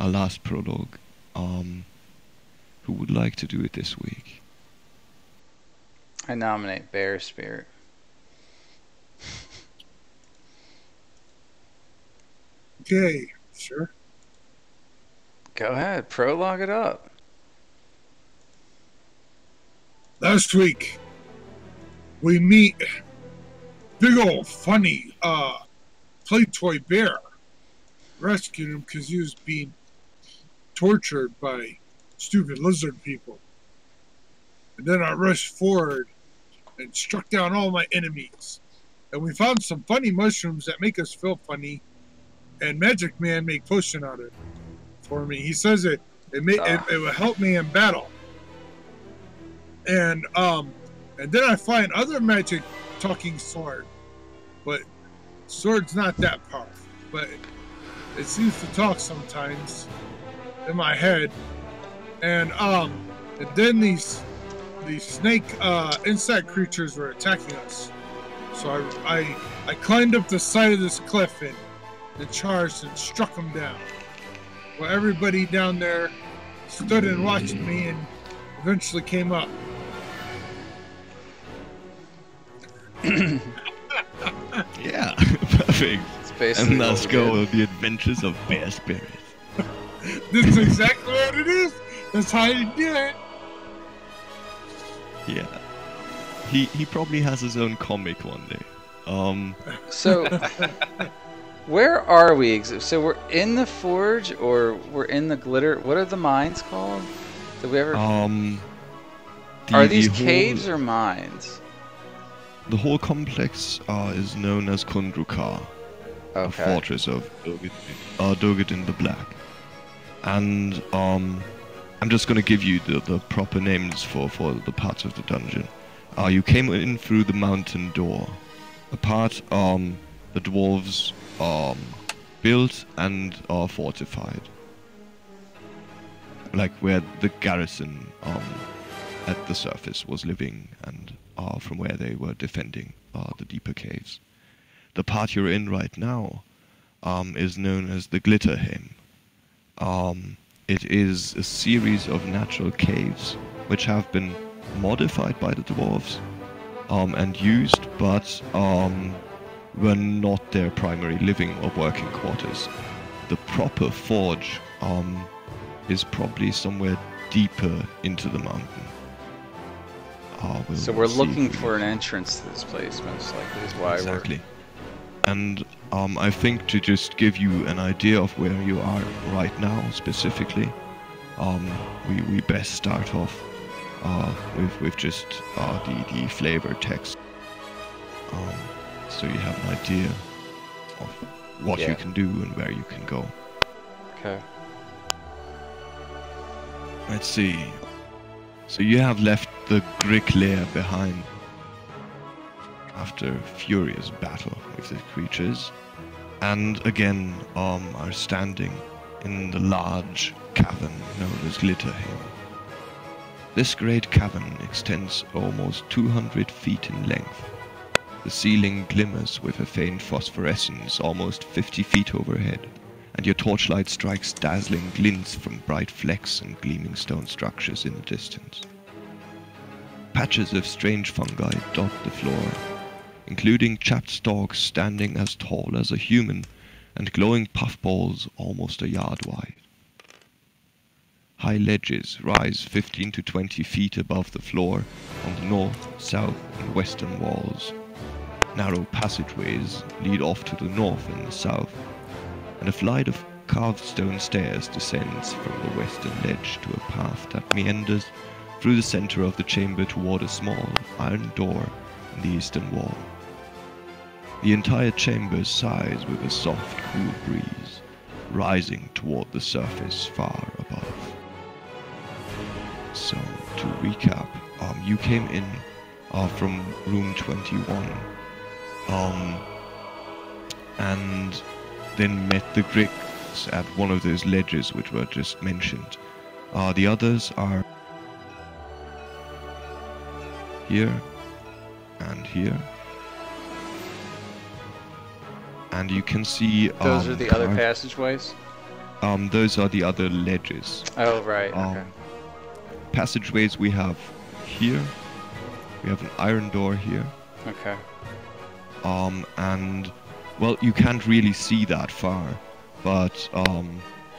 our last prologue. Who would like to do it this week? I nominate Bear Spirit. Okay, sure. Go ahead, prologue it up. Last week, we meet big old funny play toy bear. Rescued him because he was being tortured by stupid lizard people. And then I rushed forward and struck down all my enemies. And we found some funny mushrooms that make us feel funny. And Magic Man made potion out of it for me. He says it will help me in battle. And then I find other magic talking sword, but sword's not that powerful. But it seems to talk sometimes in my head. And then these snake insect creatures were attacking us. So I climbed up the side of this cliff and charged and struck them down. Well, everybody down there stood and watched me and eventually came up. Yeah, perfect. It's basically And let's go with the adventures of Bear Spirit. That's exactly what it is. That's how you do it. Yeah. He probably has his own comic one day. So, where are we? So we're in the forge, or we're in the glitter? What are the mines called? Did we ever? Are these caves or mines? The whole complex is known as Kundrukar, a fortress of Dogit the Black. And I'm just gonna give you the proper names for the parts of the dungeon. You came in through the mountain door. A part the dwarves built and fortified. Like where the garrison at the surface was living, and from where they were defending the deeper caves. The part you're in right now is known as the Glitterheim. It is a series of natural caves which have been modified by the dwarves and used, but were not their primary living or working quarters. The proper forge is probably somewhere deeper into the mountain. So we're looking for an entrance to this place, most likely, is why exactly. And I think to just give you an idea of where you are right now specifically, we best start off with just the flavor text, so you have an idea of what you can do and where you can go. Okay. Let's see. So you have left the Grick lair behind after furious battle with the creatures, and again are standing in the large cavern known as Glitterheim. This great cavern extends almost 200 feet in length. The ceiling glimmers with a faint phosphorescence almost 50 feet overhead, and your torchlight strikes dazzling glints from bright flecks and gleaming stone structures in the distance. Patches of strange fungi dot the floor, including chapped stalks standing as tall as a human and glowing puffballs almost a yard wide. High ledges rise 15 to 20 feet above the floor on the north, south and western walls. Narrow passageways lead off to the north and the south, and a flight of carved stone stairs descends from the western ledge to a path that meanders through the center of the chamber toward a small iron door in the eastern wall. The entire chamber sighs with a soft, cool breeze, rising toward the surface far above. So, to recap, you came in from room 21, and then met the Gricks at one of those ledges which were just mentioned. The others are here and here. And you can see those are the other passageways? Those are the other ledges. Oh, right. Okay. Passageways we have here. We have an iron door here. Okay. And well, you can't really see that far, but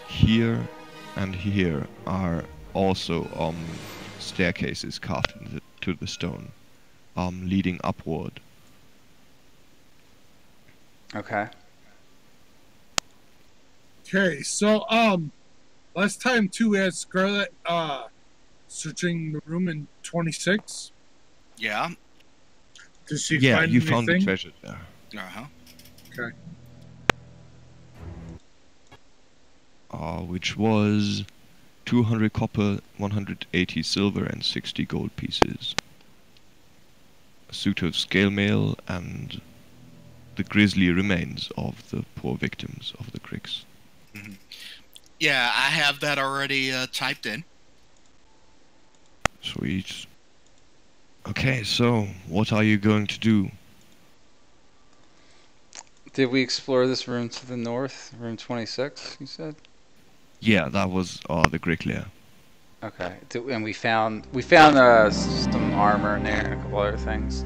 here and here are also staircases carved into the stone, leading upward. Okay. Okay, so last time too we had Scarlet searching the room in 26. Yeah. Did she Yeah, find you anything? found the treasure there. Uh-huh. Okay. Which was 200 copper, 180 silver, and 60 gold pieces. A suit of scale mail and the grisly remains of the poor victims of the Cricks. Mm-hmm. Yeah, I have that already typed in. Sweet. Okay, so what are you going to do? Did we explore this room to the north? Room 26, you said? Yeah, that was the Gricklia. Okay. And we found some armor in there and a couple other things.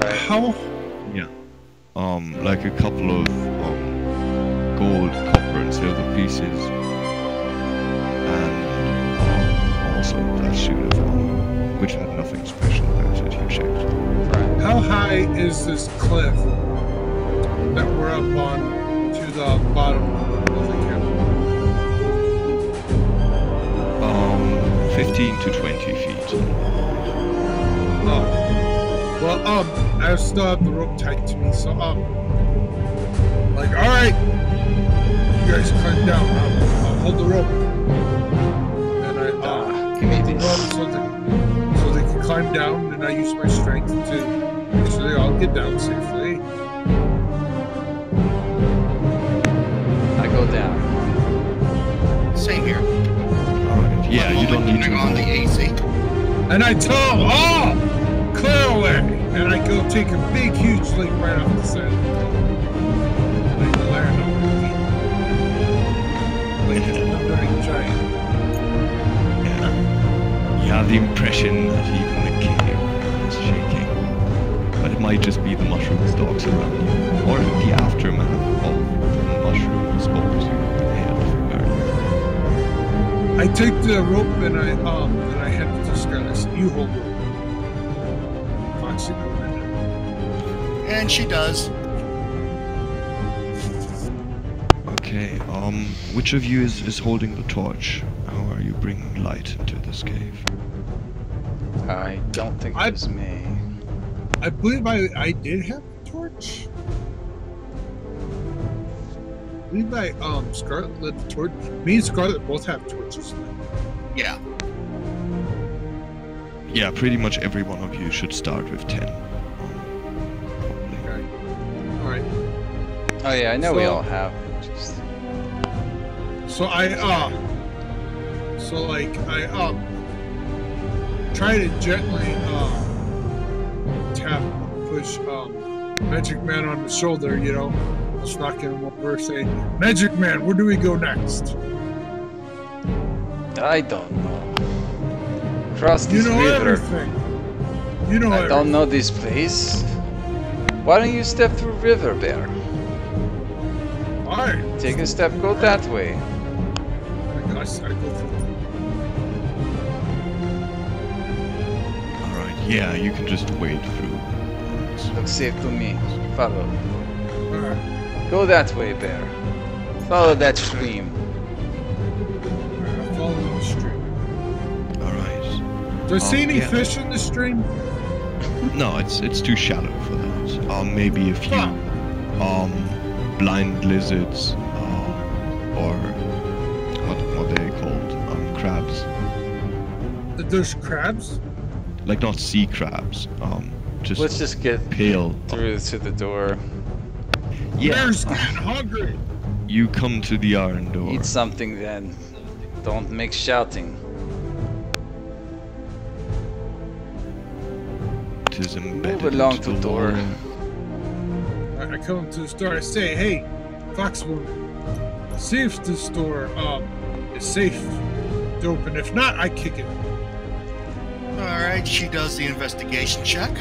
Right. How? Yeah. Like a couple of gold, copper, and silver pieces, and also that suit of armor, which had nothing special about it. You checked. Right. How high is this cliff that we're up on to the bottom of the camp? 15 to 20 feet. Oh. Well, I still have the rope tied to me, so like, all right, you guys climb down. I'll hold the rope, and I give me this. so they can climb down, and I use my strength to make sure they all get down safely. I go down. Same here. Alright, yeah, you don't need to on the AC. And I tell them, oh, clear away, and I go take a big, huge leap right off the side. And I land on my feet. Like a thundering giant. Yeah. You have the impression that even the cave is shaking. But it might just be the mushroom stalks around you, or the aftermath of the mushroom spores you inhaled earlier. I take the rope and I hand it to Scarlet. You hold it. Foxy, go ahead. And she does. Okay, which of you is holding the torch? How are you bringing light into this cave? I don't think it was me. I believe I did have the torch. I believe Scarlet lit the torch. Me and Scarlet both have torches lit. Yeah. Yeah, pretty much every one of you should start with 10. Probably. Okay. Alright. Oh yeah, I know we all have. Just... So I try to gently tap, push Magic Man on the shoulder, you know, just knocking him over, saying, Magic Man, where do we go next? I don't know. Cross this You know river. everything. You know I don't know this place. Why don't you step through river, Bear? Alright. Take a step, go that way. I go through. Alright, yeah, you can just wade through. Look safe to me. Follow. Alright. Go that way, Bear. Follow that stream. I'm following the stream. Alright. Do I see any yeah. fish in the stream? No, it's too shallow for that. Maybe a few blind lizards, or what are they called? Crabs. There's crabs? Like not sea crabs. Just Let's just get pale. through to the door. Yeah. Bear's getting hungry. You come to the iron door. Eat something then. Don't make shouting. It is embedded Move along into to the door. wall. I come to the store. I say, "Hey, Fox woman, See if this door is safe to open. If not, I kick it. Alright, she does the investigation check.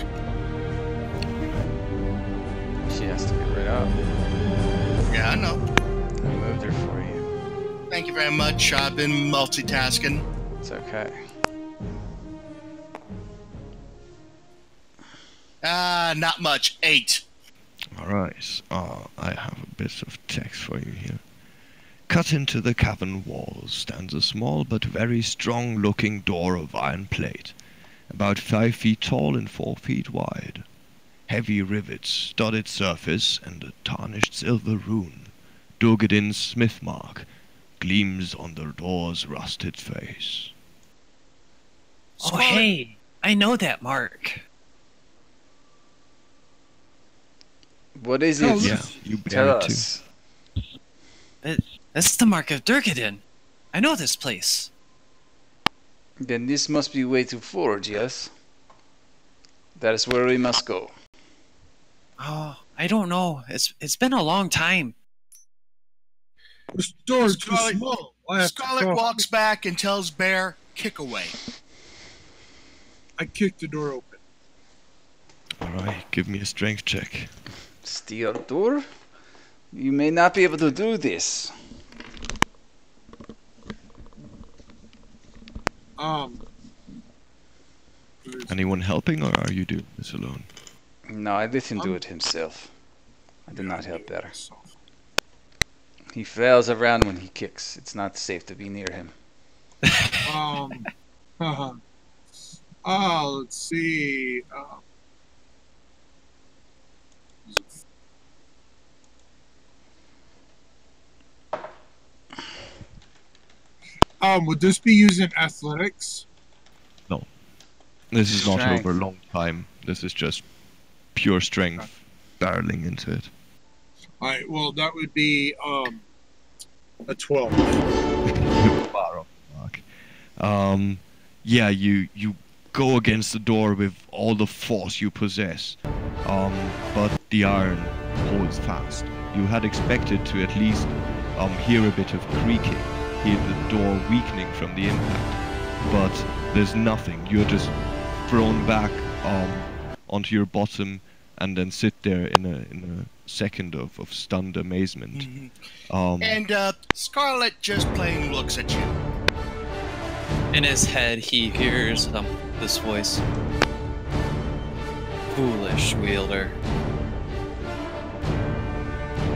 She has to get right out. Yeah, I know. I moved her for you. Thank you very much. I've been multitasking. It's okay. Not much. 8. Alright, I have a bit of text for you here. Cut into the cavern walls stands a small but very strong-looking door of iron plate, about 5 feet tall and 4 feet wide. Heavy rivets stud its surface, and a tarnished silver rune, Dogadin's smith mark, gleams on the door's rusted face. Oh, hey, I know that mark. What is it? Yeah, you Tell bear it too. us. That's the mark of Durgadin. I know this place. Then this must be way to forge, yes? That is where we must go. Oh, I don't know. It's been a long time. This door is too Scarlet- small. I have to Scarlet cross- walks back and tells Bear, kick away. I kicked the door open. Alright, give me a strength check. Steel door? You may not be able to do this. Anyone helping, or are you doing this alone? No, I let him do it himself. I did not help better. He flails around when he kicks. It's not safe to be near him. Let's see. Would this be using athletics? No. This is not Strength. over a long time. This is just pure strength barreling into it. Alright, well, that would be a 12. Far off the mark. Yeah, you go against the door with all the force you possess, but the iron holds fast. You had expected to at least hear a bit of creaking, hear the door weakening from the impact, but there's nothing. You're just thrown back onto your bottom and then sit there in a second of stunned amazement. And Scarlet just plain looks at you. In his head, he hears this voice. Foolish wielder.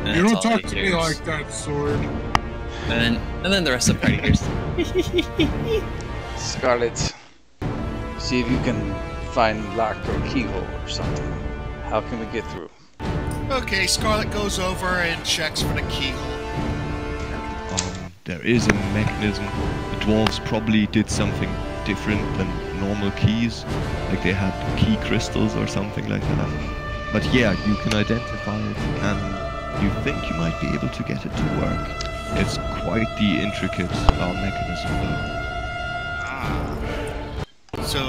And You that's don't all talk he to me hears. like that, sword. And then the rest of the party hears. Scarlet, see if you can find lock or keyhole or something. How can we get through? Okay, Scarlet goes over and checks for the keyhole. There is a mechanism. The dwarves probably did something different than normal keys, like they had key crystals or something like that. But yeah, you can identify it, and you think you might be able to get it to work. It's quite the intricate mechanism, though. So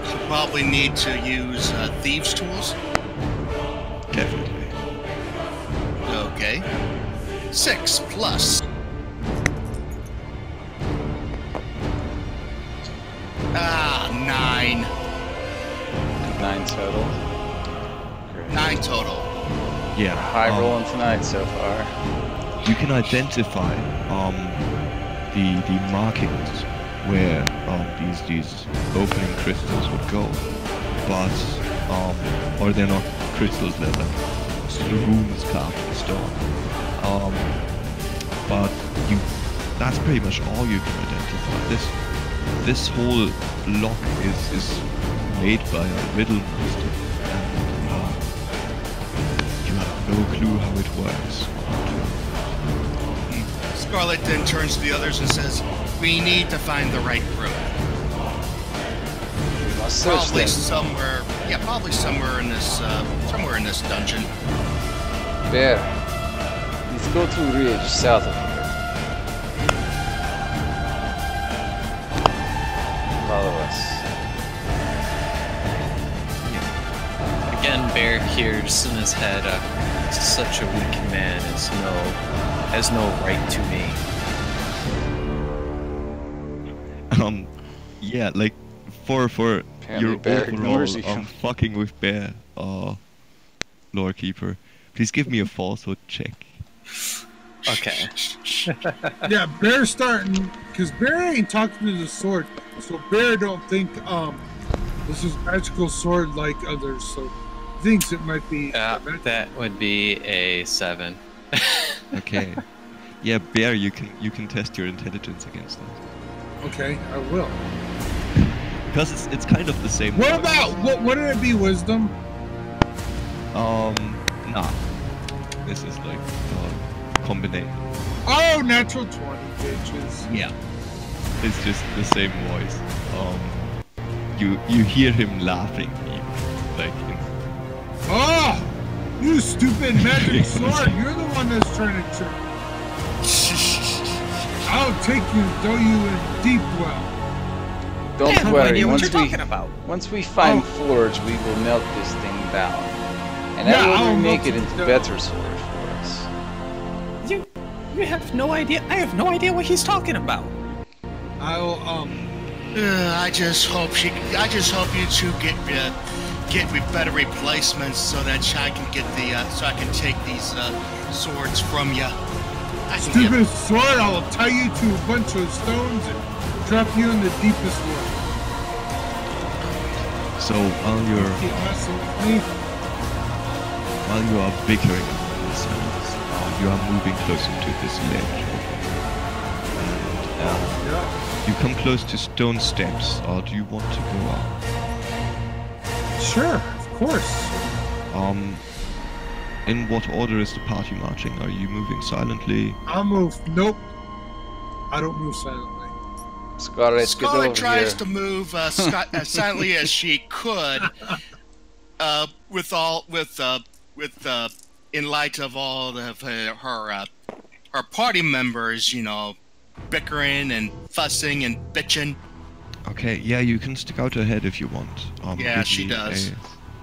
she'll probably need to use thieves' tools. Definitely. Okay. 6 plus. 9. 9 total. Great. 9 total. Yeah. High rolling tonight so far. You can identify the markings where these opening crystals would go, but or they're not crystals, they're like runes carved in stone. But that's pretty much all you can identify. This whole lock is made by a riddle master, and you have no clue how it works. Scarlet then turns to the others and says, "We need to find the right room. We must search Probably them. somewhere. Yeah, probably somewhere in this dungeon." Bear, let's go to the ridge south of here. Follow us. Again, Bear hears in his head, such a weak man has no right to me. Yeah, like for Apparently your Bear overall ignores you. fucking with Bear, Lore Keeper, please give me a falsehood check. Okay. Yeah, Bear's starting because Bear ain't talking to the sword, so Bear don't think this is magical sword like others, so thinks it might be. That would be a 7. Okay. Yeah, Bear, you can test your intelligence against that. Okay, I will. Because it's kind of the same. What about what? Wouldn't it be wisdom? Nah. This is like combination. Oh, natural 20, bitches. Yeah. It's just the same voice. You hear him laughing, like. Oh, you stupid magic sword! You're the one that's trying to trick. I'll take you, throw you in deep well. Don't worry. About. Once we find Forge, we will melt this thing down, and that will remake it into better sword for us. You have no idea. I have no idea what he's talking about. I'll I just hope you two get me better replacements so that I can get so I can take these swords from you. Stupid sword! I will tie you to a bunch of stones and drop you in the deepest well. So while you are bickering among yourselves, you are moving closer to this ledge. And you come close to stone steps, or do you want to go up? Sure, of course. In what order is the party marching? Are you moving silently? I'll move. Nope. I don't move silently. Scarlet tries to move silently as she could, in light of all of her party members, bickering and fussing and bitching. Okay, yeah, you can stick out ahead if you want. Yeah, she does.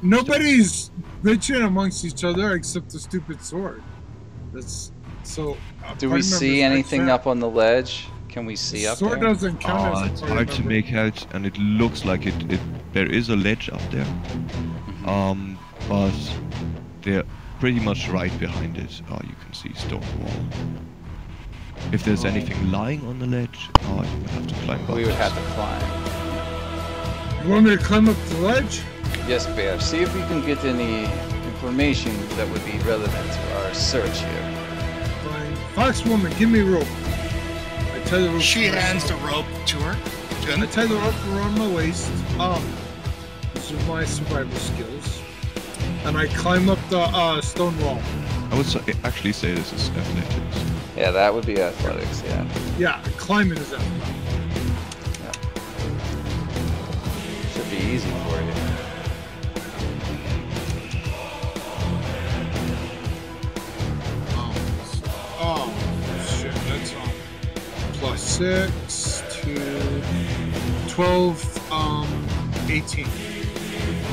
Nobody's bitching amongst each other except the stupid sword. That's so. Do we see anything up on the ledge? Can we see up there? Sword doesn't count as it's hard to make out, and it looks like there is a ledge up there. But they're pretty much right behind it. You can see stone wall. If there's anything lying on the ledge, you would have to climb up. We would have to climb. You want me to climb up the ledge? Yes, Bear. See if we can get any information that would be relevant to our search here. Fine. Foxwoman, give me rope. I tie the rope. She hands the rope to her. I tie the rope around my waist. These are my survival skills. And I climb up the stone wall. I would actually say this is athletics. Yeah, that would be athletics, yeah. Yeah, climbing is athletics. Yeah. Should be easy for you. Oh, shit, that's plus 6 to 12, 18.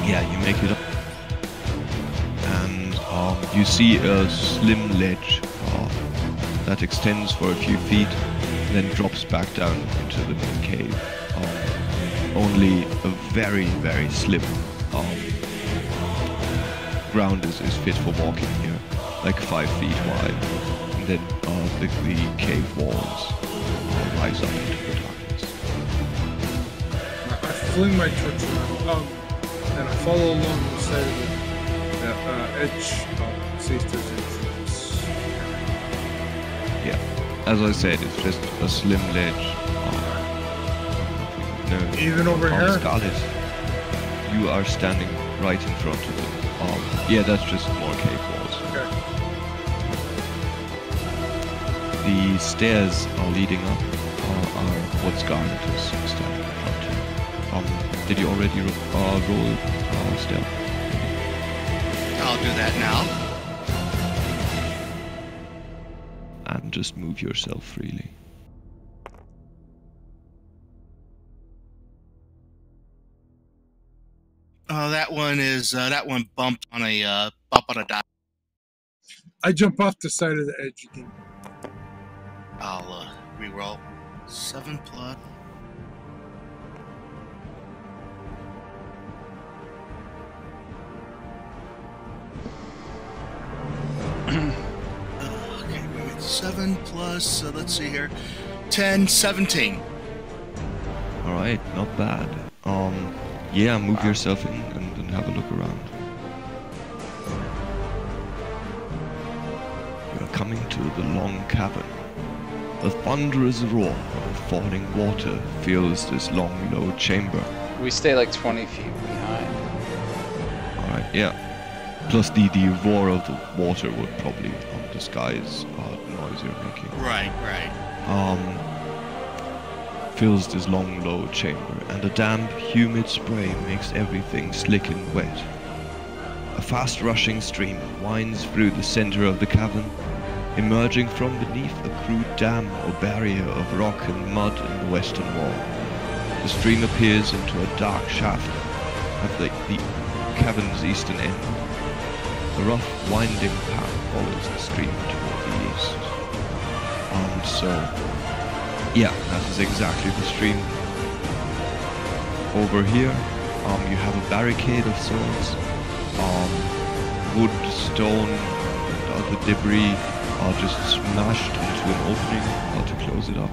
Yeah, you make it up. And you see a slim ledge that extends for a few feet and then drops back down into the main cave. Only a very, very slim ground is fit for walking here, like 5 feet wide. And then the cave walls rise up into the darkness. I fling my torch around, and I follow along the side of the edge, see if there's anything else. Yeah, as I said, it's just a slim ledge. No, even over here? Scarlet, you are standing right in front of it. Yeah, that's just more cave walls. Okay. The stairs are leading up, are what Scarlet is standing in front of. Did you already roll stealth? I'll do that now. And just move yourself freely. That one bumped on a die. I jump off the side of the edge again. I'll reroll 7 plus. Okay, wait a minute. 7 plus. Let's see here. 10, 17. All right, not bad. Yeah, move yourself in and have a look around. You are coming to the long cavern. The thunderous roar of falling water fills this long, low chamber. We stay like 20 feet behind. Alright, yeah. Plus the roar of the water would probably disguise the noise you're making. Right. Fills this long, low chamber, and a damp, humid spray makes everything slick and wet. A fast-rushing stream winds through the center of the cavern, emerging from beneath a crude dam or barrier of rock and mud in the western wall. The stream appears into a dark shaft at the cavern's eastern end. A rough, winding path follows the stream toward the east. Yeah, that is exactly the stream. Over here, you have a barricade of sorts. Wood, stone, and other debris are just smashed into an opening to close it up.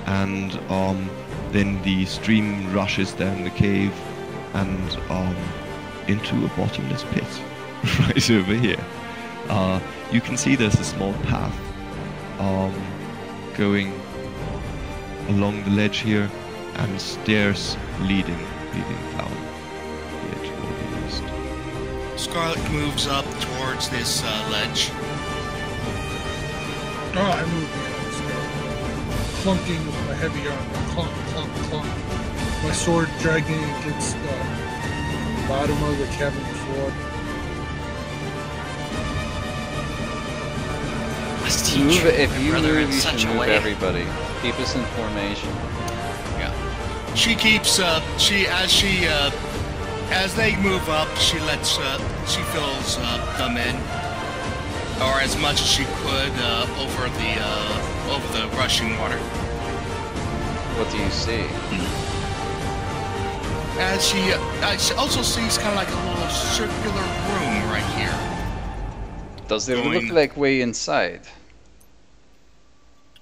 And then the stream rushes down the cave and into a bottomless pit right over here. You can see there's a small path going along the ledge here, and stairs leading down here toward the east. Scarlet moves up towards this ledge. Oh, I move behind Scarlet, clunking with my heavy armor. Clunk, clunk, clunk. My sword dragging against the bottom of the cabin floor. Must Move teach it, if you brother move, in you such should a move way. everybody. Keep us in formation. Yeah. She keeps as they move up, she fills them in, or as much as she could over the rushing water. What do you see? As she also sees kind of like a little circular room right here. Does it Going- look like way inside?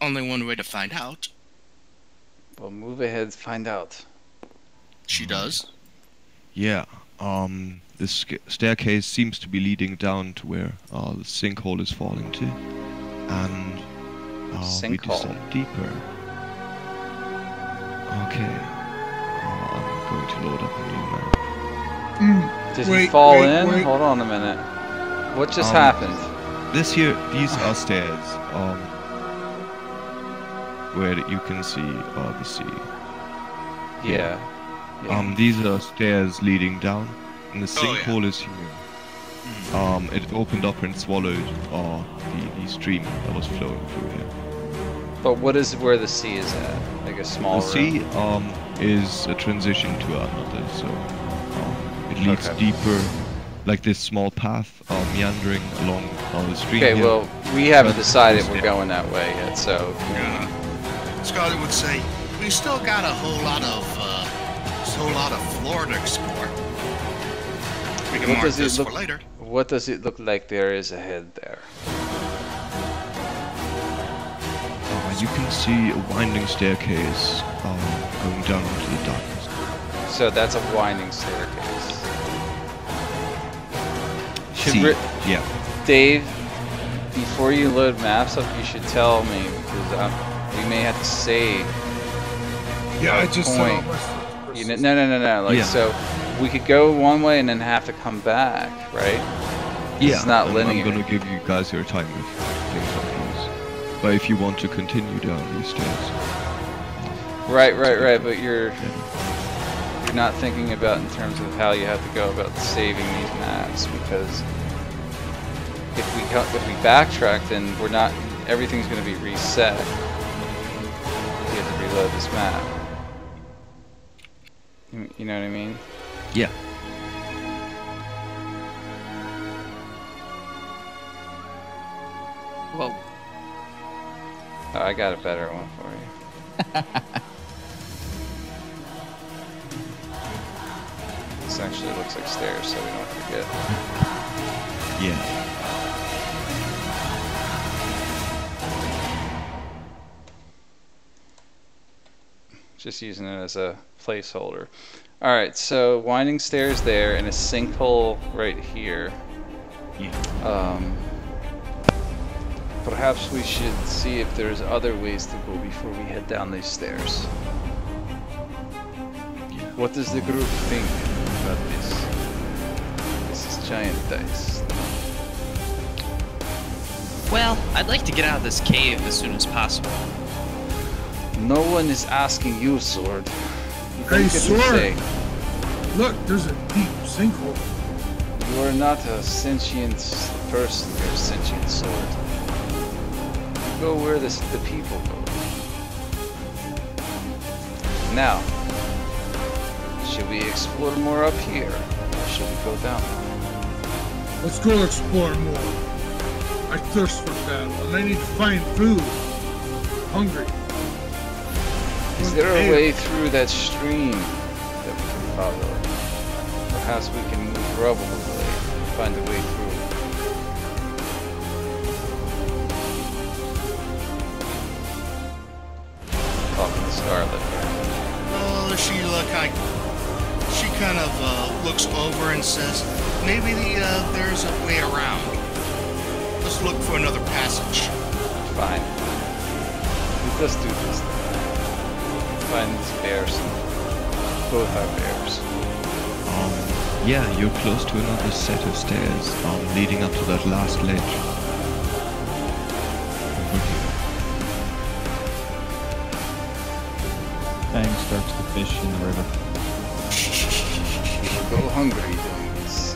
Only one way to find out. Well, move ahead, find out. She does. Yeah, this staircase seems to be leading down to where the sinkhole is falling to, and we Sinkhole. descend deeper. Okay, I'm going to load up a new map. Did he Wait, fall wait, in? wait. Hold on a minute. What just happened? These are stairs, where you can see the sea. Yeah. These are stairs leading down, and the Oh, yeah. sinkhole is here. It opened up and swallowed the stream that was flowing through here. But what is where the sea is at? Like a small The room? sea is a transition to another, so it leads Okay. deeper, like this small path meandering along the stream. Okay, here. well, we haven't But- decided we're yeah. going that way yet, so... Scarlet would say, "We still got a whole lot of floor to explore. We can What mark does it this look- for later." What does it look like there is ahead there? You can see a winding staircase going down into the darkness. So that's a winding staircase. Should See, we- yeah. Dave, before you load maps up, you should tell me, because we may have to save. Yeah, I just saw Point. my You know, no. Like, Yeah. so we could go one way and then have to come back, right? Yeah, It's not and linear. I'm gonna give you guys your time with things like these. But if you want to continue down these stairs, Right. But you're not thinking about in terms of how you have to go about saving these maps, because if we backtrack, then we're not. Everything's going to be reset. You have to reload this map. You know what I mean? yeah. Oh, I got a better one for you. This actually looks like stairs, so we don't forget. Yeah. Just using it as a placeholder. Alright, so winding stairs there and a sinkhole right here. Yeah. Perhaps we should see if there's other ways to go before we head down these stairs. Yeah. What does the group think about this? This is giant dice. Well, I'd like to get out of this cave as soon as possible. No one is asking you, Sword. You Hey, Sword! Look, there's a deep sinkhole. You are not a sentient person, you're a sentient sword. You go where the people go. Now, should we explore more up here, or should we go down? Let's go explore more. I thirst for battle, and I need to find food. I'm hungry. Is there a way through that stream that we can follow? Perhaps we can move rubble away and find a way through. Talking to Scarlet. Oh, she kind of looks over and says, maybe there's a way around. Let's look for another passage. Fine. Let's do this then. Find these bears. Both are bears. Yeah, you're close to another set of stairs, leading up to that last ledge. Over here. Fang starts to fish in the river. Go hungry doing this.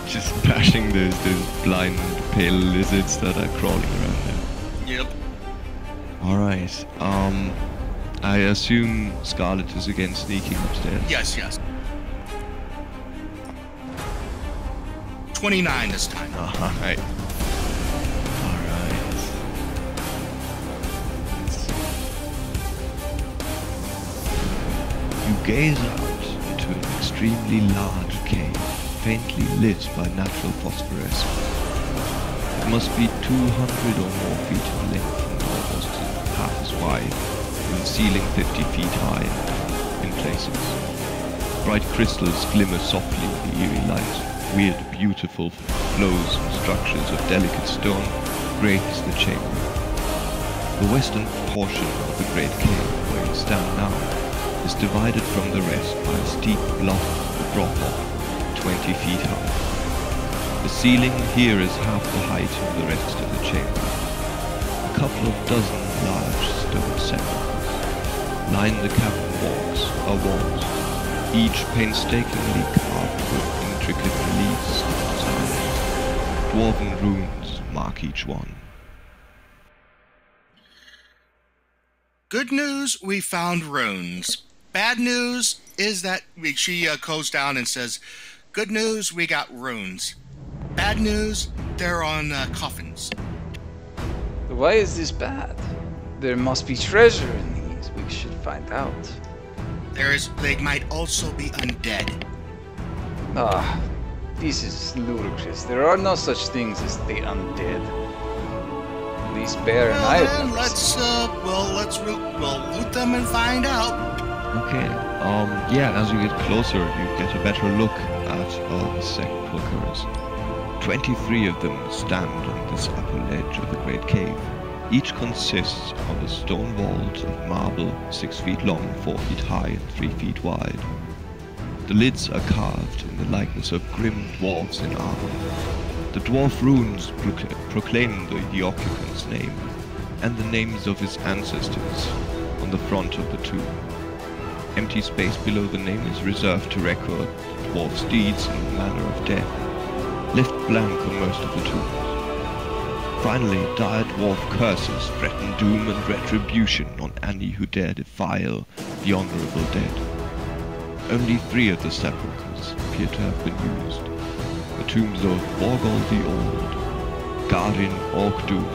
Just bashing those blind pale lizards that are crawling around there. Yep. Alright, I assume Scarlet is again sneaking upstairs. Yes. 29 this time. Alright. You gaze out into an extremely large cave, faintly lit by natural phosphorescence. It must be 200 or more feet in length and almost half as wide, with the ceiling 50 feet high in places. Bright crystals glimmer softly in the eerie light. Weird, beautiful flows and structures of delicate stone grace the chamber. The western portion of the great cave, where you stand now, is divided from the rest by a steep bluff drop-off 20 feet high. The ceiling here is half the height of the rest of the chamber. A couple of dozen large stone sepulchres line the cavern walls, each painstakingly carved with intricate reliefs and designs. Dwarven runes mark each one. Good news, we found runes. Bad news is that she goes down and says, good news, we got runes. Bad news, they're on coffins. Why is this bad? There must be treasure in these. We should find out. They might also be undead. Ah, this is ludicrous. There are no such things as the undead. At least Bear and I have never seen. We'll loot them and find out. Okay, yeah, as you get closer, you get a better look at the sepulchres. 23 of them stand on this upper ledge of the great cave. Each consists of a stone vault of marble 6 feet long, 4 feet high, and 3 feet wide. The lids are carved in the likeness of grim dwarves in armor. The dwarf runes proclaim the occupant's name and the names of his ancestors on the front of the tomb. Empty space below the name is reserved to record the dwarf's deeds and the manner of death, left blank on most of the tombs. Finally, dire dwarf curses threaten doom and retribution on any who dare defile the honorable dead. Only 3 of the sepulchres appear to have been used. The tombs of Borgol the Old, Garin Orkdoom,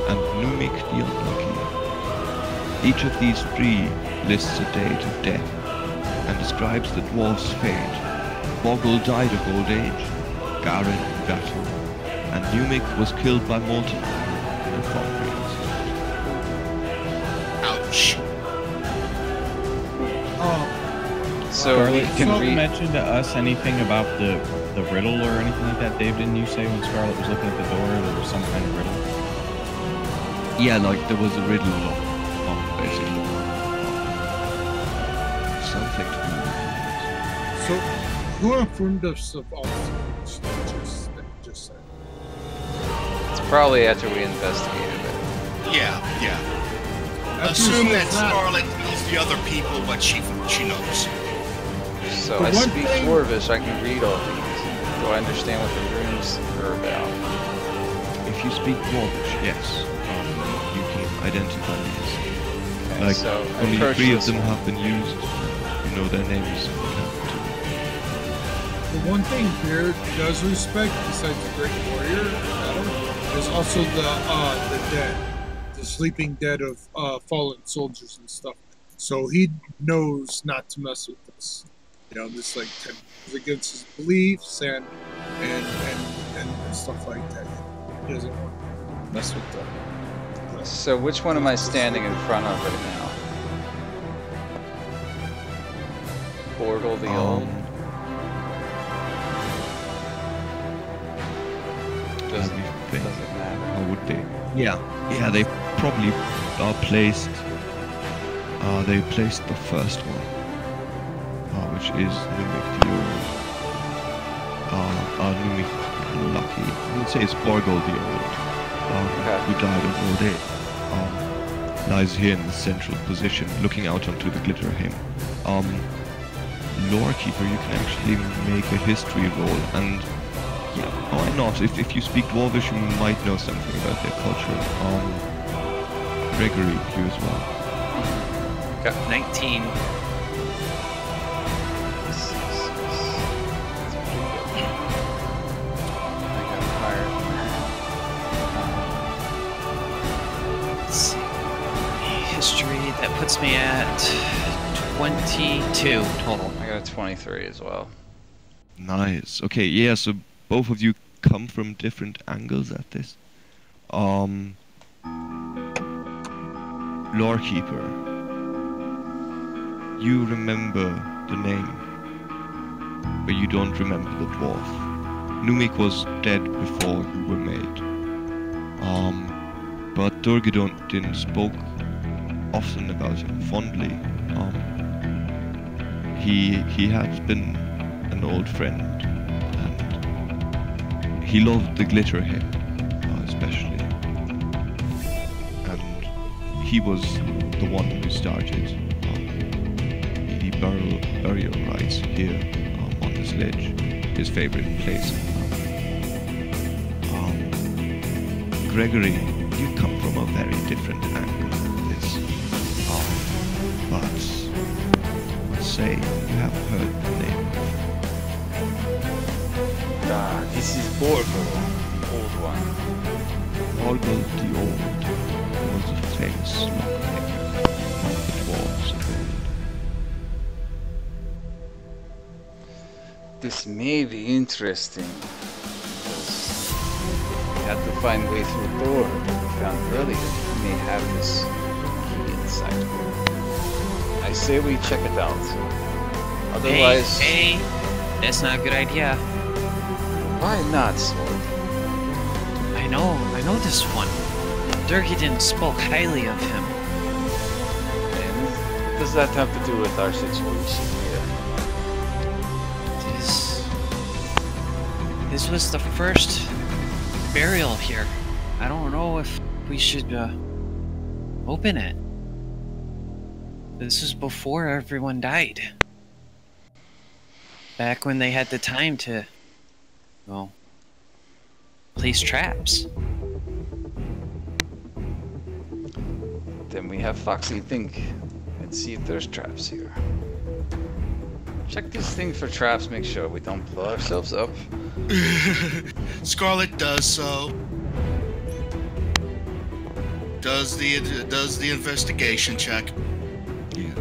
and Numik the Unlucky. Each of these 3 lists a date of death and describes the dwarf's fate. Boggle died of old age, Garen in battle, and Numic was killed by molten iron in a foundry incident. Ouch. So Scarlet, you can did you read. mention to us anything about the riddle or anything like that, Dave? Didn't you say when Scarlet was looking at the door there was some kind of riddle? Yeah, like there was a riddle basically. Something to do with it. So, who informed us of all this that you just said? It's probably after we investigated it. Yeah. After Assume you that said Scarlet tells the other people what she knows. So The I one speak thing- Dwarvish. I can read all these. Do I understand what the runes are about? If you speak Dwarvish, yes, you can identify these. Okay, Like, so I only approach 3 of this them one. have been used. You know their names. The one thing Beard does respect, besides the Great Warrior battle, is also the dead, the sleeping dead of fallen soldiers and stuff. So he knows not to mess with this. You know, this like goes against his beliefs and stuff like that. He doesn't want to mess with them. So which one am I standing in front of right now? Borgle the Old? Let me think. Doesn't matter. How would they? Yeah, they probably placed. They placed the first one, which is Numic the Old. Numic Lucky. I would say it's Borgle the Old, who died of old age. Lies here in the central position, looking out onto the Glitterheim. Lorekeeper, you can actually make a history roll, and yeah, why not? If you speak Dwarvish, you might know something about their culture. Gregory, you as well. Got 19. Let's see. History, that puts me at 22 total. I got a 23 as well. Nice. Okay, yeah, so both of you come from different angles at this. Lorekeeper, you remember the name, but you don't remember the dwarf. Numic was dead before you were made. But Durgadon spoke often about him fondly. He had been an old friend, and he loved the Glitterheim, especially. And he was the one who started the burial rites here on this ledge, his favorite place. Gregory, you come from a very different angle of this, but say you have heard the name. This is Borgle, the old one. Borgle the Old was a famous lockmaker among the dwarves of old. This may be interesting. We had to find a way through the door that we found earlier. We may have this key inside. I say we check it out. Otherwise, Hey, that's not a good idea. why not, Sword? I know this one. Durgadon spoke highly of him. And what does that have to do with our situation here? This was the first burial here. I don't know if we should open it. This was before everyone died. Back when they had the time to, well, place traps. Then we have Foxy think and see if there's traps here. Check this thing for traps, make sure we don't blow ourselves up. Scarlet does so. does the investigation check. Yeah.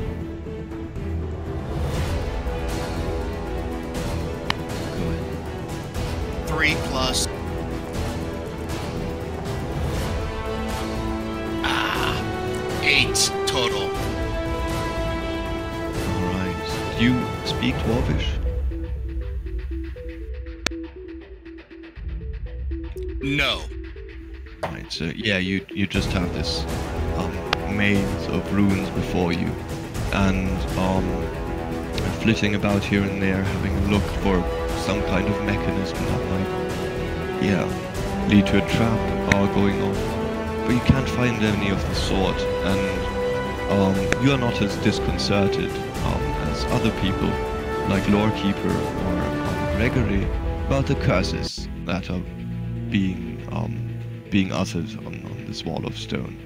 Go ahead. 3 plus. 8 total. Alright. Do you speak Dwarvish? No. Right, so yeah, you just have this maze of runes before you, and flitting about here and there, having a look for some kind of mechanism that might, yeah, lead to a trap going on. But you can't find any of the sort, and you are not as disconcerted as other people, like Lorekeeper or Gregory, about the curses that are being uttered on this wall of stone,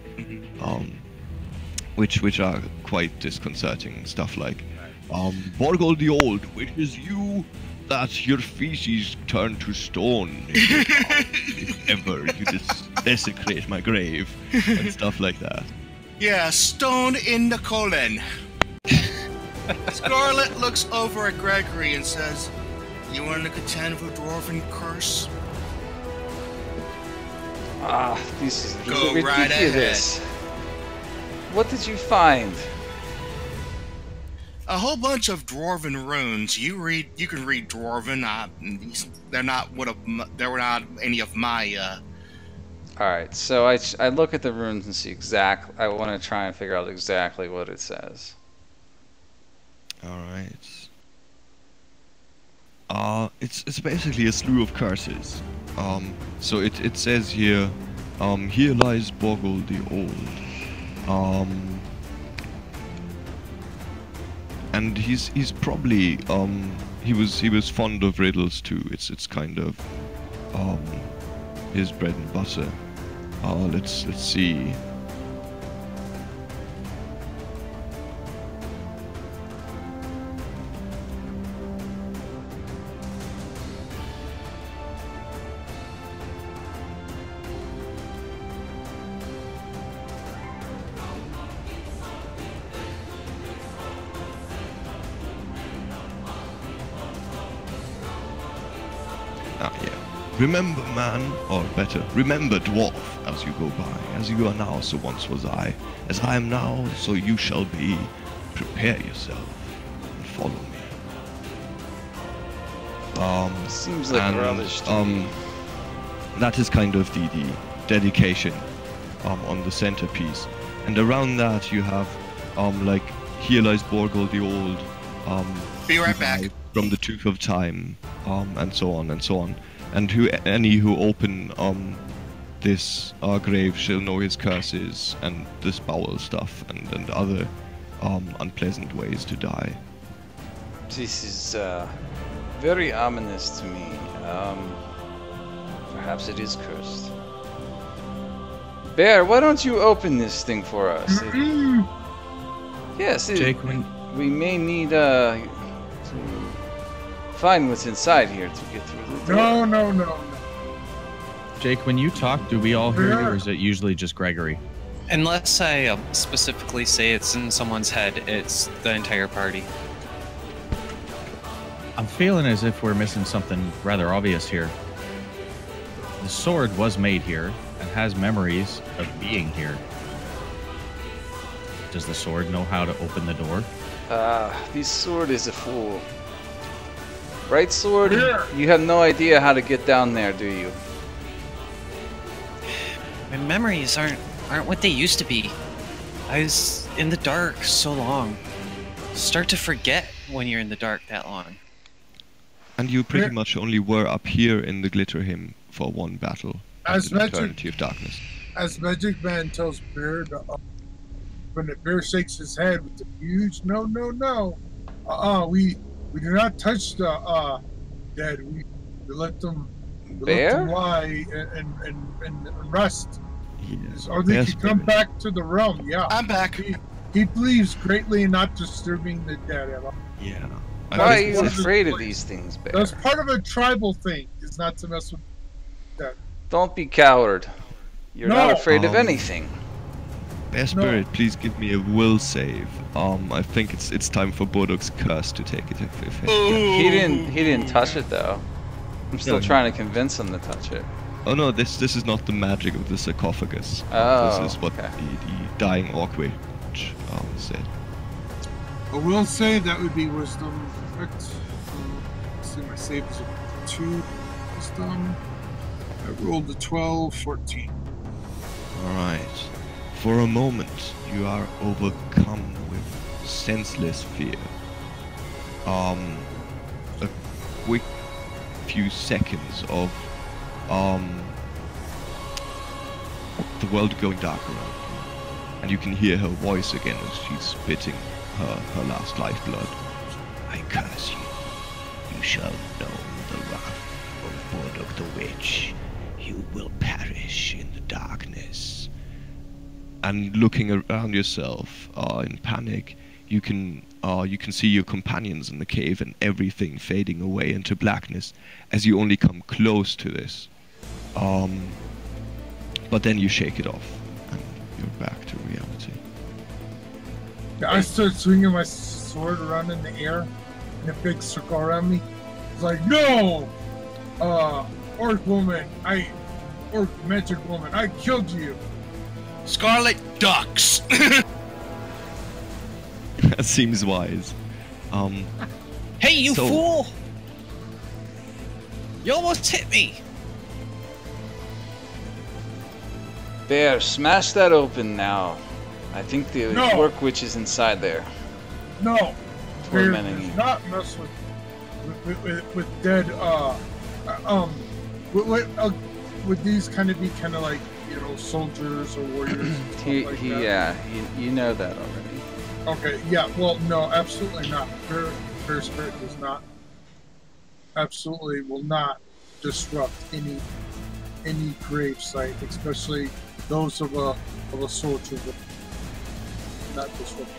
which are quite disconcerting. Stuff like, Borgol the Old, wishes you that your feces turn to stone if ever you desecrate my grave, and stuff like that. Yeah, stone in the colon. Scarlet looks over at Gregory and says, "You want to contend with a dwarven curse?" This is Go ridiculous. right ahead. What did you find? A whole bunch of dwarven runes. You can read dwarven. They're not any of my. All right, so I look at the runes and see exactly. I want to try and figure out exactly what it says. Alright. It's basically a slew of curses. So it says here, here lies Borgol the Old. And he's probably he was fond of riddles too. It's kind of his bread and butter. Let's see. Yeah. Remember, man, or better, remember, dwarf, as you go by. As you are now, so once was I. As I am now, so you shall be. Prepare yourself and follow me. Seems like rubbish to me. That is kind of the dedication on the centerpiece, and around that you have like, here lies Borgol the Old. Be right back. From the Tooth of Time, and so on and so on. And any who open this grave shall know his curses and this bowel stuff and other unpleasant ways to die. This is very ominous to me. Perhaps it is cursed. Bear, why don't you open this thing for us? Yes, Jake, we may need to find what's inside here to get through the door. No. Jake, when you talk, do we all hear you, or is it usually just Gregory? Unless I specifically say it's in someone's head, it's the entire party. I'm feeling as if we're missing something rather obvious here. The sword was made here and has memories of being here. Does the sword know how to open the door? This sword is a fool. Right, sword? Yeah. You have no idea how to get down there, do you? My memories aren't what they used to be. I was in the dark so long. Start to forget when you're in the dark that long. And you pretty much only were up here in the Glitter Hymn for one battle. As in the Magic- Eternity of Darkness. As Magic Man tells Bear, when the bear shakes his head with the huge no. We do not touch the dead. We let them Bear? lie and rest. Yes. Or they Yes, can come baby. back to the realm. Yeah. I'm back. He believes greatly in not disturbing the dead at all. Yeah. Why are think you one of the afraid of places- these things, Bear? That's part of a tribal thing, is not to mess with dead. Don't be coward. You're not No. afraid of anything. Their spirit, please give me a will save. I think it's time for Bodok's curse to take it effect. He didn't touch it though. I'm still trying to convince him to touch it. Oh no, this is not the magic of the sarcophagus. Oh, this is what the dying orc witch said. I will say that would be wisdom. Perfect. Let's see, my save is a 2 wisdom. I rolled a 12, 14. Alright. For a moment, you are overcome with senseless fear. A quick few seconds of the world going dark around you, and you can hear her voice again as she's spitting her last lifeblood. I curse you. You shall know the wrath of Bodok the Witch. You will perish in the darkness. And looking around yourself in panic, you can see your companions in the cave and everything fading away into blackness as you only come close to this. But then you shake it off and you're back to reality. I start swinging my sword around in the air in a big circle around me. It's like, no! Orc woman, Orc magic woman, I killed you! Scarlet ducks! That seems wise. Hey, you fool! You almost hit me! There, smash that open now. I think the orc witch is inside there. No! Tormenting you. Not mess with dead, would these kind of be kind of like, you know, soldiers or warriors? You know that already. Okay, yeah, well, no, absolutely not. Fair Spirit does not, absolutely will not disrupt any grave site, especially those of a soldier. Not disrupt.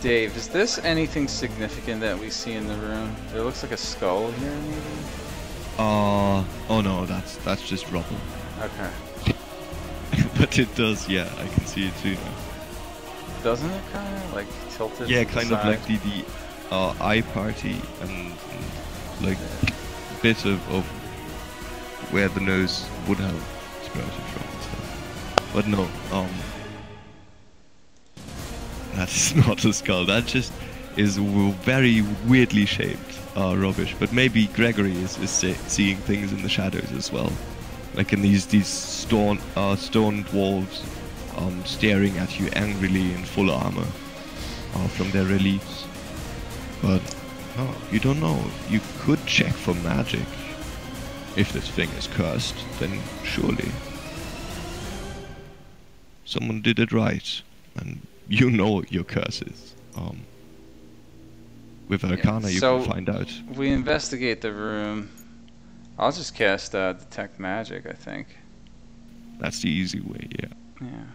Dave, is this anything significant that we see in the room? There looks like a skull here, maybe? Oh no, that's just rubble. Okay. But it does, yeah, I can see it too now. Doesn't it kind of like tilted? Yeah, to the kind side? of like the eye party and like a bit of where the nose would have sprouted from and stuff. But no, that's not a skull. That just is very weirdly shaped rubbish. But maybe Gregory is seeing things in the shadows as well, like in these stoned wolves staring at you angrily in full armor from their reliefs. But no, you don't know. You could check for magic. If this thing is cursed, then surely someone did it right, and you know your curses. With Arcana, you can find out. We investigate the room. I'll just cast Detect Magic, I think. That's the easy way, yeah. Yeah.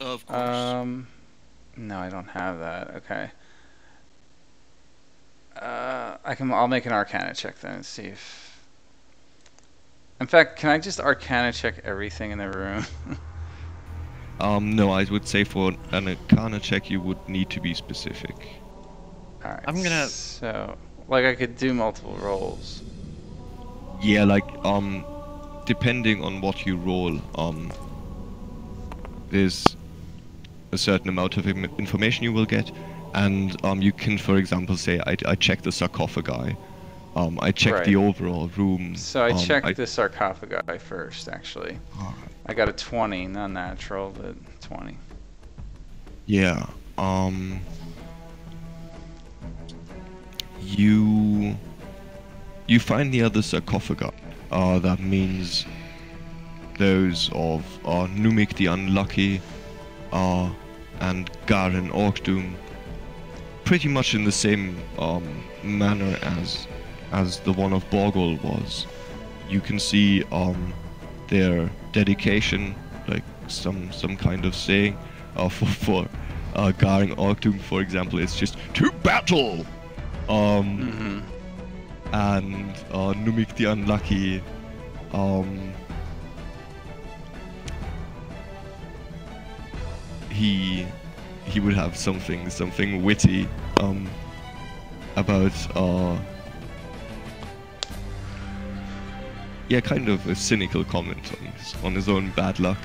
Of course. No, I don't have that. Okay. I'll make an Arcana check then and see if. In fact, can I just Arcana check everything in the room? No, I would say for an Arcana check you would need to be specific. Alright. I'm gonna. So, like, I could do multiple rolls. Yeah, like depending on what you roll, there's a certain amount of information you will get, and you can, for example, say I checked the sarcophagi, I checked the overall room. So I checked the sarcophagi first, actually. Alright. I got a 20, not natural, but 20. Yeah. You find the other sarcophagi. That means those of Numik the Unlucky and Garen Orkdoom, pretty much in the same manner as the one of Borgol was. You can see their dedication, like some kind of saying. For Garen Orkdoom, for example, it's just to battle. And Numik the Unlucky, he would have something witty about yeah, kind of a cynical comment on his own bad luck.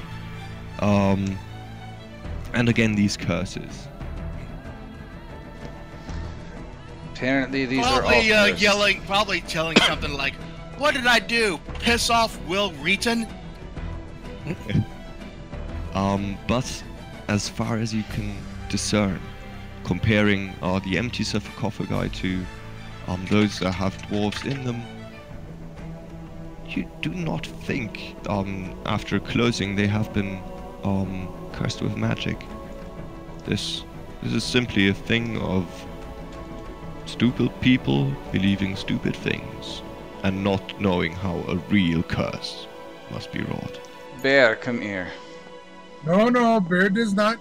And again, these curses. Apparently, these are all yelling, probably telling something like, "What did I do? Piss off Will Reeton?" But as far as you can discern, comparing the empty sarcophagi to those that have dwarves in them, you do not think after closing they have been cursed with magic. This is simply a thing of stupid people believing stupid things and not knowing how a real curse must be wrought. Bear, come here. No, Bear does not.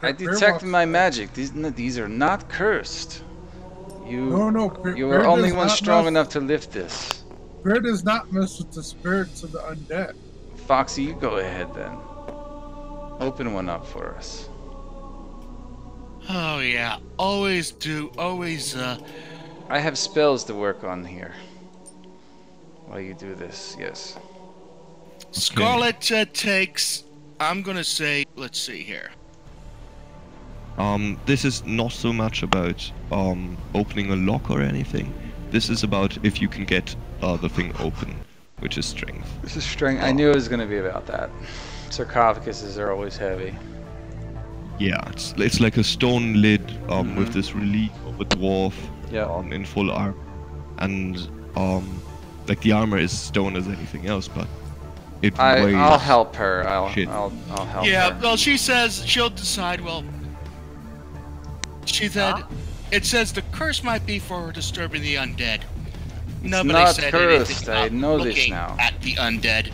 I detected my magic. These are not cursed. You are only one strong enough to lift this. Bear does not mess with the spirits of the undead. Foxy, you go ahead then. Open one up for us. Oh yeah, always. I have spells to work on here. While you do this, yes. Scarlet takes. I'm gonna say. Let's see here. This is not so much about opening a lock or anything. This is about if you can get the thing open, which is strength. This is strength. I knew it was going to be about that. Sarcophaguses are always heavy. Yeah, it's like a stone lid with this relief of a dwarf in full armor, and like the armor is stone as anything else, but it weighs. I'll help her. I'll help her. Yeah, well, she says she'll decide. Well, she said it says the curse might be for disturbing the undead. Nobody not said cursed. anything I know looking this now. At the undead.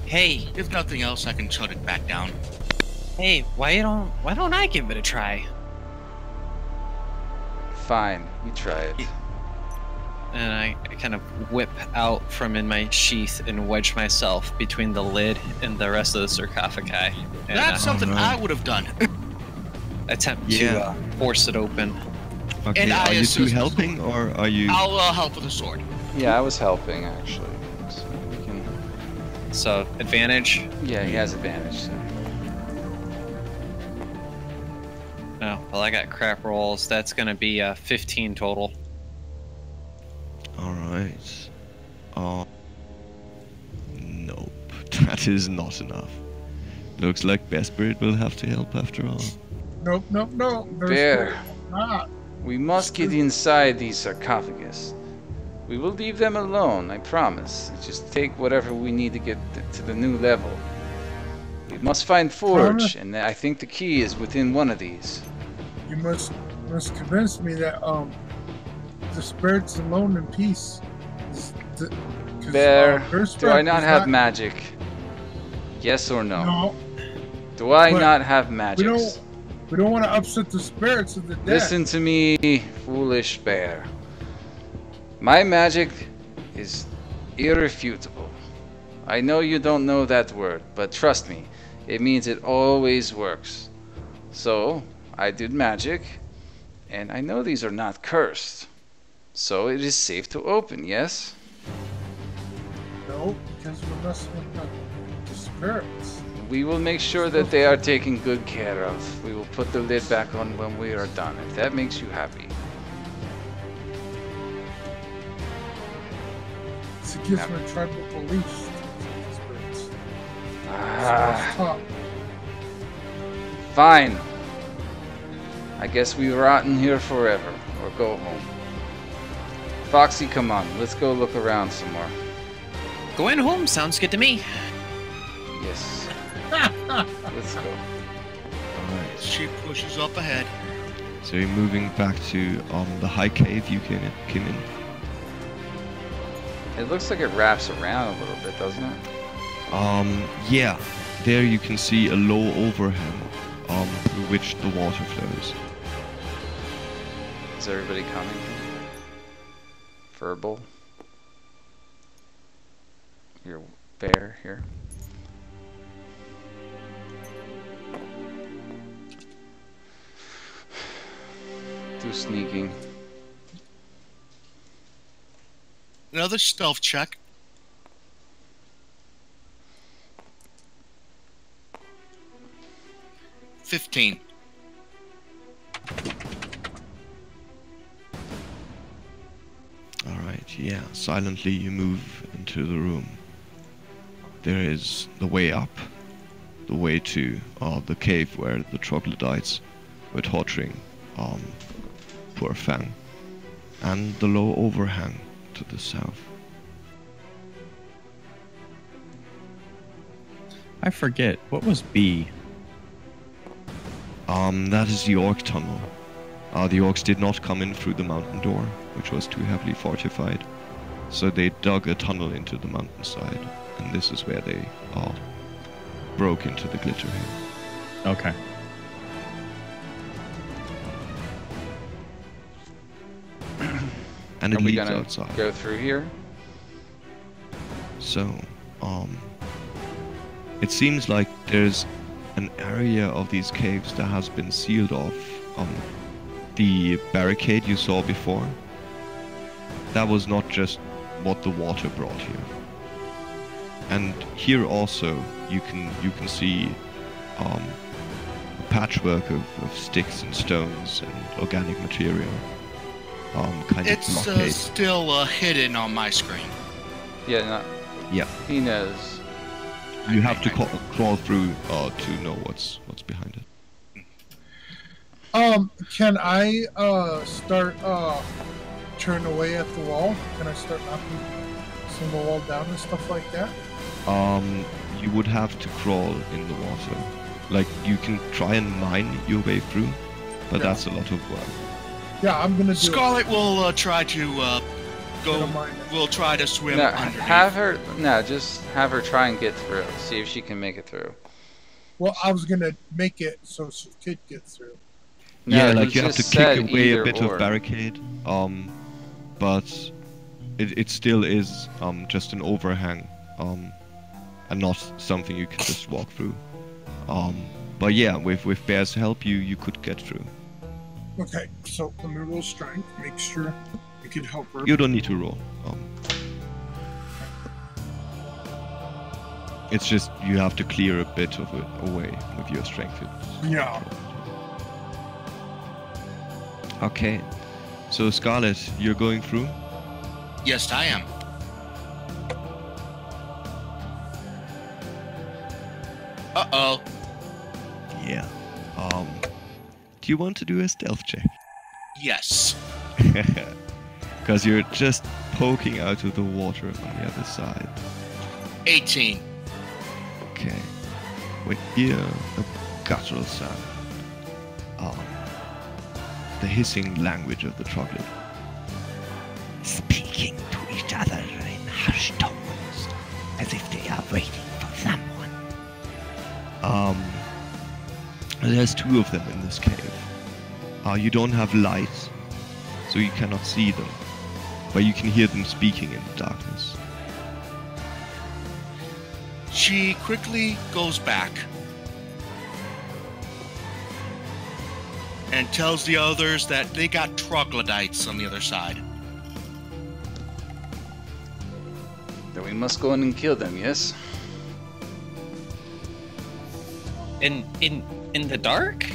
Hey, If nothing else, I can shut it back down. hey, why don't I give it a try? Fine, you try it. And I kind of whip out from in my sheath and wedge myself between the lid and the rest of the sarcophagi. And That's something I would have done. attempt to force it open. Okay, And I are you two assist- helping or are you? I'll help with the sword. Yeah, I was helping actually. So we can. So advantage. Yeah, he has advantage. So. Oh, well, I got crap rolls. That's gonna be 15 total. Alright. Nope. That is not enough. Looks like Bear Spirit will have to help after all. Nope. Bear. Not. We must get inside these sarcophagus. We will leave them alone, I promise. Just take whatever we need to get to the new level. We must find Forge, and I think the key is within one of these. You must convince me that the spirits alone in peace. Bear, do I not have magic? Yes or no? No. Do I But not have magic? We don't want to upset the spirits of the dead. Listen to me, foolish bear. My magic is irrefutable. I know you don't know that word, but trust me, it means it always works. So, I did magic, and I know these are not cursed. So it is safe to open, yes? No, because we're messing with the spirits. We will make sure that they are taken good care of. We will put the lid back on when we are done, if that makes you happy. It's against my tribal beliefs. The spirits. Ah, fine. I guess we rot in here forever, or go home. Foxy, come on, let's go look around some more. Going home sounds good to me. Yes. Let's go. Alright. She pushes up ahead. So you're moving back to the high cave you came in. It looks like it wraps around a little bit, doesn't it? Yeah. There you can see a low overhang through which the water flows. Is everybody coming? Verbal. Your bear here. do sneaking. Another stealth check. $15. Alright, yeah. Silently you move into the room. There is the way up. The way to the cave where the troglodytes were torturing poor Fang. And the low overhang to the south. I forget. What was B? That is the orc tunnel. The orcs did not come in through the mountain door, which was too heavily fortified. So they dug a tunnel into the mountainside, and this is where they broke into the glitter hill. Okay. And it Are we leads gonna outside. go through here? So, it seems like there's an area of these caves that has been sealed off. The barricade you saw before, that was not just what the water brought here. And here also you can see a patchwork of sticks and stones and organic material. Kind It's of blockade. still hidden on my screen. Yeah, no, Yeah, he knows. you have to crawl through to know what's behind it. Can I start turning away at the wall? Can I start knocking some of the wall down and stuff like that? You would have to crawl in the water. Like, you can try and mine your way through, but Yeah. that's a lot of work. Yeah, I'm gonna do Scarlet will try to it. go. Don't mind it. We'll try to swim No, underneath. just have her try and get through. See if she can make it through. Well, I was gonna make it so she could get through. No, Yeah, he like you have to just kick said away a either bit or. of barricade, but it still is just an overhang, and not something you can just walk through. But yeah, with Bear's help, you could get through. Okay, so let me roll strength. Make sure we could help her. You don't need to roll. It's just you have to clear a bit of it away with your strength. Yeah. Okay, so Scarlet, you're going through. Yes, I am. Uh-oh. Yeah. Do you want to do a stealth check? Yes. Because you're just poking out of the water on the other side. 18. Okay. We hear a guttural sound. The hissing language of the troglodyte. Speaking to each other in hushed tones, as if they are waiting for someone. There's two of them in this cave. You don't have light, so you cannot see them, but you can hear them speaking in the darkness. She quickly goes back and tells the others that they got troglodytes on the other side. Then we must go in and kill them, yes? In the dark?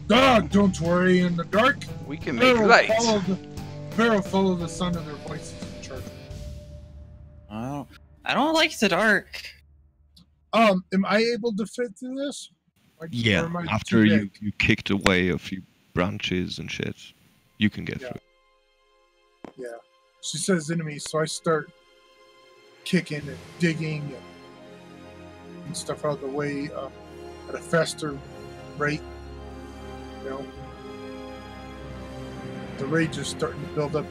God, don't worry. In the dark, We can make light. Follow the sound of their voices in church. I don't like the dark. Am I able to fit through this? Or Yeah, am I after too you big? kicked away a few branches and shit, you can get Yeah. through. Yeah. She says enemies, so I start kicking and digging and stuff out of the way at a faster rate. You know, the rage is starting to build up.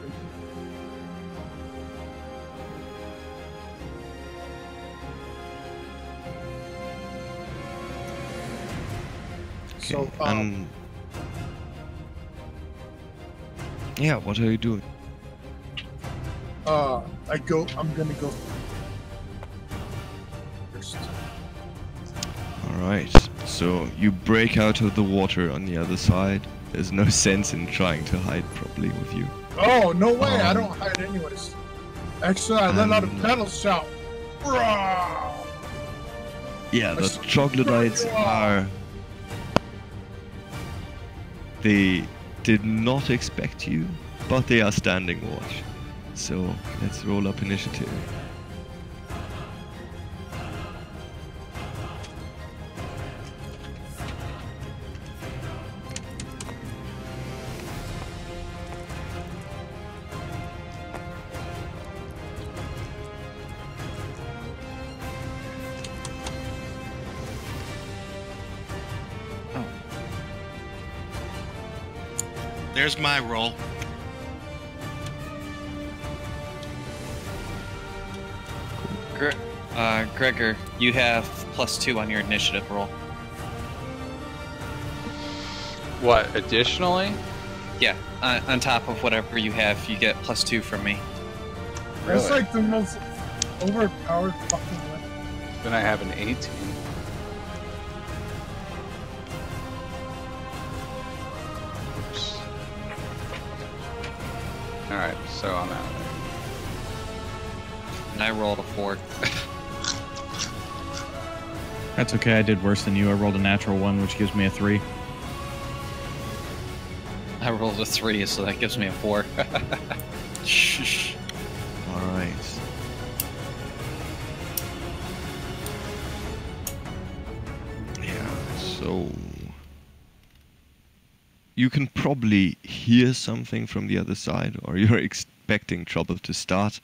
So, And yeah, what are you doing? I'm gonna go first. All right. So you break out of the water on the other side. There's no sense in trying to hide properly with you. Oh, no way. I don't hide anyways. Actually, I let out a battle shout. Rawr! Yeah, the troglodytes are... They did not expect you, but they are standing watch. So let's roll up initiative. There's my roll. Gregor, you have +2 on your initiative roll. What, additionally? Yeah, on top of whatever you have, you get +2 from me. That's Really? like the most overpowered fucking weapon. Then I have an 18. Oops. Alright, so I'm out. And I rolled a 4. That's okay. I did worse than you. I rolled a natural 1, which gives me a 3. I rolled a 3, so that gives me a 4. Alright. Yeah, so... You can probably hear something from the other side, or you're expecting trouble to start.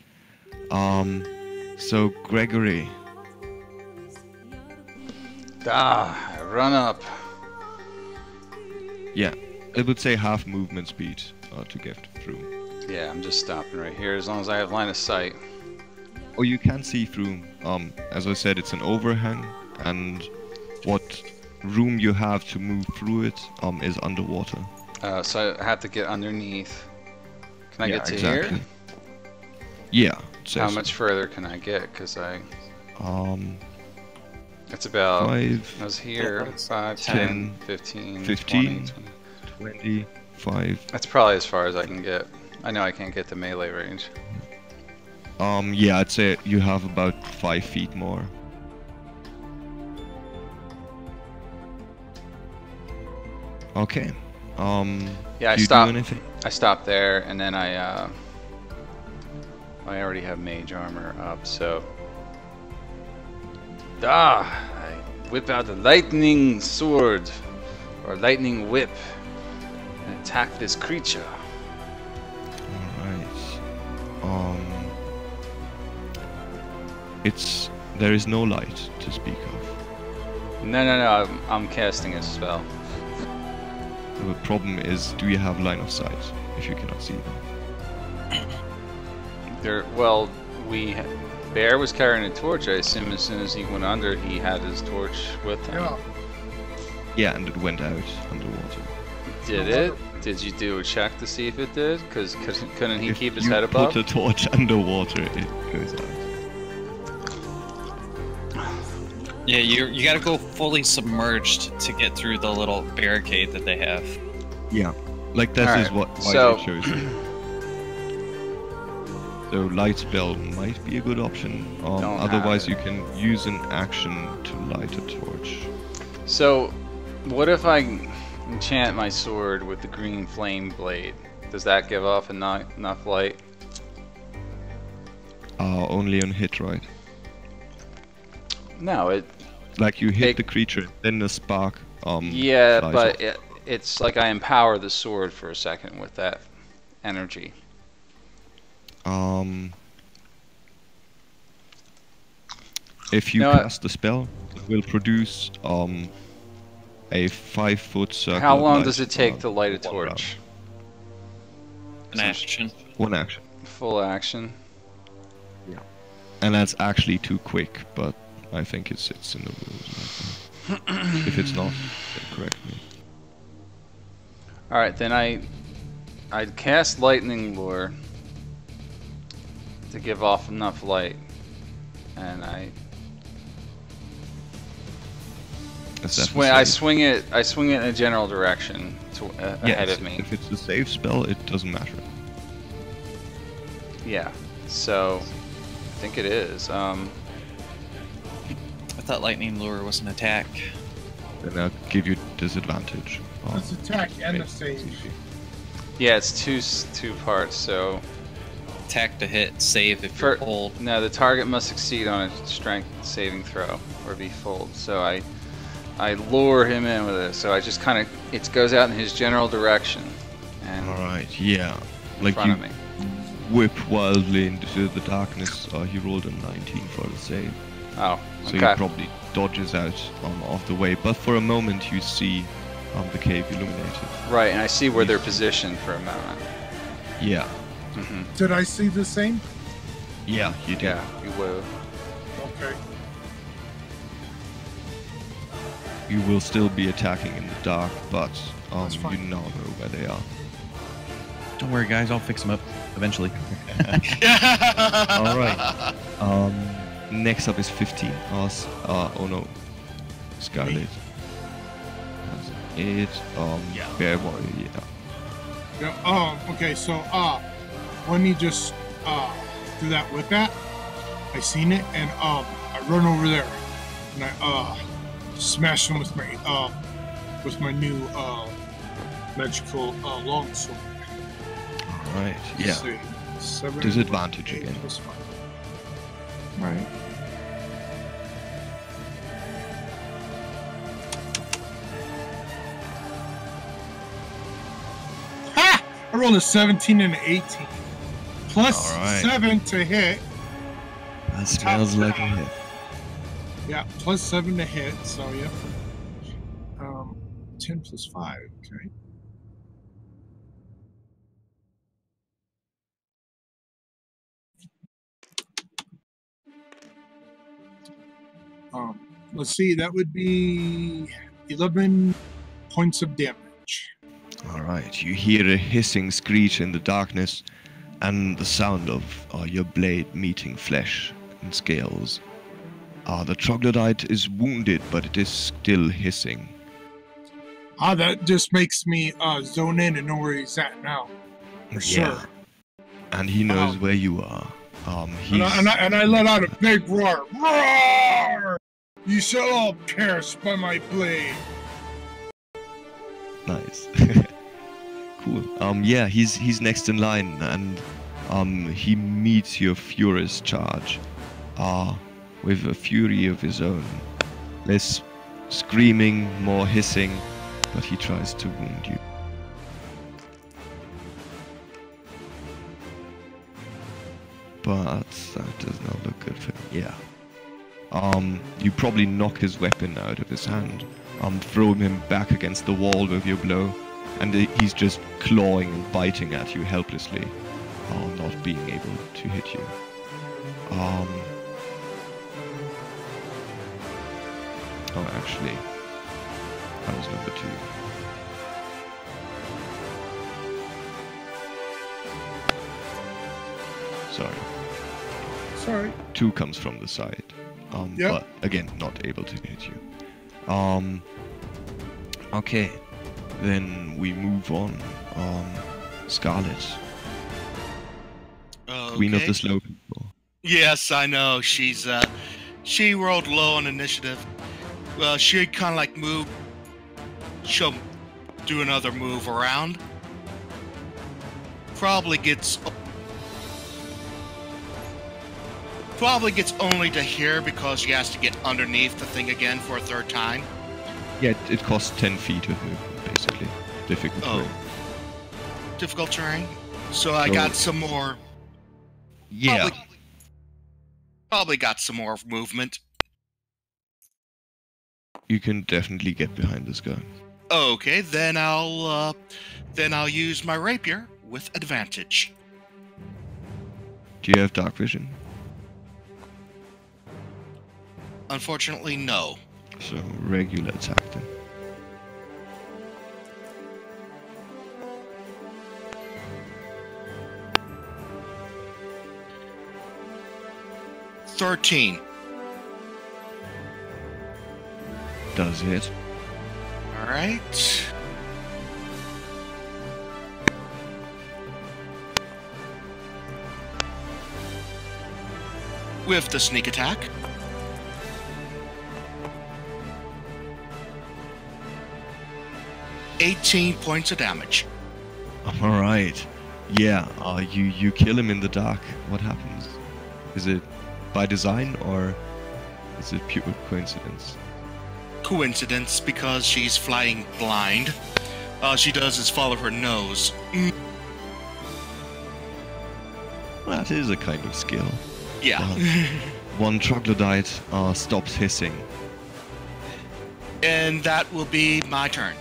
So Gregory... Run up. Yeah, it would say half movement speed to get through. Yeah, I'm just stopping right here as long as I have line of sight. Oh, you can see through. As I said, it's an overhang, and what room you have to move through it is underwater. So I have to get underneath. Can I Yeah, get to exactly. here? Yeah. it says How so. much further can I get? Because Um, it's about... 5, I was here. 5, 10, 10, 15, 15. 20. 25. That's probably as far as I can get. I know I can't get to melee range. Yeah, I'd say you have about 5 feet more. Okay. Yeah, I do you stopped. do anything? I stopped there, and then I already have mage armor up, so. I whip out the lightning sword, or lightning whip, and attack this creature. Alright. There is no light to speak of. No, I'm casting a spell. The problem is, do you have line of sight if you cannot see them? Well, Bear was carrying a torch. I assume as soon as he went under, he had his torch with him. Yeah. Yeah, and it went out underwater. Did it? Did you do a check to see if it did? Because couldn't he keep his head If above? you put a torch underwater, it goes out. Yeah, you gotta go fully submerged to get through the little barricade that they have. Yeah, like that is Alright, why so- they chose it. So light spell might be a good option. Don't Otherwise, have you it. can use an action to light a torch. So, what if I enchant my sword with the green flame blade? Does that give off enough light? Only on hit, right? No, it. Like you hit It- the creature, then the spark. Yeah, flies but off. it's like I empower the sword for a second with that energy. If you No, cast the spell, it will produce a 5-foot circle. How of long light does it take to light a one round. torch? An action. One action. Full action. And that's actually too quick, but I think it sits in the rules. Like that. If it's not, then correct me. All right, then I'd cast lightning lure to give off enough light, and I swing it in a general direction ahead of me. If it's a save spell, it doesn't matter. Yeah. So I think it is. I thought lightning lure was an attack. Then I'll give you disadvantage. It's attack and the save. Yeah, it's two parts. So Attack to hit, save if you're pulled. No, the target must succeed on a strength saving throw or be fooled. So I lure him in with it. So I just kind of it goes out in his general direction. And all right, yeah. in front of me. Whip wildly into the darkness. He rolled a 19 for the save. Oh, So okay. he probably dodges out of the way. But for a moment, you see the cave illuminated. Right, and I see where they're positioned for a moment. Yeah. Mm-hmm. Did I see the same? Yeah, you did. Yeah, you will. Okay. You will still be attacking in the dark, but That's you fine. now know where they are. Don't worry, guys. I'll fix them up eventually. All right. Next up is 15. Oh no, Scarlet. That's it. Yeah. Bear Warrior. Yeah. Yeah. Okay. So let me just do that with that. I seen it, and I run over there, and I smash him with my new magical longsword. All right. Yeah. Let's see. 7 Disadvantage 8 again. plus 5. Right. Ha! I rolled a 17 and an 18. Plus All right. 7 to hit. That smells like a hit. Yeah, plus 7 to hit, so yeah. 10 plus 5, okay. Let's see, that would be 11 points of damage. All right. You hear a hissing screech in the darkness, and the sound of your blade meeting flesh and scales. The troglodyte is wounded, but it is still hissing. That just makes me zone in and know where he's at now. For sure. And he knows where you are. He's... And I let out a big roar. Roar! You shall all perish by my blade. Nice. Cool. Yeah, he's next in line, and he meets your furious charge. With a fury of his own. Less screaming, more hissing, but he tries to wound you. But that does not look good for him. Yeah. You probably knock his weapon out of his hand, throw him back against the wall with your blow, and he's just clawing and biting at you helplessly, not being able to hit you. Oh, actually, that was number 2. Sorry. 2 comes from the side. Yep. But again, not able to hit you. Okay. Then we move on. Scarlet. Queen of the Slow People. Yes, I know. She rolled low on initiative. Well, she kind of like moved. She'll do another move around. Probably gets only to here because she has to get underneath the thing again for a third time. Yeah, it costs 10 feet of move, basically. Difficult terrain. Difficult terrain. So I got some more. Yeah. Probably got some more movement. You can definitely get behind this guy. Okay, then I'll use my rapier with advantage. Do you have dark vision? Unfortunately, no. So regular attack then. does hit. All right. With the sneak attack. $18 points of damage. All right. Yeah. You kill him in the dark. What happens? Is it by design or is it pure coincidence? Coincidence, because she's flying blind. All she does is follow her nose. That is a kind of skill. Yeah. One troglodyte stops hissing. And that will be my turn.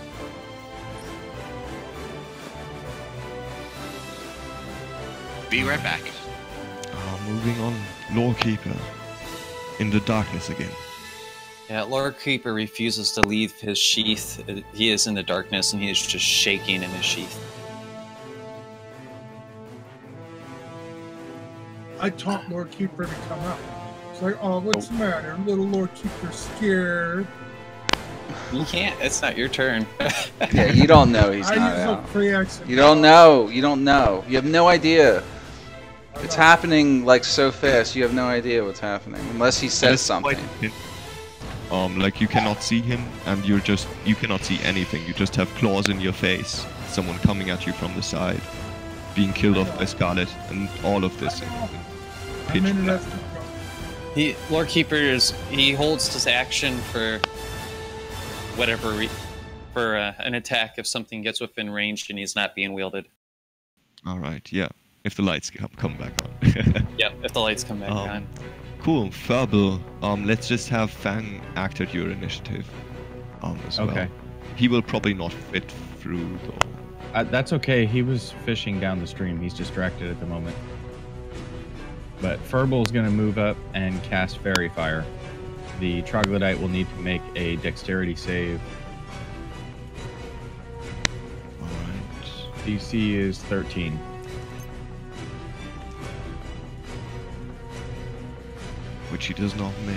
Be right back. Moving on, Lorekeeper. In the darkness again. Yeah, Lorekeeper refuses to leave his sheath. He is in the darkness and he is just shaking in his sheath. I taught Lord Keeper to come out. It's like, oh, what's the matter? Little Lord Keeper scared. You can't. It's not your turn. Yeah, you don't know he's I not use a out. pre-accent. You don't know. You don't know. You have no idea. It's happening like so fast. You have no idea what's happening unless he says something. Like you cannot see him, and you cannot see anything. You just have claws in your face. Someone coming at you from the side, being killed off by Scarlet, and all of this. Pitch black. Lorekeeper he holds his action for whatever for an attack if something gets within range and he's not being wielded. All right, yeah. If the lights come back on. Yep, if the lights come back on. Cool, Furble. Let's just have Fang act at your initiative. As well. Okay. He will probably not fit through though. That's okay. He was fishing down the stream. He's distracted at the moment. But Furble's going to move up and cast Fairy Fire. The Troglodyte will need to make a dexterity save. Alright. DC is 13. Which he does not make.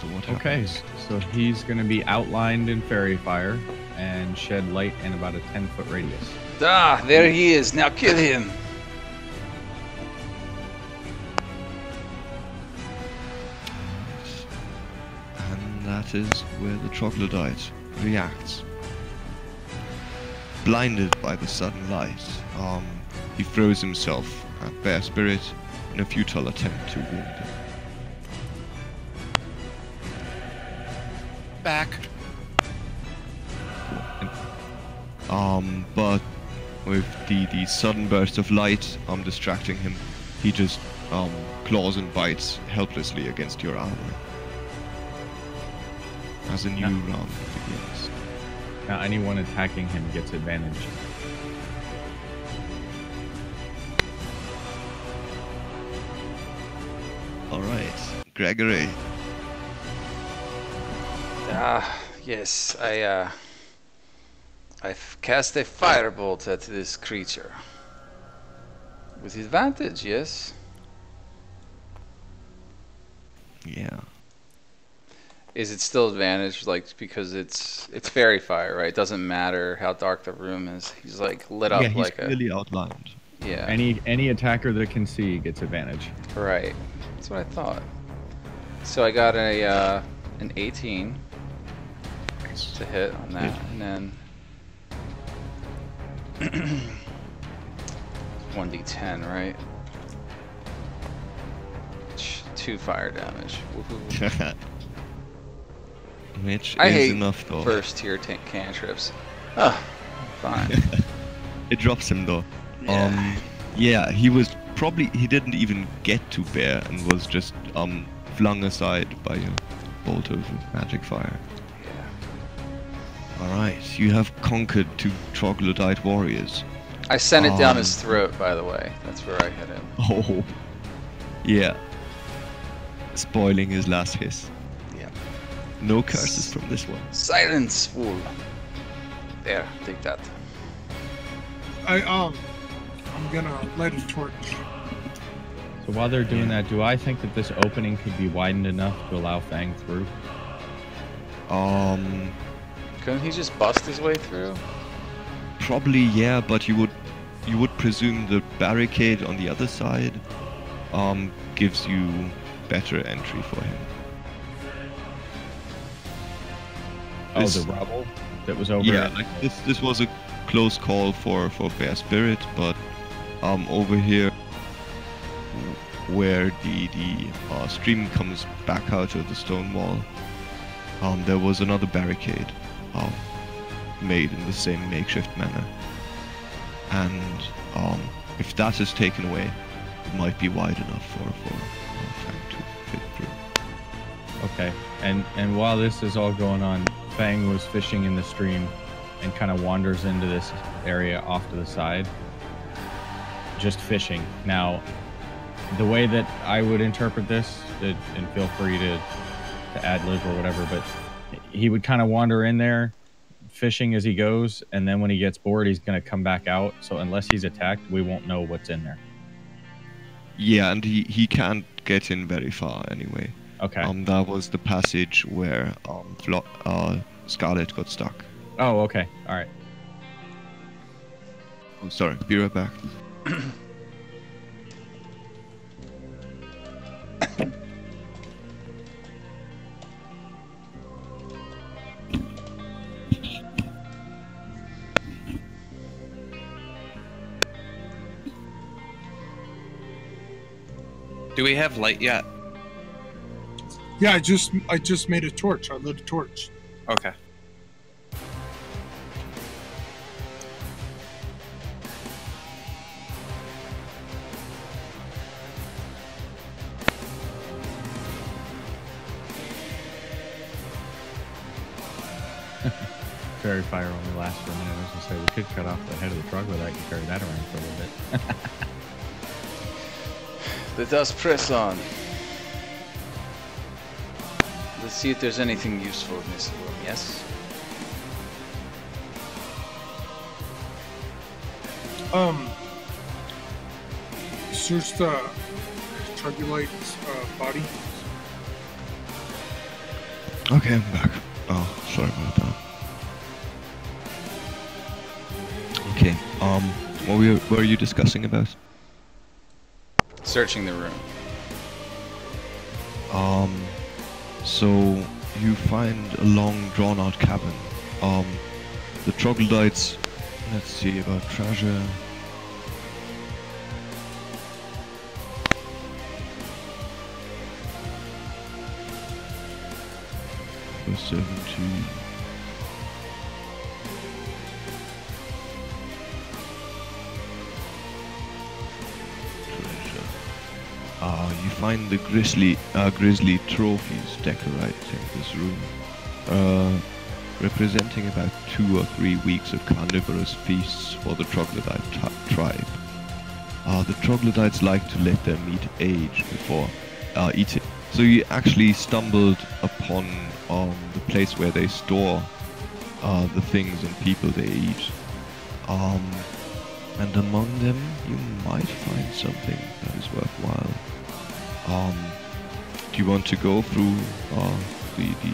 So what happens? Okay, so he's going to be outlined in Fairy Fire and shed light in about a 10-foot radius. Ah, there he is. Now kill him. And that is where the Troglodyte reacts. Blinded by the sudden light, he throws himself at Bear Spirit in a futile attempt to wound him. Back. But with the sudden burst of light distracting him, he just claws and bites helplessly against your armor. As a new round begins. Now anyone attacking him gets advantage. Alright, Gregory. Yes, I've cast a firebolt at this creature. With advantage, yes. Yeah. Is it still advantage, like, because it's fairy fire, right? It doesn't matter how dark the room is. He's like lit up he's like really outlined. Yeah. Any attacker that can see gets advantage. Right. That's what I thought. So I got a an 18 to hit on that, and then 1d10, right? 2 fire damage. Woohoo. Which I is hate enough though. first tier cantrips. Oh, fine. It drops him though. Yeah. Yeah, he didn't even get to Bear and was just flung aside by a bolt of magic fire. Yeah. Alright, you have conquered 2 troglodyte warriors. I sent it down his throat, by the way. That's where I hit him. Oh. Yeah. Spoiling his last hiss. Yeah. No curses from this one. Silence, fool. There, take that. I'm gonna let it torch. So while they're doing that, do I think that this opening could be widened enough to allow Fang through? Couldn't he just bust his way through? Probably, yeah, but you would presume the barricade on the other side gives you better entry for him. Oh, the rubble that was over. Yeah, like this was a close call for Bear Spirit, but over here where the stream comes back out of the stone wall, there was another barricade made in the same makeshift manner, and if that is taken away, it might be wide enough for Fang to fit through. Okay, and while this is all going on, Fang was fishing in the stream and kind of wanders into this area off to the side, just fishing. Now, the way that I would interpret this, and feel free to ad-lib or whatever, but he would kind of wander in there, fishing as he goes, and then when he gets bored, he's going to come back out. So unless he's attacked, we won't know what's in there. Yeah, and he can't get in very far anyway. Okay. That was the passage where Scarlet got stuck. Oh, okay. All right. I'm sorry. Be right back. Do we have light yet? Yeah, I just made a torch. I lit a torch. Okay. Fairy fire only lasts for a minute. I was going to say, we could cut off the head of the troglodyte and carry that around for a little bit. Let us press on. Let's see if there's anything useful in this room, yes? Search the troglodyte's body. Okay, I'm back. Oh, sorry about that. Okay, what were you discussing about? Searching the room. So you find a long drawn-out cabin. The troglodytes, let's see about treasure. For 17. You find the grisly trophies decorating this room, representing about 2 or 3 weeks of carnivorous feasts for the troglodyte tribe. The troglodytes like to let their meat age before eating. So you actually stumbled upon the place where they store the things and people they eat. And among them, you might find something that is worthwhile. Do you want to go through the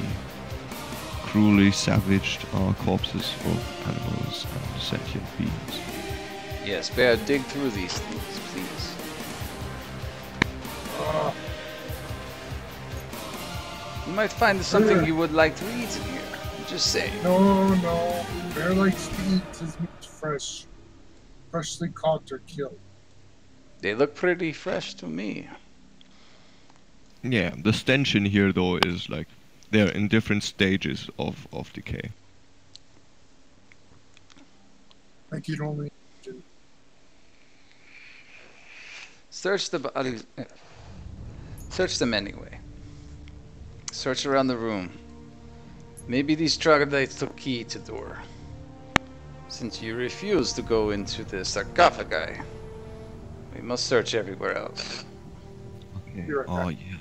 cruelly savaged corpses of animals and sentient beings? Yes, bear, dig through these things, please. You might find something you would like to eat in here. Just say. No. Bear likes to eat his meat fresh. Freshly caught or killed. They look pretty fresh to me. Yeah, the stench in here though is like they're in different stages of decay. Like you'd only Search the bodies. Search them anyway. Search around the room. Maybe these troglodytes took key to door. Since you refuse to go into the sarcophagi, we must search everywhere else. Okay. Oh yeah.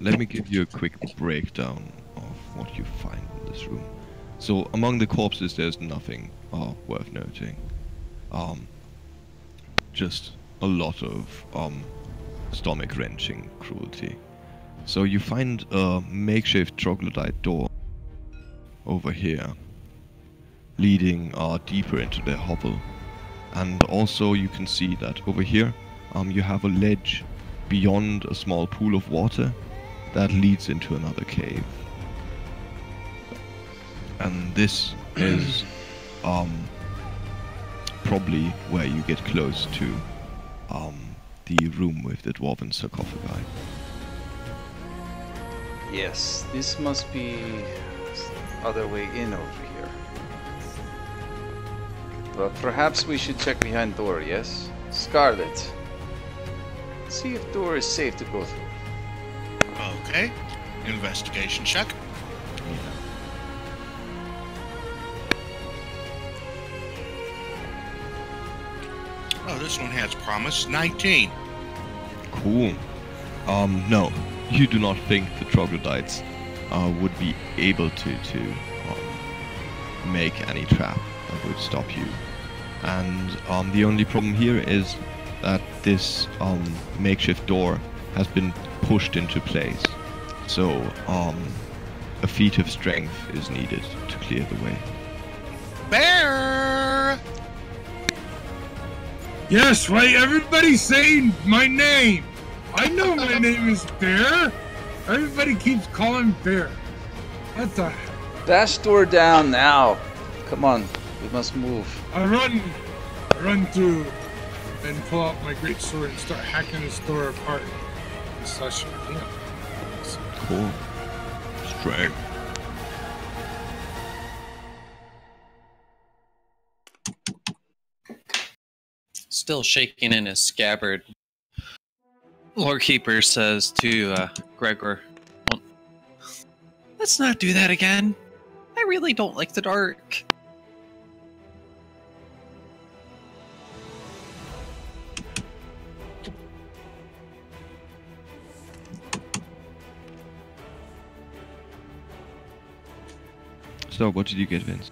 Let me give you a quick breakdown of what you find in this room. So among the corpses, there's nothing worth noting. Just a lot of stomach-wrenching cruelty. So you find a makeshift troglodyte door over here, leading deeper into the hovel. And also you can see that over here you have a ledge beyond a small pool of water that leads into another cave. And this is probably where you get close to the room with the dwarven sarcophagi. Yes, this must be other way in over here. But perhaps we should check behind door, yes? Scarlet. See if door is safe to go through. Okay. Investigation check. Oh, this one has promise. 19. Cool. No, you do not think the troglodytes would be able to make any trap that would stop you. And the only problem here is that this makeshift door has been pushed into place. So a feat of strength is needed to clear the way. Bear! Yes, right? Everybody's saying my name. I know my name is Bear. Everybody keeps calling Bear. What the heck? Bash door down now. Come on, we must move. I run through and pull out my great sword and start hacking this door apart. And such, yeah. Cool. Strength. Still shaking in his scabbard, Lord Keeper says to Gregor, well, let's not do that again. I really don't like the dark. So, what did you get, Vince?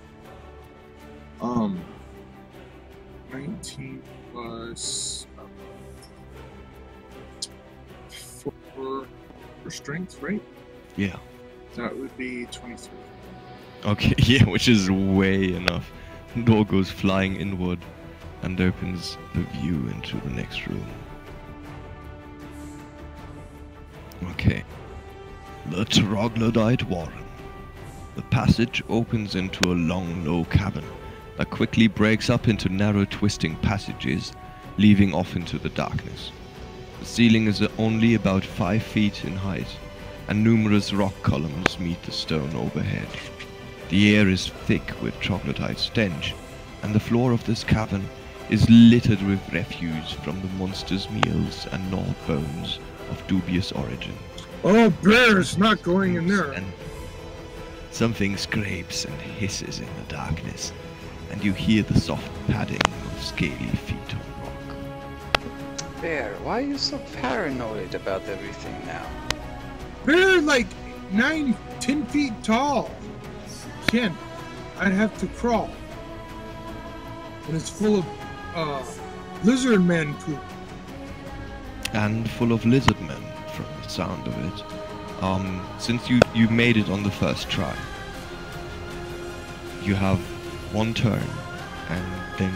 19 plus 4 for strength, right? Yeah. That would be 23. Okay, yeah, which is way enough. Door goes flying inward and opens the view into the next room. Okay. The Troglodyte Warren. The passage opens into a long, low cavern that quickly breaks up into narrow, twisting passages, leaving off into the darkness. The ceiling is only about 5 feet in height, and numerous rock columns meet the stone overhead. The air is thick with troglodyte stench, and the floor of this cavern is littered with refuse from the monster's meals and gnawed bones of dubious origin. Oh, Bear's not going in there. And something scrapes and hisses in the darkness, and you hear the soft padding of scaly feet on rock. Bear, why are you so paranoid about everything now? Bear like 9-10 feet tall. Ken, I'd have to crawl. And it's full of lizard man poop. And full of lizard men, from the sound of it. Since you made it on the first try, you have one turn, and then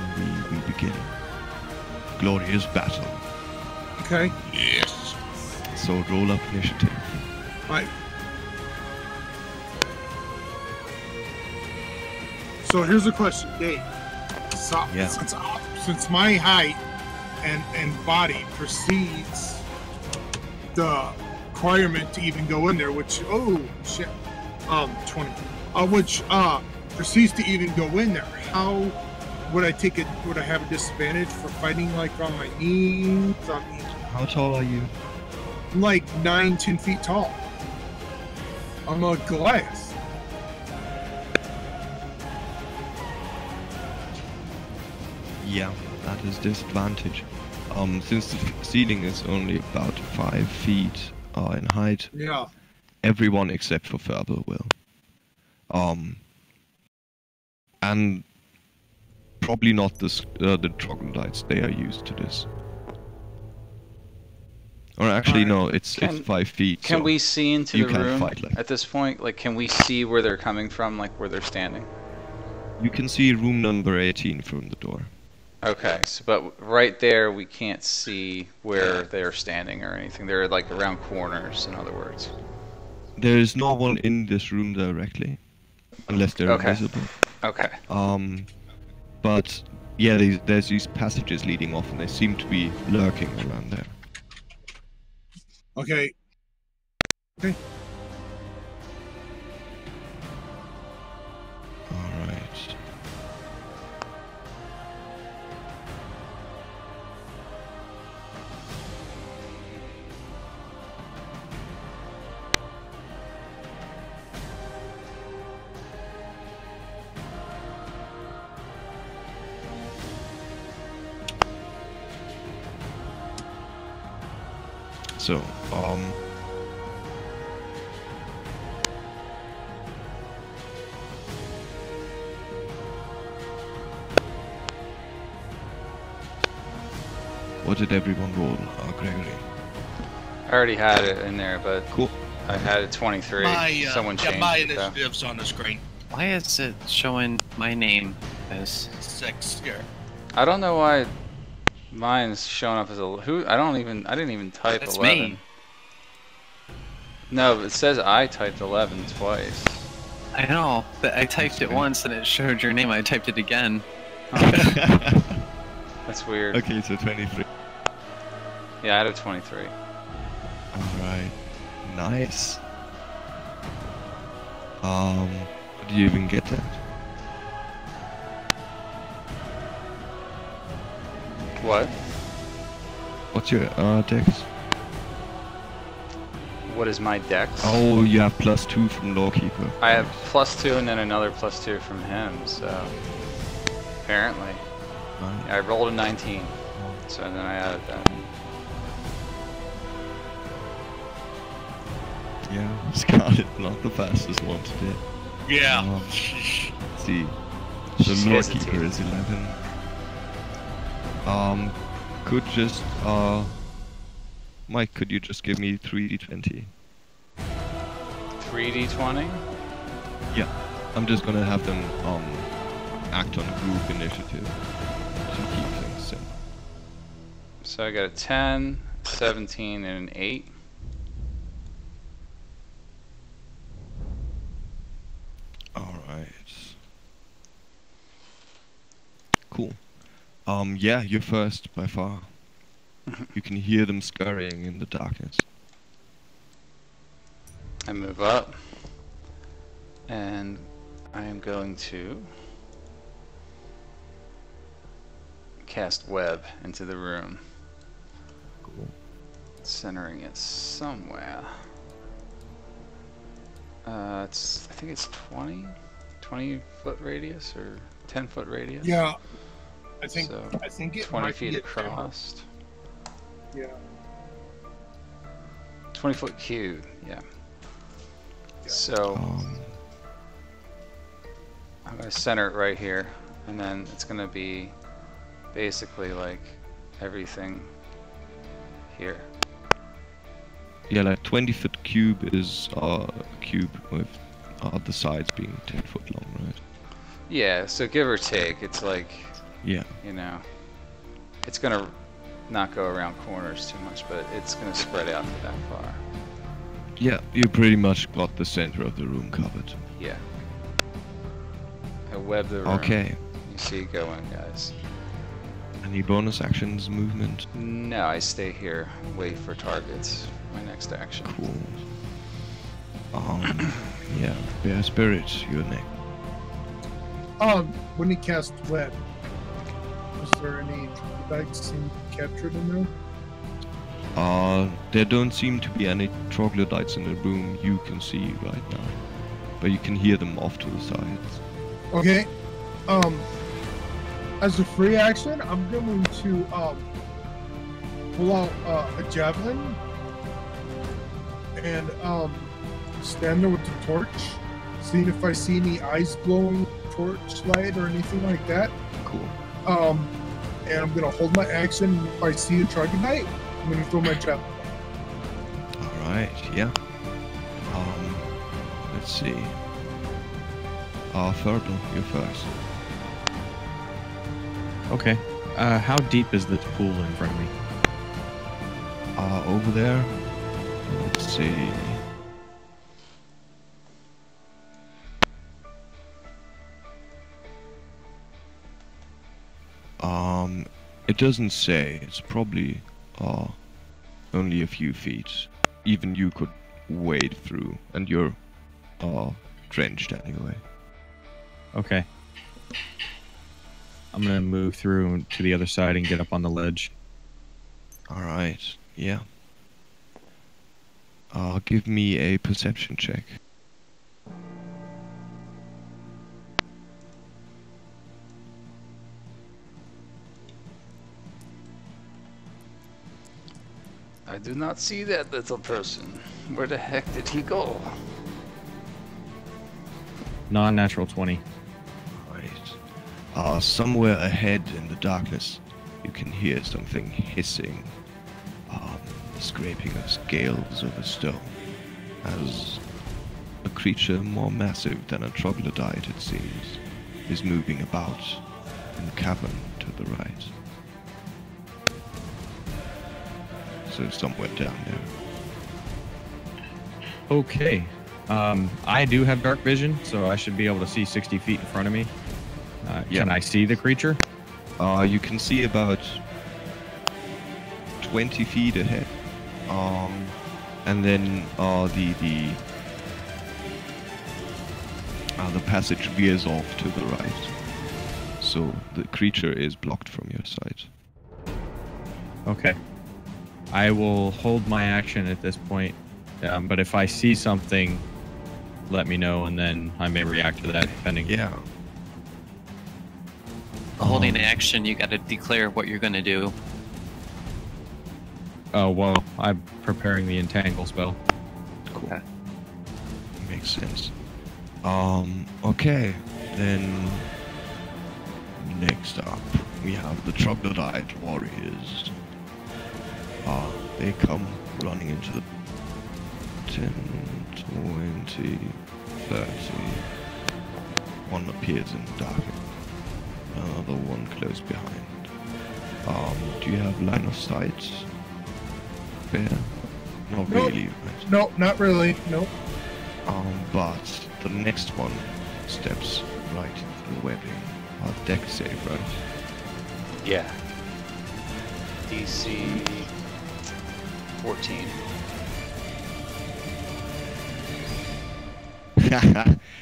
we begin. Glorious battle. Okay. Yes. So roll up initiative. Right. So here's the question, Dave. So, Yeah. Since my height and body precedes the requirement to even go in there, which 20, which precedes to even go in there. How would I take it? Would I have a disadvantage for fighting like on my knees? How tall are you? I'm like 9-10 feet tall. I'm a Goliath. Yeah, that is disadvantage. Since the ceiling is only about 5 feet in height, Yeah. everyone except for Ferber will. And probably not the troglodytes. They are used to this. Or actually, Alright. no, it's 5 feet. Can so we see into you the can't room fight like at this point? Like, can we see where they're coming from, like where they're standing? You can see room number 18 from the door. Okay, so but right there we can't see where they're standing or anything. They're like around corners, in other words. There is no one in this room directly, unless they're Okay. invisible. Okay. But yeah, there's these passages leading off, and they seem to be lurking around there. Okay. Okay. All right. So, what did everyone roll, Gregory? I already had it in there, but Cool. I had a 23. Someone changed my it, though. initiative's on the screen. Why is it showing my name as 6 here. I don't know why mine's showing up as a I didn't even type That's 11. me. No, but it says I typed 11 twice. I know, but I typed it once and it showed your name. I typed it again. That's weird. Okay, so 23. Yeah, I had a 23. Alright. Nice. Did you even get that? What? What's your dex? What is my dex? Oh, you have +2 from Lawkeeper. I have +2 and then another +2 from him, so apparently. Nice. I rolled a 19, so then I added that. Yeah, Scarlet, not the fastest one today. Yeah. Let's see. So She's Lawkeeper hesitating. is 11. Could just Mike, could you just give me 3d20? 3d20? Yeah. I'm just gonna have them act on group initiative to keep things simple. So I got a 10, 17, and an 8. Alright. Cool. Yeah, you're first by far. You can hear them scurrying in the darkness. I move up, and I am going to cast web into the room, Cool. centering it somewhere. I think it's 20 foot radius or 10 foot radius. Yeah. I think So, it 20 might feet be across. Yeah. 20 foot cube, yeah. So I'm gonna center it right here, and then it's gonna be basically like everything here. Yeah, like 20-foot cube is a cube with the sides being 10 foot long, right? Yeah, so give or take, it's like, Yeah. you know, it's gonna not go around corners too much, but it's gonna spread out to that far. Yeah, you pretty much got the center of the room covered. Yeah. I web the room. Okay. You see it going, guys. Any bonus actions, movement? No, I stay here, wait for targets. My next action. Cool. Yeah, Bear Spirit, you're next. When he cast web, was there any troglodytes seem captured in there? There don't seem to be any troglodytes in the room you can see right now, but you can hear them off to the sides. Okay. As a free action, I'm going to pull out a javelin and stand there with the torch, seeing if I see any eyes glowing torchlight or anything like that. Cool. And I'm gonna hold my action. If I see a troglodyte, I'm gonna throw my javelin. Alright, yeah. Let's see. Fergal, you first. Okay. How deep is this pool in front of me? Over there. Let's see. It doesn't say. It's probably only a few feet. Even you could wade through, and you're drenched anyway. Okay. I'm gonna move through to the other side and get up on the ledge. Alright, yeah. Give me a perception check. I do not see that little person. Where the heck did he go? Non-natural 20. Right. Somewhere ahead in the darkness, you can hear something hissing, scraping of scales over stone, as a creature more massive than a troglodyte, it seems, is moving about in the cavern to the right. So somewhere down there. Okay. I do have dark vision, so I should be able to see 60 feet in front of me. Can I see the creature? You can see about 20 feet ahead. And then the passage veers off to the right. So the creature is blocked from your sight. Okay. I will hold my action at this point, but if I see something, let me know, and then I may react to that depending. Yeah. Holding action, you got to declare what you're going to do. Oh, well, I'm preparing the entangle spell. Cool. Okay. Makes sense. Okay. Then next up, we have the troglodyte warriors. They come running into the 10, 20, 30. One appears in the dark. Another one close behind. Do you have line of sight? Bear? Not Nope. really, right? No, not really. Nope. But the next one steps right into the webbing. Deck save, right? Yeah. DC 14.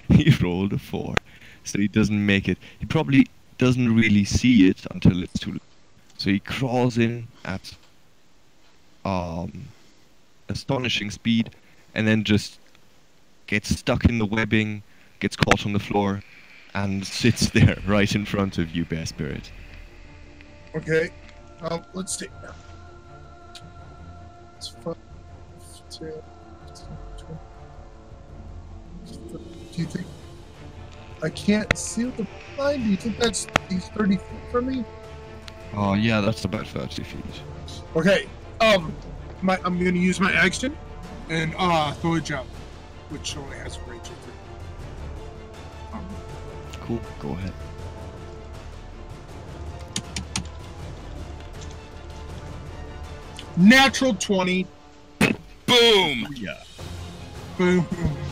He rolled a 4, so he doesn't make it. He probably doesn't really see it until it's too late. So he crawls in at astonishing speed, and then just gets stuck in the webbing, gets caught on the floor, and sits there right in front of you, Bear Spirit. Okay. Let's see. It's 5, 10, 15, 20. Do you think I can't see the line? Do you think he's 30 feet from me? Oh yeah, that's about 30 feet. Okay. I'm gonna use my action and throw a jump, which only has a range of 3. Cool. Go ahead. Natural 20. Boom! Yeah. Boom,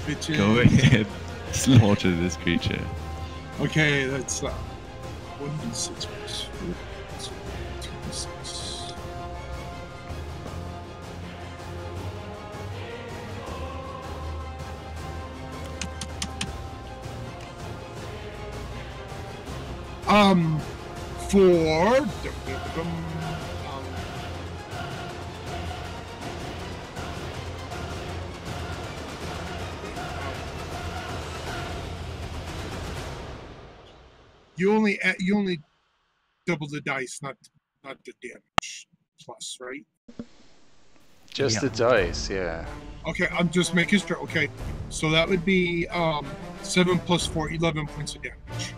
bitches. Go ahead. Slaughter this creature. Okay, that's 1d6 plus 4. That's 2d6. For you only double the dice, not the damage plus, right? Just the dice, yeah. Okay, I'm just making sure. Okay, so that would be 7 plus 4, 11 points of damage.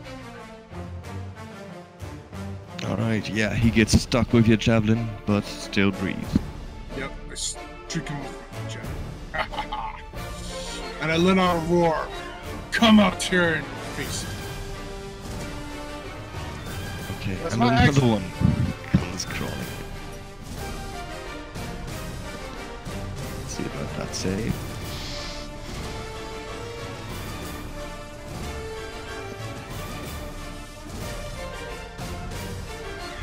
Alright, yeah, he gets stuck with your javelin, but still breathes. Yep, I streak him with my javelin. And I let out a roar. Come out here and face it. Okay, That's and my another action. one comes crawling. Let's see about that save.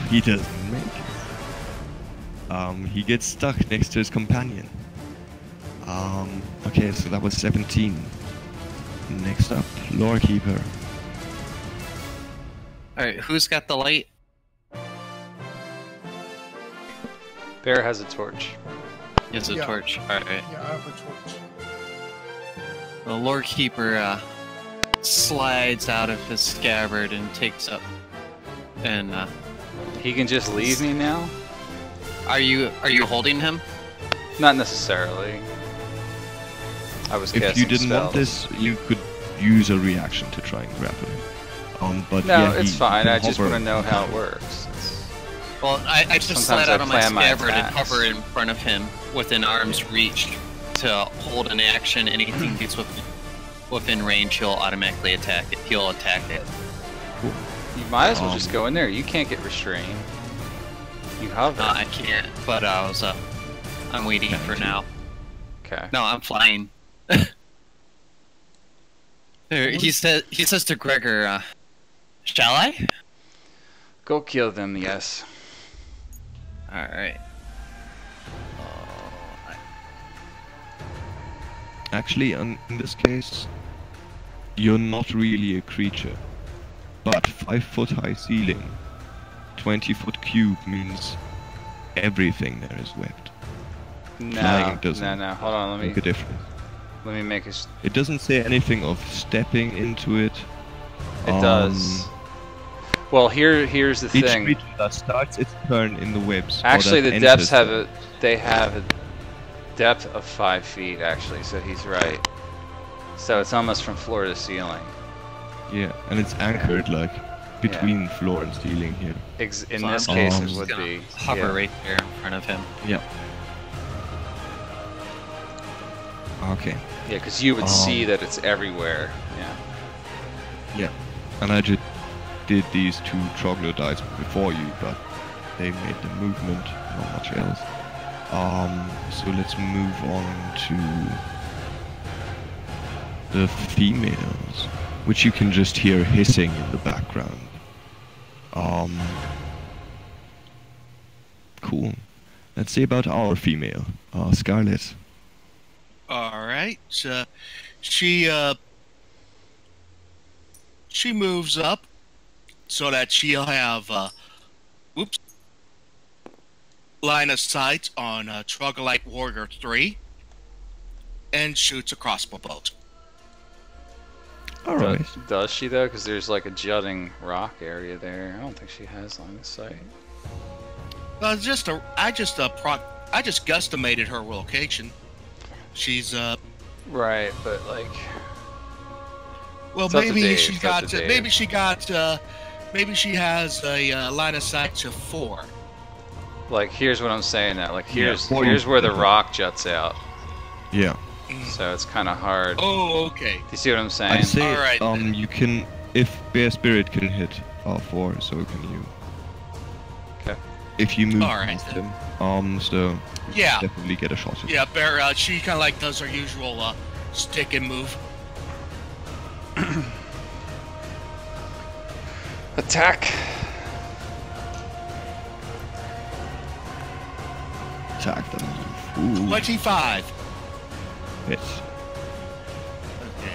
He doesn't make it. He gets stuck next to his companion. Okay, so that was 17. Next up, Lore Keeper. Alright, who's got the light? Bear has a torch. He has a Yeah. torch. Alright. Yeah, I have a torch. The Lord Keeper slides out of his scabbard and takes up. And He can just leave me now? are you holding him? Not necessarily. I was If casting you didn't want spells. this, you could use a reaction to try and grapple him. But No, yeah, it's he fine. can I just hover want to know and how it hover. works. Well, I just Sometimes slide I out of my plan my scabbard and attacks. hover in front of him within arm's reach to hold an action. Anything that's within range, he'll automatically attack it. He'll attack it. You might as well just go in there. You can't get restrained. You hover. I can't, but I'm waiting for now. Okay. No, I'm flying. He says to Gregor, shall I? Go kill them, yes. Alright. Actually, in this case, you're not really a creature. But 5-foot high ceiling, 20-foot cube means everything there is webbed. No, Flying doesn't no. Hold on, Make a difference. let me make It doesn't say anything of stepping into it. It does. Well, here's the Each thing. creature that starts its turn in the webs. or Actually, that the depths enters have a depth of 5 feet. Actually, so he's right. So it's almost from floor to ceiling. Yeah, and it's anchored like between floor and ceiling here. In So this I'm case, just it would gonna be. hover Yeah. right there in front of him. Yeah. Okay. Yeah, because you would see that it's everywhere. Yeah. Yeah. And I just did these 2 troglodytes before you, but they made the movement, not much else. So let's move on to the females, which you can just hear hissing in the background. Cool. Let's see about our female, Scarlet. All right. She moves up so that she'll have line of sight on Troglodyte Warrior 3 and shoots a crossbow bolt. Alright. Does she though? Because there's like a jutting rock area there. I don't think she has line of sight. I just guesstimated her location. She's Right, but like. well, It's up to maybe Dave, she it's up got to Dave. maybe she has a line of sight to 4. Like, here's what I'm saying now. Like, here's Yeah, here's where the rock juts out. Yeah. So it's kind of hard. Do Oh, okay. you see what I'm saying? I'd say Alright, then. you can, if Bear Spirit can hit R4, so can you. Okay. If you move Alright, past then. him, so Yeah. definitely get a shot at him. Yeah, Bear. She kind of like does her usual stick and move. Attack. Attack them. Ooh, 25. hits. Okay.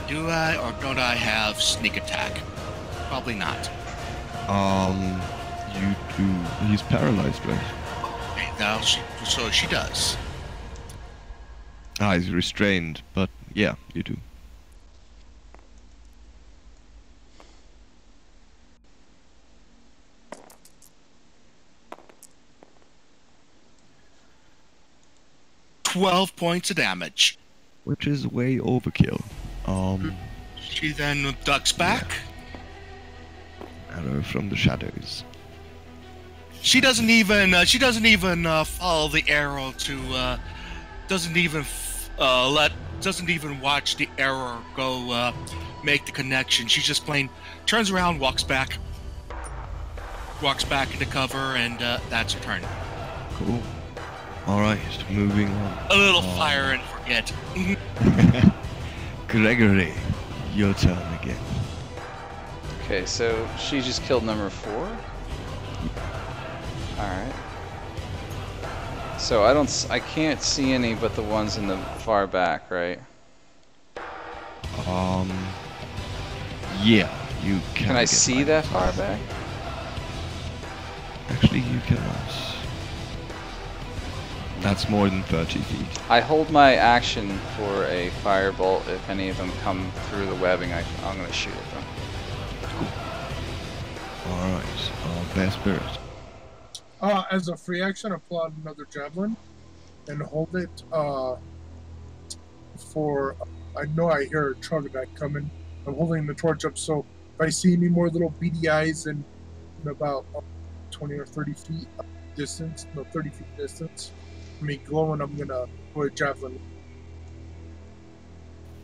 Do I or don't I have sneak attack? Probably not. You do. He's paralyzed, right? Okay, now so she does. Ah, he's restrained, but yeah, you do. $12 points of damage. Which is way overkill. She then ducks back. Arrow from the shadows. She doesn't even follow the arrow to doesn't even doesn't even watch the error go make the connection. She's just plain turns around, walks back into cover, and that's her turn. Cool. Alright, moving on. A little fire and forget. Gregory, your turn again. Okay, so she just killed number 4. Alright. So I can't see any but the ones in the far back, right? Yeah, you can. Can I see that far back? Actually, you cannot. That's more than 30 feet. I hold my action for a firebolt. If any of them come through the webbing, I'm going to shoot at them. Cool. Alright, Bear Spirit. As a free action, I pull out another javelin and hold it for. I know I hear a troglodyte coming. I'm holding the torch up, so if I see any more little beady eyes in about 20 or 30 feet distance, 30 feet distance, me glowing, I'm gonna put a javelin.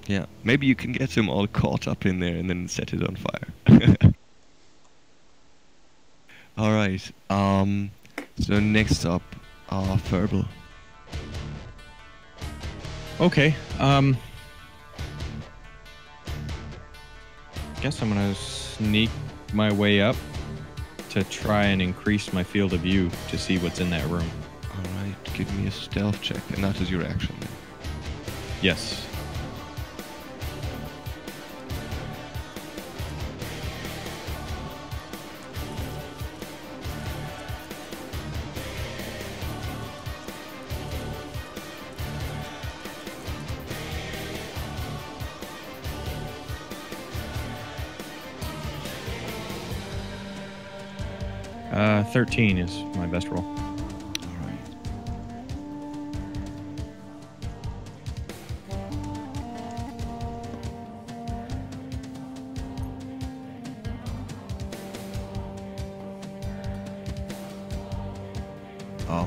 Yeah, maybe you can get him all caught up in there and then set it on fire. Alright, so next up, Furball. Okay, guess I'm gonna sneak my way up to try and increase my field of view to see what's in that room. Alright, give me a stealth check, and that is your action then. Yes. Uh, 13 is my best roll. Alright.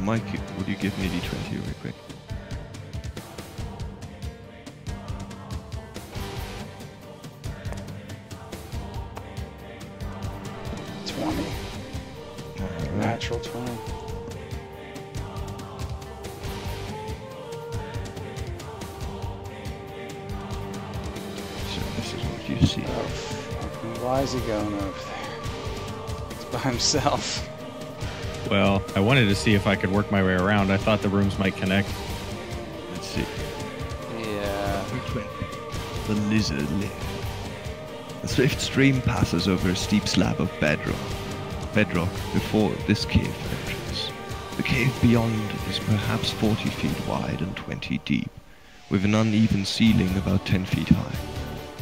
Mike, would you give me a d20 real quick? Natural 20. So this is what you see. Why is he going over there? He's by himself. Well, I wanted to see if I could work my way around. I thought the rooms might connect. Let's see. Yeah. The lizard live. A swift stream passes over a steep slab of bedrock before this cave entrance. The cave beyond is perhaps 40 feet wide and 20 deep, with an uneven ceiling about 10 feet high.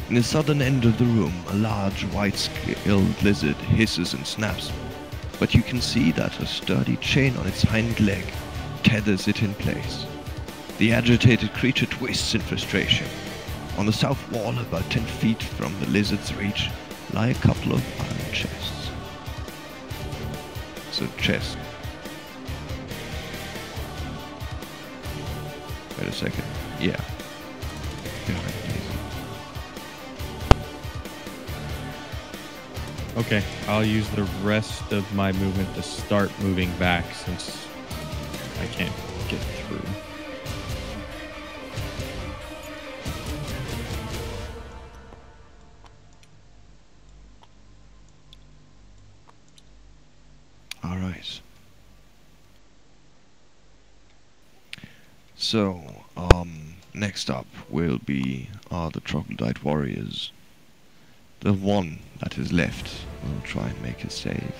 In the southern end of the room, a large white-scaled lizard hisses and snaps, but you can see that a sturdy chain on its hind leg tethers it in place. The agitated creature twists in frustration. On the south wall, about 10 feet from the lizard's reach, lie a couple of iron chests. So chest. Wait a second. Yeah. Behind the lizard. Okay, I'll use the rest of my movement to start moving back since I can't get through. Alright. So, next up will be the Troglodyte Warriors. The one that is left will try and make a save.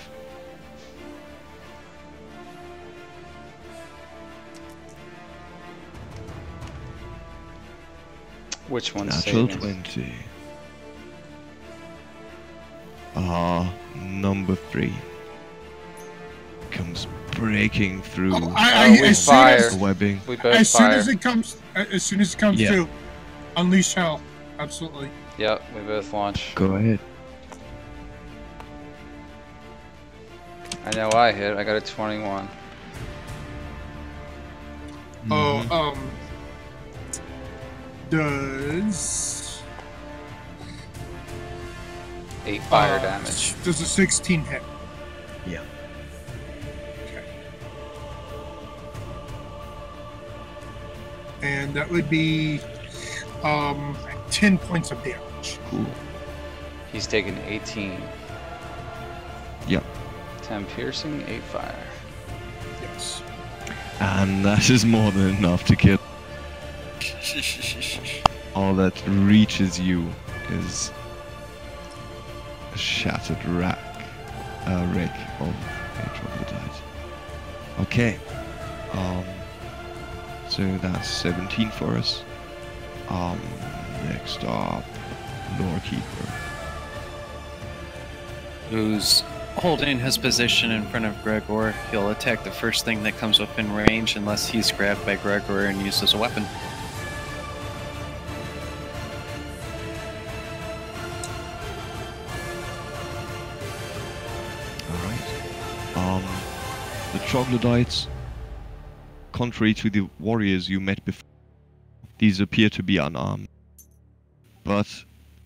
Which one's Natural saving? 20. Number 3 comes breaking through We fire. the webbing. We both As soon fire. as it comes Yeah. through, unleash hell. Absolutely. Yep, we both launch. Go ahead. I know I hit. I got a 21. Oh, does 8 fire damage. Does a 16 hit? Yeah. Okay. And that would be 10 points of damage. Cool. He's taken 18. Yep. 10 piercing, 8 fire. Yes. And that is more than enough to kill. All that reaches you is a shattered wreck of a troglodyte. Okay. So that's 17 for us. Next up, Lorekeeper. Who's holding his position in front of Gregor. He'll attack the first thing that comes within range unless he's grabbed by Gregor and used as a weapon. Alright. The troglodytes, contrary to the warriors you met before, these appear to be unarmed. But,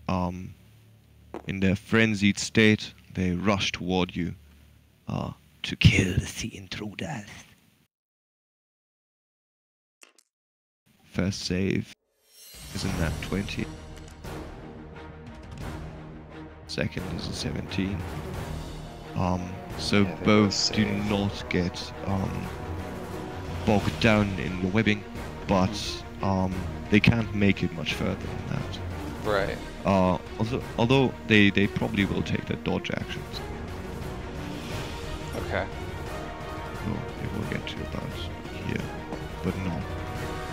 in their frenzied state, they rush toward you, to kill the intruder. First save is a nat 20. Second is a 17. So Yeah, they both both do save. not get bogged down in the webbing, but they can't make it much further than that. Right. Although they probably will take their dodge actions. Okay. So they will get to about here, but no.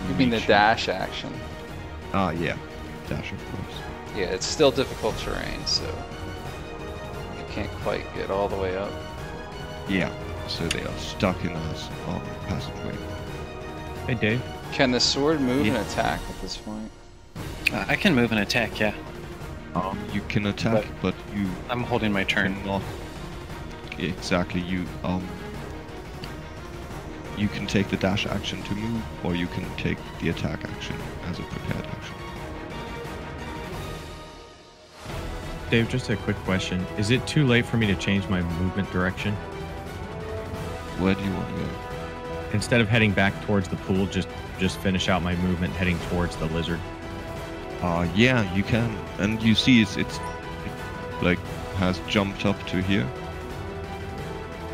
You mean the dash action? Yeah. Dash, of course. Yeah, it's still difficult terrain, so you can't quite get all the way up. Yeah. So they are stuck in that passageway. Hey, Dave. Can the sword move Yeah. and attack at this point? I can move and attack, yeah. You can attack, but you I'm holding my turn. cannot. Exactly. You can take the dash action to move, or you can take the attack action as a prepared action. Dave, just a quick question. Is it too late for me to change my movement direction? Where do you want to go? Instead of heading back towards the pool, just finish out my movement heading towards the lizard. Yeah, you can, and you see it like has jumped up to here,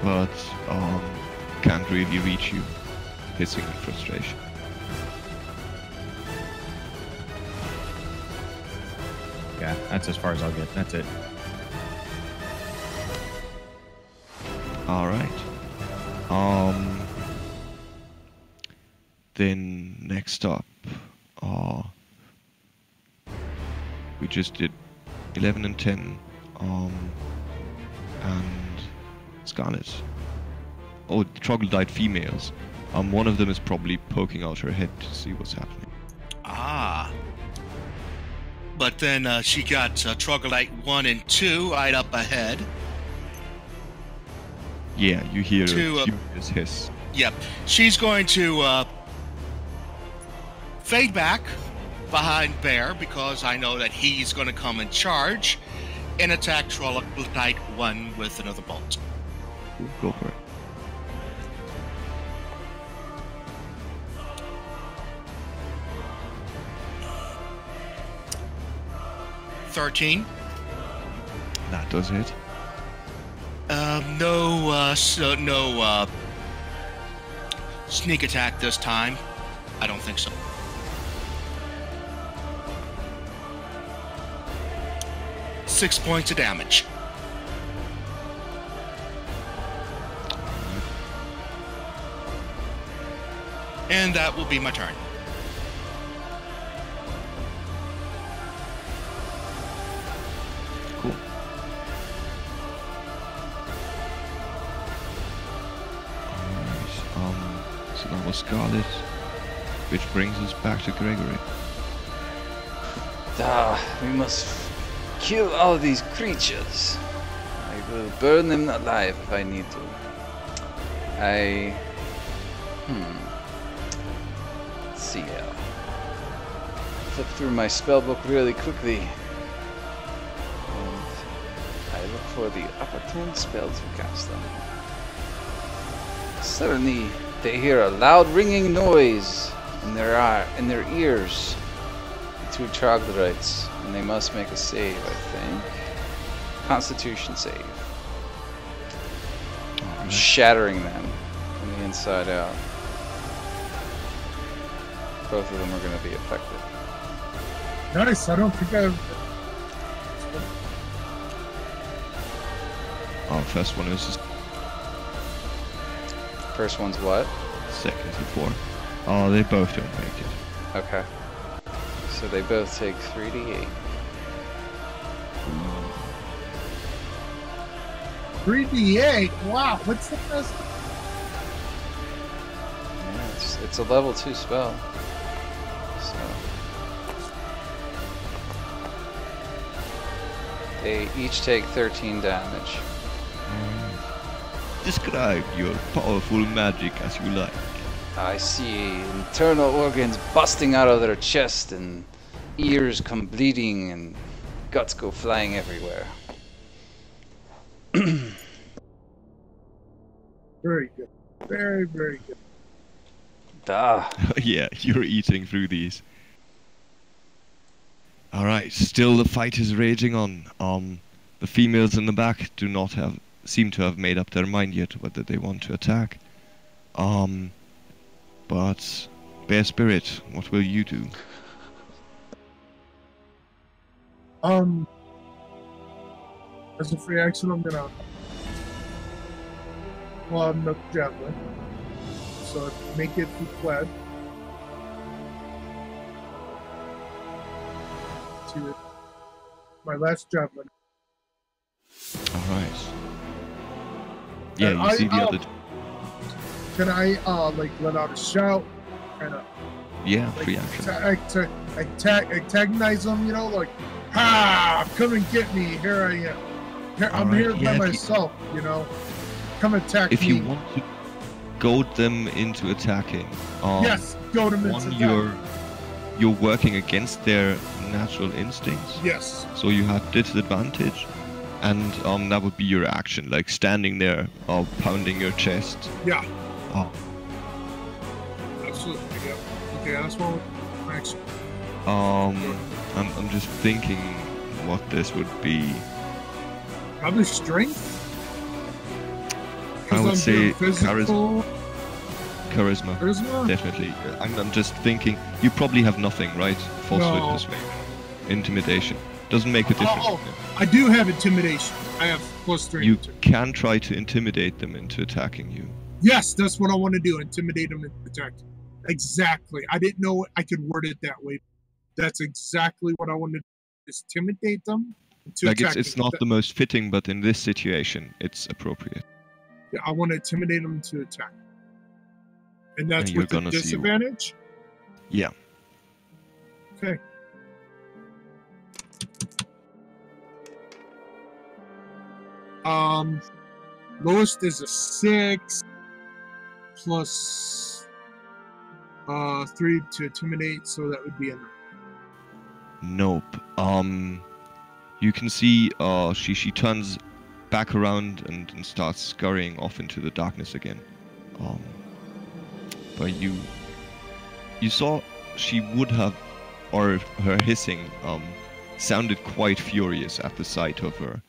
but can't really reach you, hissing in frustration. Yeah, that's as far as I'll get. That's it. All right. Then next up, we just did 11 and 10, and Scarlet. Oh, the troglodyte females. One of them is probably poking out her head to see what's happening. Ah. But then she got troglodyte 1 and 2 right up ahead. Yeah, you hear To, a furious hiss. Yep. She's going to fade back behind Bear because I know that he's going to come and charge and attack troglodyte 1 with another bolt. Go for it. $13. That does hit. No sneak attack this time. I don't think so. Six points of damage. And that will be my turn. Cool. Alright, so that was Scarlet, which brings us back to Gregory. We must kill all these creatures. I will burn them alive if I need to. Let's see here. flip through my spellbook really quickly. And I look for the opportune spell to cast them. Suddenly, they hear a loud ringing noise in their ears. The two troglodytes, and they must make a save, I think. Constitution save. I'm shattering them from the inside out. Both of them are going to be affected. Nice. I don't think I've. First one is. First one's what? Second and 4. Oh, they both don't make it. Okay. So they both take 3d8. 3d8? Wow, what's the best? Yeah, it's a level 2 spell. So they each take 13 damage. Describe your powerful magic as you like. I see internal organs busting out of their chest and ears come bleeding and guts go flying everywhere. Very good. Very, very good. Duh. Yeah, you're eating through these. Alright, still the fight is raging on. The females in the back do not seem to have made up their mind yet whether they want to attack. But Bear Spirit, what will you do? As a free action, I'm gonna. Well, I'm not javelin, so make it flat. To my last javelin. Alright. Yeah, you see the other. Can I like let out a shout? Kind of. Yeah, Like, free action. antagonize them, you know, like, ha! Come and get me. Here I am. I'm here by myself, you know. Come attack me. If you want to goad them into attacking, yes, goad them into you're working against their natural instincts. Yes. So you have disadvantage, and that would be your action, like standing there, pounding your chest. Yeah. Oh. Absolutely. Yeah. Okay, that's one with action. I'm just thinking what this would be. Probably strength. I would say physical. Charisma. Definitely. I'm just thinking, you probably have nothing, right? Falsehood, persuasion, intimidation. Doesn't make a difference. I do have intimidation. I have +3. You can try to intimidate them into attacking you. Yes, that's what I want to do. Intimidate them and protect. Exactly. I didn't know I could word it that way. That's exactly what I want to do. Is intimidate them. Like it's not the most fitting, but in this situation, it's appropriate. Yeah, I want to intimidate them to attack. And that's with a disadvantage? Yeah. Okay. Lowest is a 6 plus 3 to intimidate, so that would be a 9. Nope. You can see she turns back around and starts scurrying off into the darkness again. But you saw she would have, or her hissing sounded quite furious at the sight of her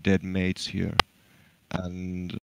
dead mates here, and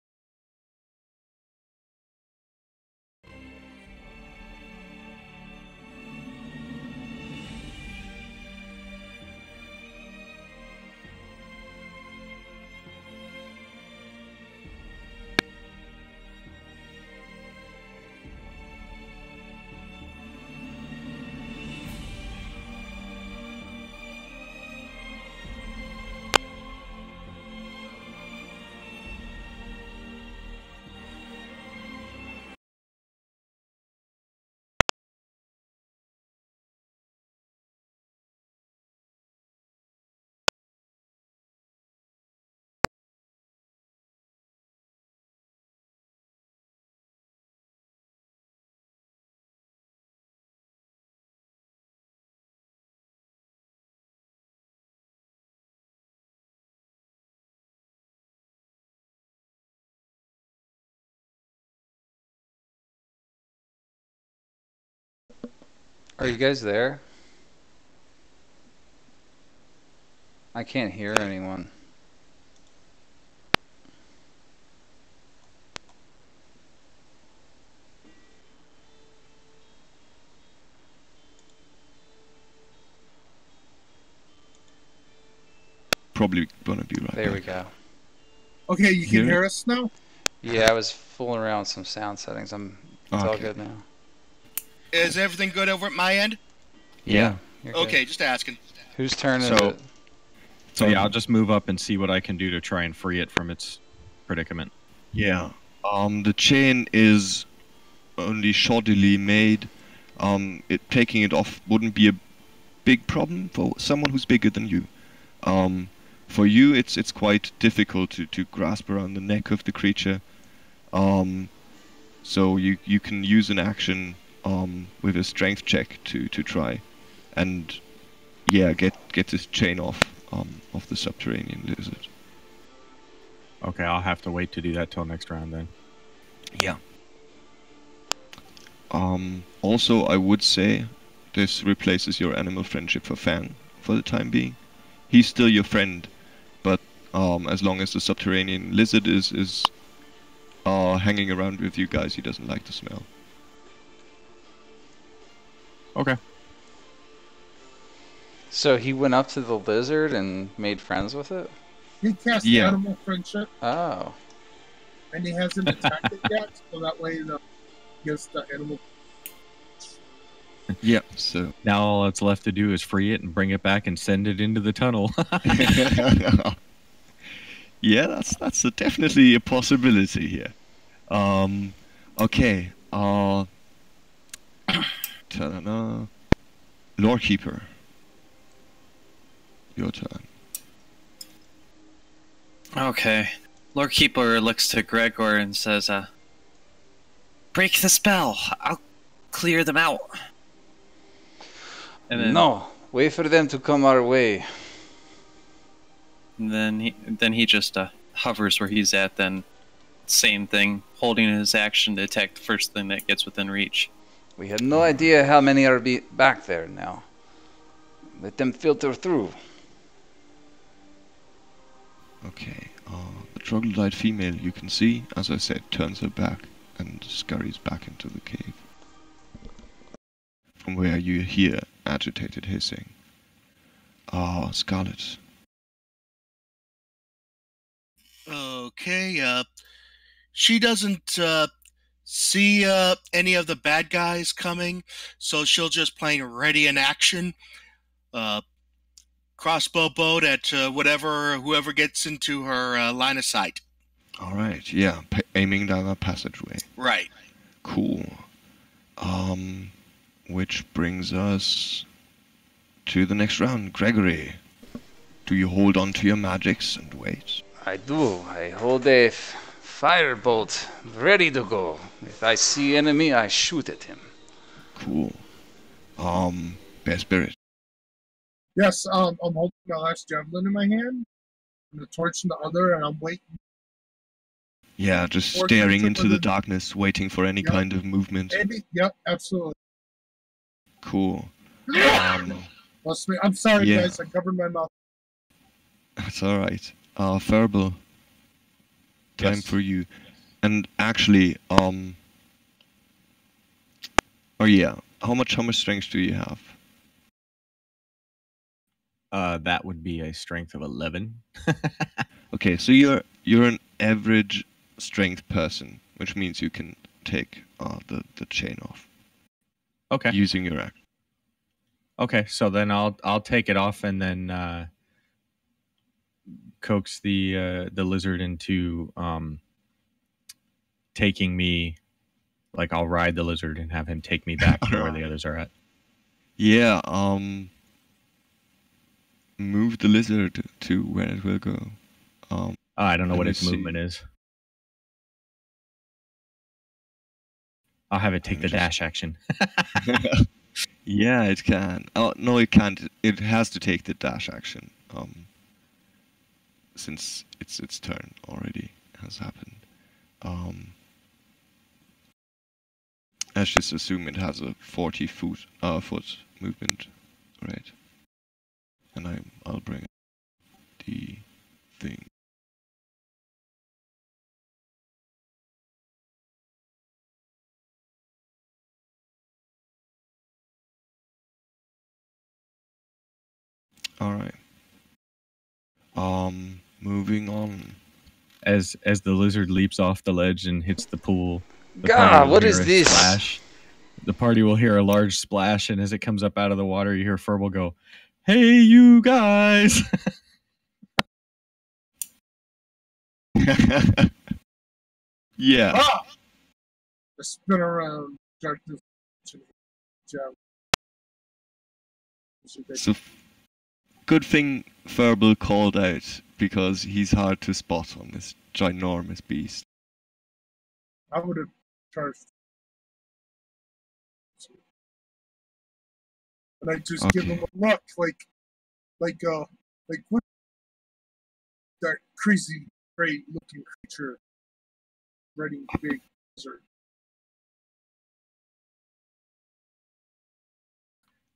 Are you guys there? I can't hear anyone. Probably gonna be right There back. we go. Okay, you can hear us now? Yeah, I was fooling around with some sound settings. It's all Okay. good now. Is everything good over at my end? Yeah. You're good. Okay, just asking. Whose turn is So- it? So yeah, I'll just move up and see what I can do to try and free it from its predicament. Yeah. The chain is only shoddily made. Taking it off wouldn't be a big problem for someone who's bigger than you. For you, it's quite difficult to grasp around the neck of the creature. So you can use an action with a strength check to try, and yeah, get this chain off of the subterranean lizard. Okay, I'll have to wait to do that till next round then. Yeah. Also, I would say this replaces your animal friendship for Fang for the time being. He's still your friend, but as long as the subterranean lizard is hanging around with you guys, he doesn't like the smell. Okay. So he went up to the lizard and made friends with it? He cast Yeah. animal friendship, Oh. and he hasn't attacked it yet, so that way he gives the animal. Yeah. So. Now all that's left to do is free it and bring it back and send it into the tunnel. Yeah, that's definitely a possibility here. Okay. Ta-da-da. Lorekeeper. Your turn. Okay. Lord Keeper looks to Gregor and says, break the spell. I'll clear them out. And then, No, wait for them to come our way. and then he just hovers where he's at. Then same thing, holding his action to attack the first thing that gets within reach. We have no idea how many are back there now. Let them filter through. Okay. The troglodyte female, you can see, as I said, turns her back and scurries back into the cave. From where you hear agitated hissing. Scarlet. Okay, she doesn't see any of the bad guys coming, so she'll just plain ready in action. Crossbow bolt at whoever gets into her line of sight. Alright, yeah, aiming down that passageway. Right. Cool. Which brings us to the next round. Gregory, do you hold on to your magics and wait? I do. I hold a firebolt ready to go. If I see enemy, I shoot at him. Cool. Bear Spirit. Yes, I'm holding my last javelin in my hand, and the torch in the other, and I'm waiting. Yeah, just Or staring to into the the- darkness, waiting for any Yep. kind of movement. Yep, absolutely. Cool. I'm sorry, Yeah. guys. I covered my mouth. That's alright. Verbal. Time Yes. for you. And actually, oh yeah, how much strength do you have? That would be a strength of 11. Okay, so you're an average strength person, which means you can take the chain off Okay. using your action. Okay, so then I'll take it off and then coax the lizard into taking me. Like I'll ride the lizard and have him take me back to where the others are at. Yeah, move the lizard to where it will go. I don't know Let what me its see. movement is. I'll have it take the Let me dash action. Yeah, it can. Oh no, it can't. It has to take the dash action. Since its turn already has happened. let's just assume it has a 40 foot movement, right? And I'll bring the thing. All right. Moving on. As the lizard leaps off the ledge and hits the pool, the party God, will what hear is a this? splash. The party will hear a large splash, and as it comes up out of the water, you hear Furble go, "Hey, you guys!" Yeah. Ah! I spin around, start to jab. So, good thing Furble called out because he's hard to spot on this ginormous beast. I would have charged. And I just give him a look like what that crazy great looking creature riding big lizard.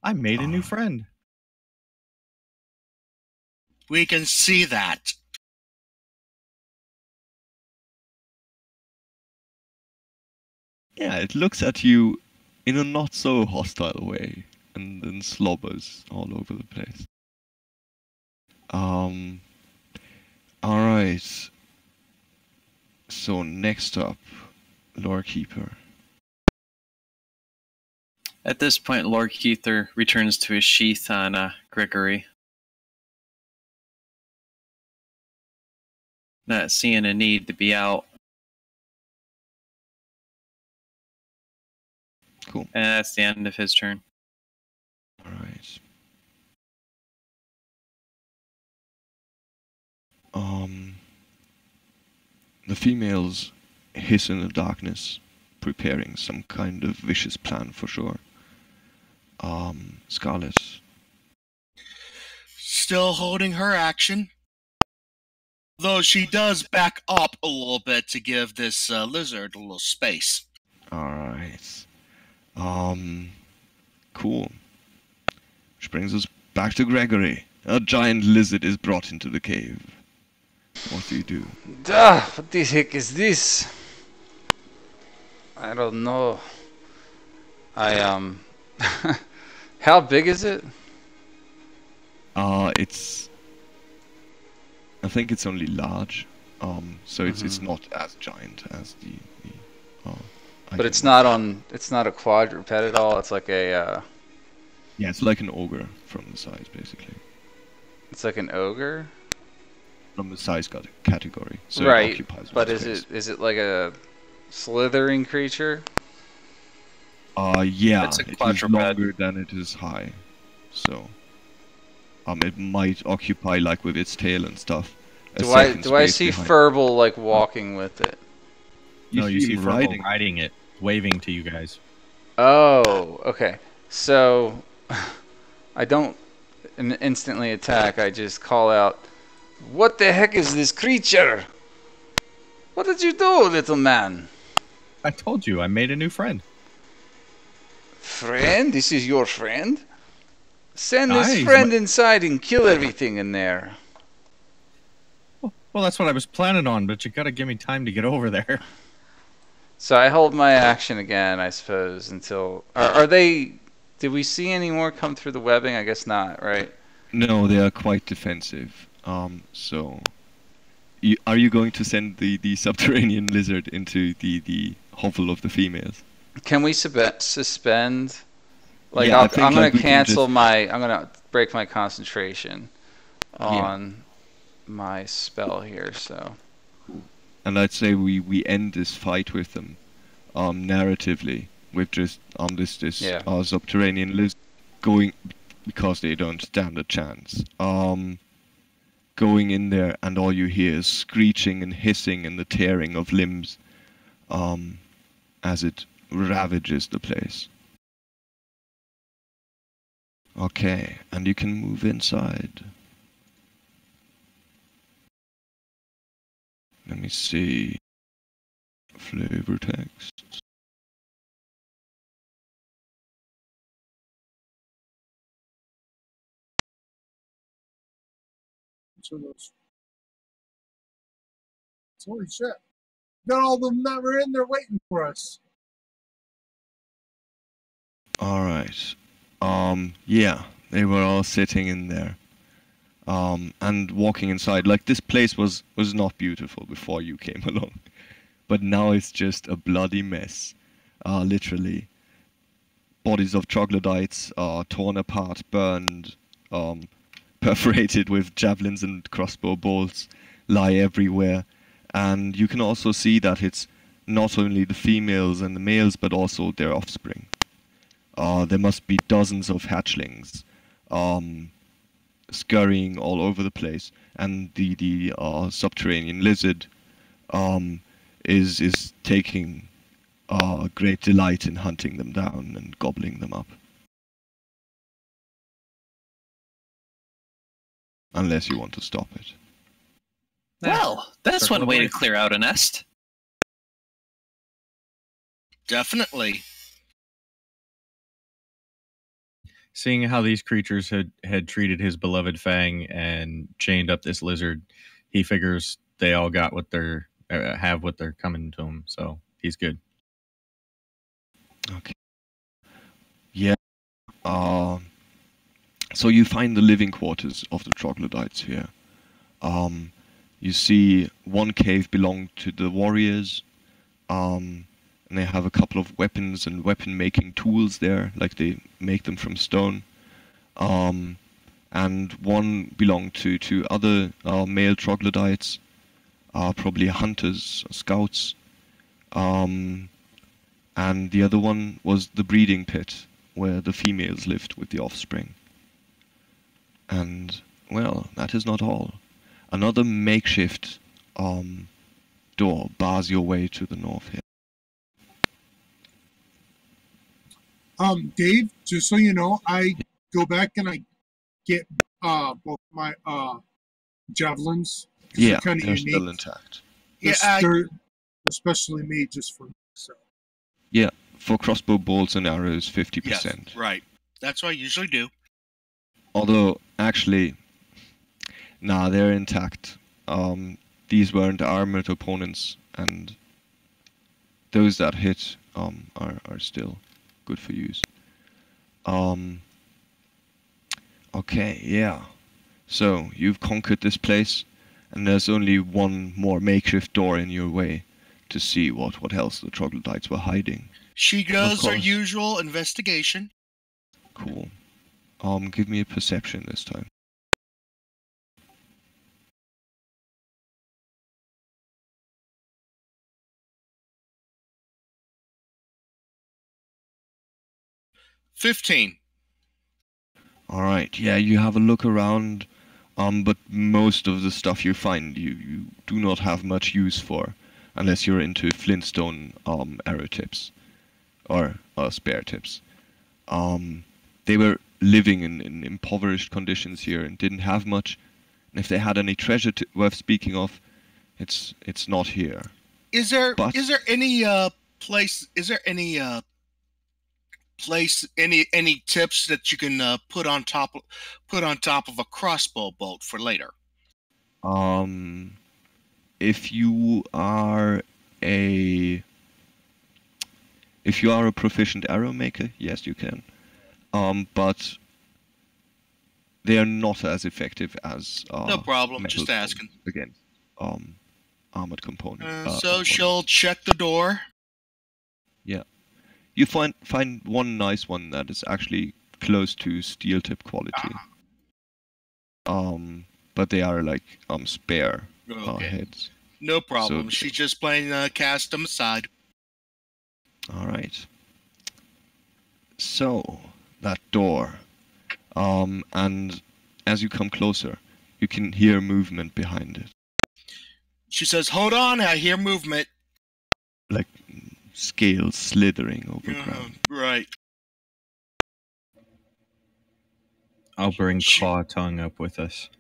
I made a new friend. We can see that. Yeah, it looks at you in a not so hostile way and then slobbers all over the place. Alright. So next up, Lore Keeper. At this point, Lord Keither returns to his sheath on Gregory. Not seeing a need to be out. Cool. And that's the end of his turn. Alright. The females hiss in the darkness, preparing some kind of vicious plan for sure. Scarlet. Still holding her action. Though she does back up a little bit to give this lizard a little space. Alright. Cool. Which brings us back to Gregory. A giant lizard is brought into the cave. What do you do? What the heck is this? I don't know. How big is it? I think it's only large. So it's not as giant as the but it's not a quadruped at all. It's like a yeah, it's like an ogre from the size basically. It's like an ogre? From the size category. So right. It occupies but space. is it like a slithering creature? Yeah, It's a it is quadruped. longer than it is high. So it might occupy like with its tail and stuff. Do I see Furble like walking with it? No, you see him Furble riding it, waving to you guys. Oh, okay. So I don't instantly attack. I just call out, "What the heck is this creature? What did you do, little man?" I told you, I made a new friend. Friend? This is your friend? Send this Nice. friend inside and kill everything in there. Well, that's what I was planning on, but you gotta give me time to get over there. So I hold my action again, I suppose, until... Are they... Did we see any more come through the webbing? I guess not, right? No, they are quite defensive. So... are you going to send the subterranean lizard into the hovel of the females? Can we suspend? Like, Yeah, I'm going like to cancel just... my... I'm going to break my concentration on my spell here, so... And I'd say we end this fight with them, narratively, with just this subterranean lizard going, because they don't stand a chance. Going in there, and all you hear is screeching and hissing and the tearing of limbs, as it ravages the place. Okay, and you can move inside. Let me see. Flavor text. to those. Holy shit. Got all of them that were in there waiting for us. Alright. Yeah, they were all sitting in there. And walking inside. Like, this place was not beautiful before you came along. But now it's just a bloody mess. Literally. Bodies of troglodytes are torn apart, burned, perforated with javelins and crossbow bolts, lie everywhere. And you can also see that it's not only the females and the males, but also their offspring. There must be dozens of hatchlings scurrying all over the place, and the subterranean lizard is taking great delight in hunting them down and gobbling them up. Unless you want to stop it. Well, that's one way to clear out a nest. Definitely. Seeing how these creatures had treated his beloved Fang and chained up this lizard, he figures they all got what they're have what they're coming to him, so he's good. Okay. Yeah. So you find the living quarters of the troglodytes here. You see one cave belonged to the warriors, and they have a couple of weapons and weapon-making tools there, like they make them from stone. And one belonged to other male troglodytes, probably hunters, scouts. And the other one was the breeding pit, where the females lived with the offspring. And, well, that is not all. Another makeshift door bars your way to the north here. Dave, just so you know, I go back and I get both my javelins. Yeah, they're they're still intact. They're especially made just for me. So. Yeah, for crossbow bolts and arrows, 50%. Yes, right. That's what I usually do. Although, actually, nah, they're intact. These weren't armored opponents, and those that hit are still good for use. Okay, yeah. So, you've conquered this place, and there's only one more makeshift door in your way to see what else the troglodytes were hiding. She does her usual investigation. Cool. Give me a perception this time. $15. Alright, yeah, you have a look around, but most of the stuff you find you do not have much use for, unless you're into flintstone arrow tips, or spear tips. They were living in impoverished conditions here and didn't have much, and if they had any treasure worth speaking of, it's not here. Is there any any tips that you can put on top of a crossbow bolt for later? If you are a proficient arrow maker, yes, you can. But they are not as effective as no problem. Just asking. Against armored components. So she'll check the door. Yeah. You find one nice one that is actually close to steel tip quality. But they are like spare heads. No problem. So, She's just plain cast them aside. All right. So that door, and as you come closer, you can hear movement behind it. She says, "Hold on, I hear movement." Like scales slithering over ground. Right. I'll bring Claw Tongue up with us.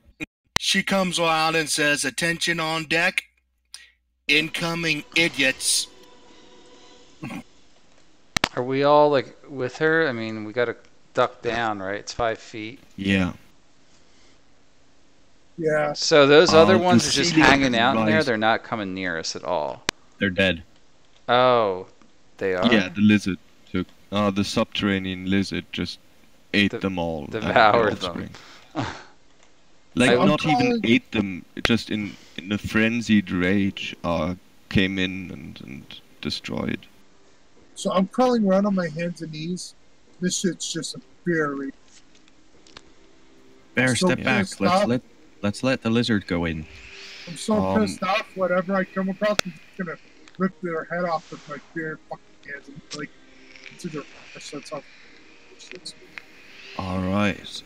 She comes around and says, "Attention on deck. Incoming idiots." Are we all like with her? I mean, we gotta duck down, right? It's 5 feet. Yeah. Yeah. So those other The ones are just ceiling hanging is out in there. raised- They're not coming near us at all. They're dead. Oh, they are. Yeah, the lizard took. The subterranean lizard just ate them all. and their devoured them. offspring. Like, I- not even ate them, just in a frenzied rage, came in and destroyed. So I'm crawling around on my hands and knees. This shit's just a fury. Bear, So step back. pissed off. Let's let the lizard go in. I'm so pissed off. Whatever I come across, I'm just gonna rip their head off with my bare fucking hands and like consider that's off. Alright.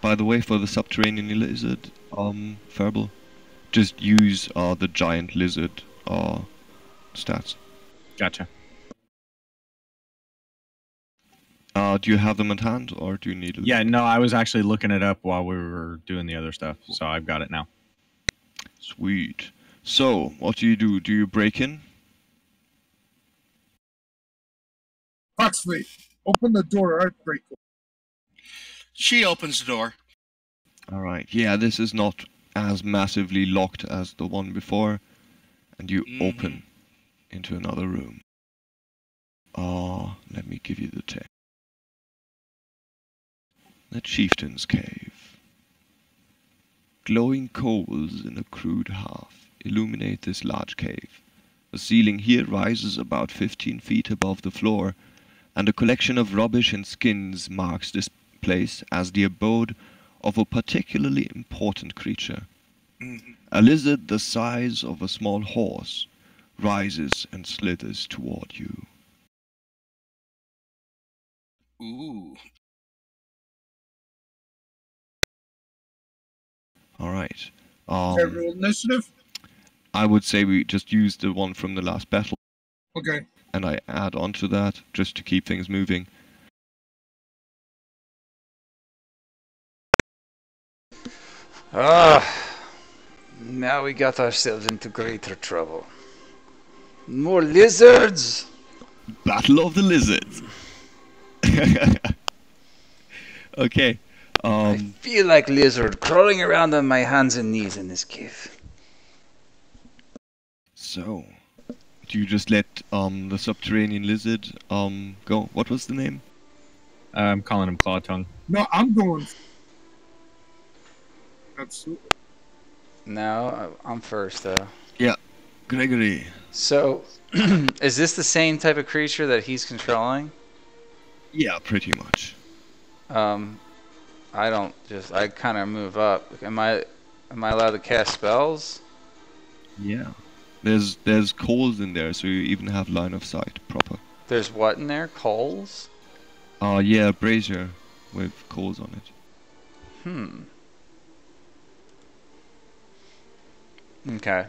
By the way, for the subterranean lizard, Verbal, just use the giant lizard stats. Gotcha. Do you have them at hand, or do you need it? Yeah, no, I was actually looking it up while we were doing the other stuff, so I've got it now. Sweet. So, what do? Do you break in? Huxley, open the door or I'd break it. She opens the door. Alright, yeah, this is not as massively locked as the one before, and you open into another room. Let me give you the text. The Chieftain's Cave. Glowing coals in a crude hearth illuminate this large cave. The ceiling here rises about 15 feet above the floor, and a collection of rubbish and skins marks this place as the abode of a particularly important creature. A lizard the size of a small horse rises and slithers toward you. Ooh. Alright. Roll initiative? I would say we just use the one from the last battle, Okay. and I add on to that just to keep things moving. Now we got ourselves into greater trouble. More lizards! Battle of the Lizards! Okay. I feel like lizard crawling around on my hands and knees in this cave. So, do you just let the subterranean lizard go? What was the name? I'm calling him Claw Tongue. No, I'm going. Absolutely. No, I'm first though. Yeah, Gregory. So, is this the same type of creature that he's controlling? Yeah, pretty much. I kind of move up. Am I allowed to cast spells? Yeah. There's coals in there, so you even have line of sight proper. There's what in there? Coals? Yeah, brazier with coals on it. Okay.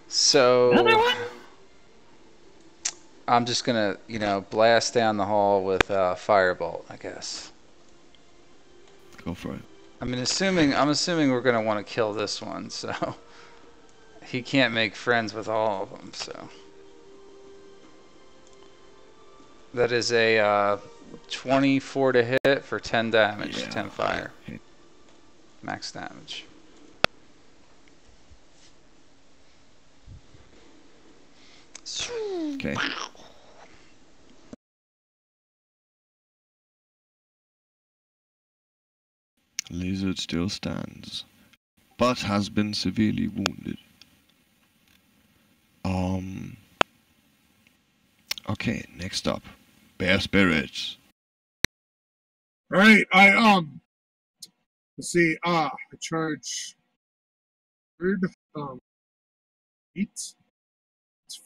So I'm just gonna, blast down the hall with firebolt, I guess. Go for it. I'm assuming we're gonna want to kill this one, so he can't make friends with all of them. So that is a 24 to hit for 10 damage, Yeah. 10 fire, max damage. Okay. Lizard still stands, but has been severely wounded. Okay, next up, Bear Spirits. Alright, let's see, I charge third, 8, it's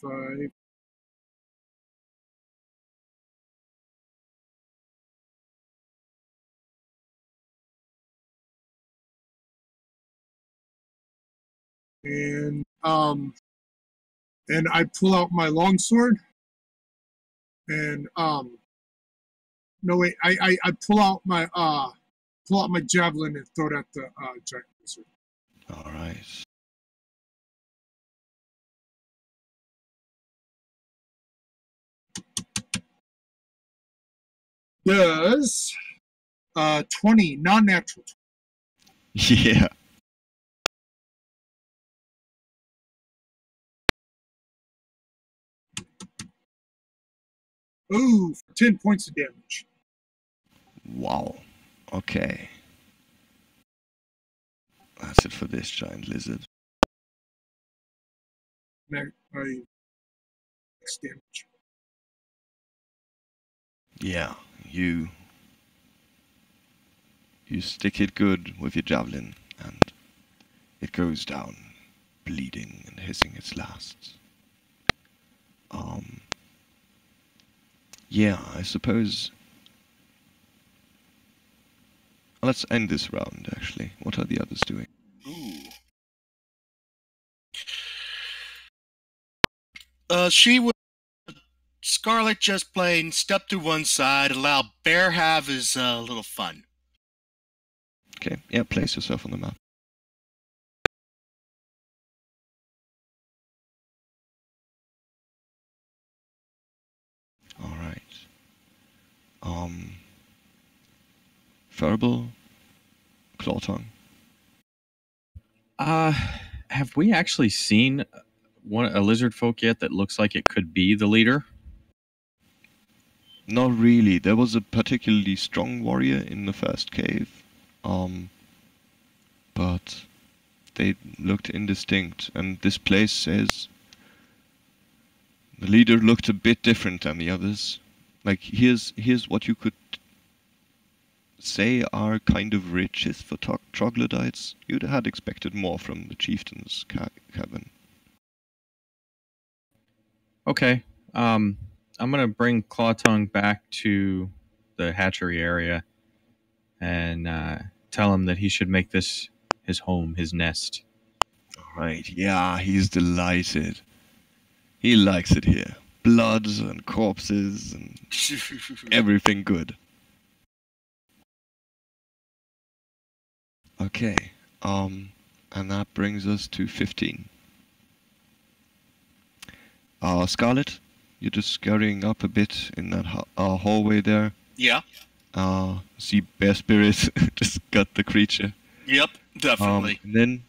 5, and I pull out my longsword, and no wait, I pull out my javelin and throw it at the giant lizard. All right. does 20, non-natural. Yeah. Ooh, for 10 points of damage. Wow. Okay. That's it for this giant lizard. Max damage. Yeah, you stick it good with your javelin, and it goes down, bleeding and hissing its last. Yeah, I suppose. Let's end this round, actually. What are the others doing? Ooh. She would. Scarlet just plain step to one side, allow Bear have his little fun. Okay, yeah, place yourself on the map. Alright. Verbal, Claw Tongue. Have we actually seen a lizard folk yet that looks like it could be the leader? Not really. There was a particularly strong warrior in the first cave. But they looked indistinct, and this place says the leader looked a bit different than the others. Like, here's what you could say are kind of riches for troglodytes. You'd had expected more from the chieftain's cabin. Okay. I'm gonna bring Clawtongue back to the hatchery area and tell him that he should make this his home, his nest. Alright, yeah, he's delighted. He likes it here. Bloods and corpses and everything good. Okay, and that brings us to 15. Scarlet, you're just scurrying up a bit in that hallway there. Yeah. See Bear Spirit just got the creature. Yep, definitely. And then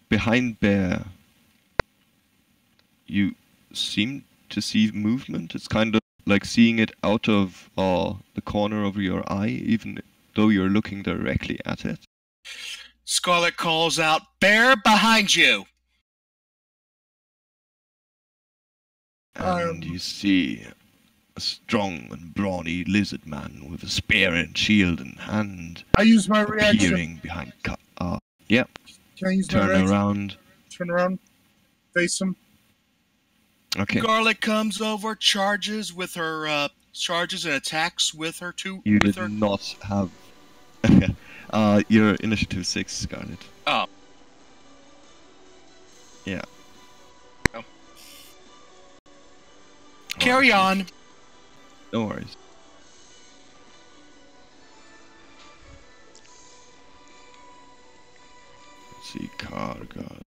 behind Bear, you seem to see movement. It's kind of like seeing it out of the corner of your eye, even though you're looking directly at it. Scarlet calls out, "Bear behind you!" And you see a strong and brawny lizard man with a spear and shield in hand. I use my reaction. Appearing behind. Yeah. Can I use my Turn reaction? around. Turn around. Face him. Okay. Scarlet comes over, charges and attacks with her too. You with did her. not have. Your initiative 6, Scarlet. Oh. Yeah. Oh. Carry on. No worries. Let's see, Cargo.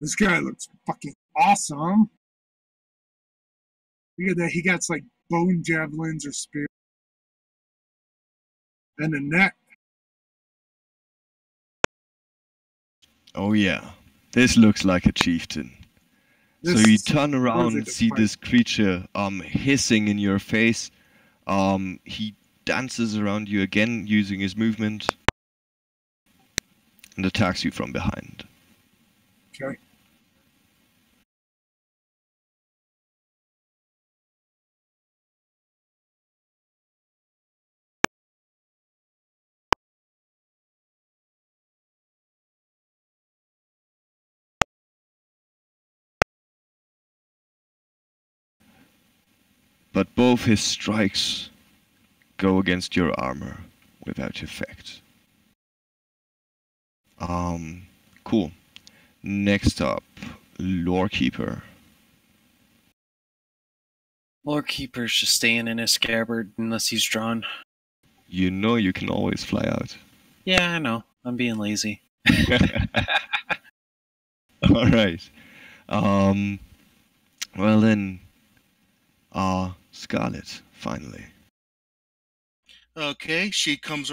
This guy looks fucking awesome. Look at that. He got like bone javelins or spear. And a net. Oh yeah, this looks like a chieftain. So you turn around and see this creature hissing in your face. He dances around you again using his movement and attacks you from behind. Okay. But both his strikes go against your armor without effect. Cool. Next up, Lorekeeper. Lorekeeper's just staying in his scabbard unless he's drawn. You know you can always fly out. Yeah, I know. I'm being lazy. Alright. Well then, Scarlet, finally. Okay, she comes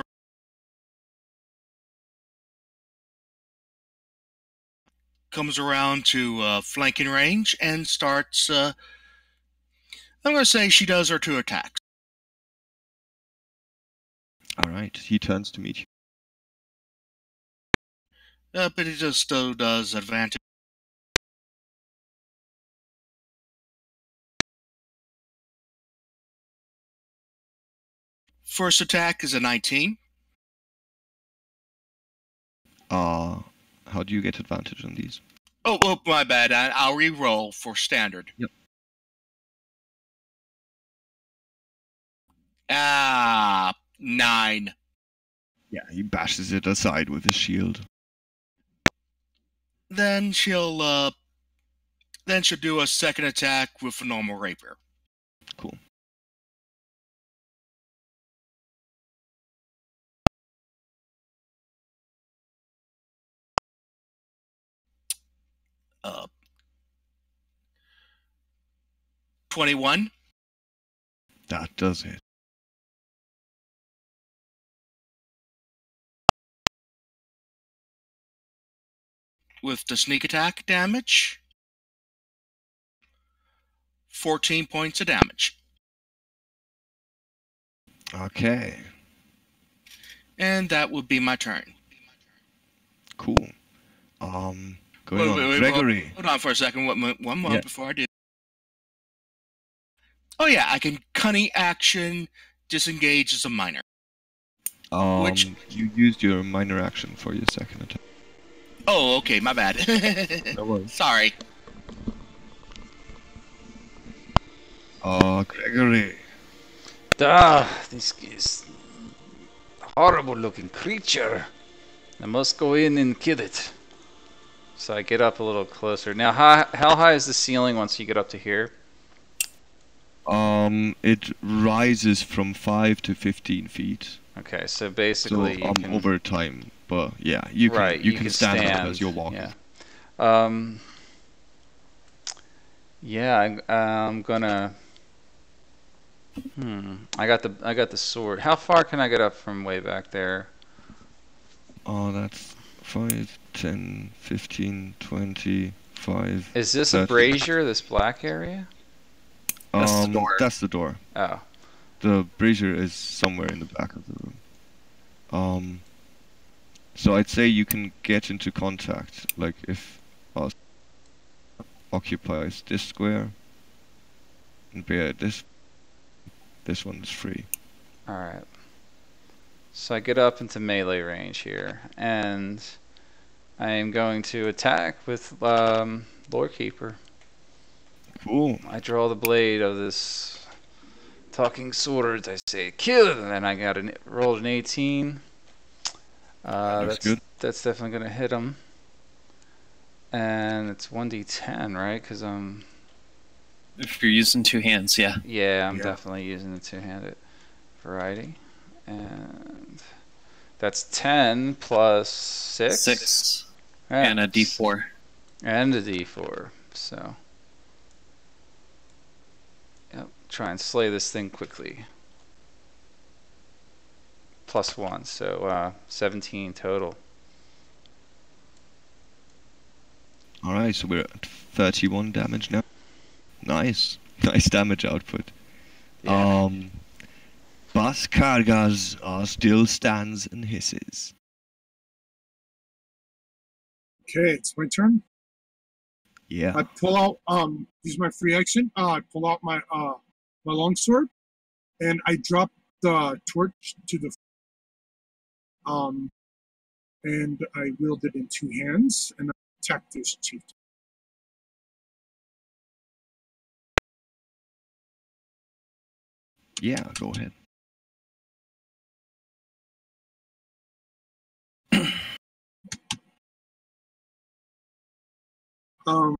around to flanking range and starts. I'm going to say she does her 2 attacks. All right, he turns to meet you. But it just still does advantage. First attack is a 19. How do you get advantage on these? Oh, my bad. I'll re-roll for standard. Yep. 9. Yeah, he bashes it aside with his shield. Then she'll do a second attack with a normal rapier. Cool. Uh, 21. That does it. With the sneak attack damage, 14 points of damage. Okay. And that would be my turn. Cool. Going on. Gregory. Hold on for a second. One moment Yeah. before I do. Oh yeah, I can cunning action disengage as a minor. Which you used your minor action for your second attack. Oh, okay, my bad. No worries. Sorry. Gregory. This is a horrible looking creature. I must go in and kill it. So I get up a little closer. Now, how high is the ceiling once you get up to here? It rises from 5 to 15 feet. Okay, so basically So you can... over time, but yeah, you can stand up as you're walking. Yeah. Yeah, I'm gonna. I got the sword. How far can I get up from way back there? Oh, that's 5, 10, 15, 20, 5. Is this 30. a brazier? This black area? That's the door. That's the door. Oh. The brazier is somewhere in the back of the room. So I'd say you can get into contact, like if us occupies this square, and bear this one is free. Alright. So I get up into melee range here, and I am going to attack with Lorekeeper. Cool. I draw the blade of this talking sword. I say kill, and then I rolled an 18. Looks good. That's definitely gonna hit him. And it's 1d10, right? Because If you're using 2 hands, yeah. yeah, I'm Yeah. definitely using the two-handed variety. And that's 10 plus 6. 6. Yeah. And a d4. And a d4. So, yep. Try and slay this thing quickly. Plus 1, so 17 total. Alright, so we're at 31 damage now. Nice. Nice damage output. Yeah. Bas Kargas still stands and hisses. Okay, it's my turn. Yeah. I pull out, use my free action. I pull out my longsword, and I drop the torch to the, and I wield it in 2 hands, and I attack this chief. Yeah, go ahead. Um,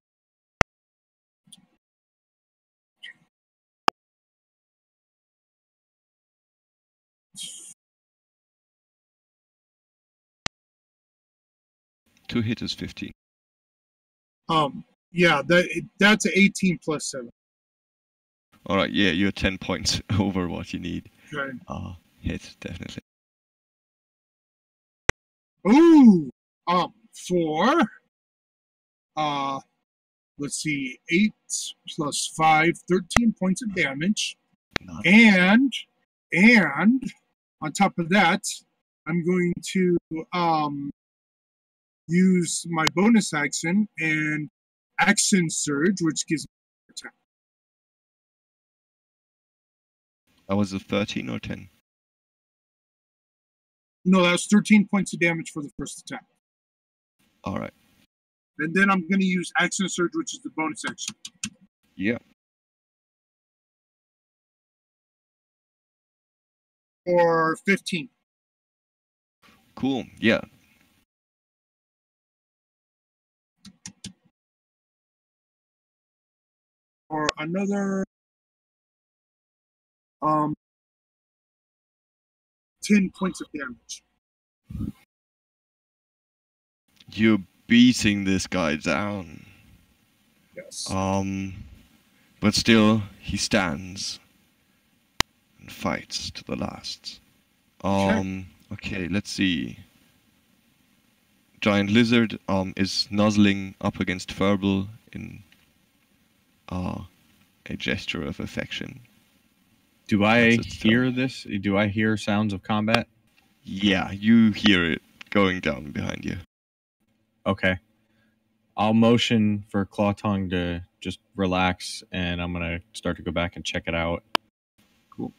To hit is 15. yeah, that's an 18 plus 7. Alright, yeah, you're 10 points over what you need. Okay. Hit, definitely. Ooh! 4. Let's see. 8 plus 5, 13 points of damage. And on top of that, I'm going to use my bonus action and action surge, which gives me attack. That was a 13 or 10? No, that was 13 points of damage for the first attack. Alright. And then I'm going to use action surge, which is the bonus action. Yeah. For 15. Cool, yeah. For another 10 points of damage. You're beating this guy down. Yes. But still, he stands and fights to the last. Okay, let's see. Giant Lizard is nuzzling up against Furble in a gesture of affection. Do I hear this? Do I hear sounds of combat? Yeah, you hear it going down behind you. Okay. I'll motion for Claw Tongue to just relax, and I'm going to start to go back and check it out. Cool.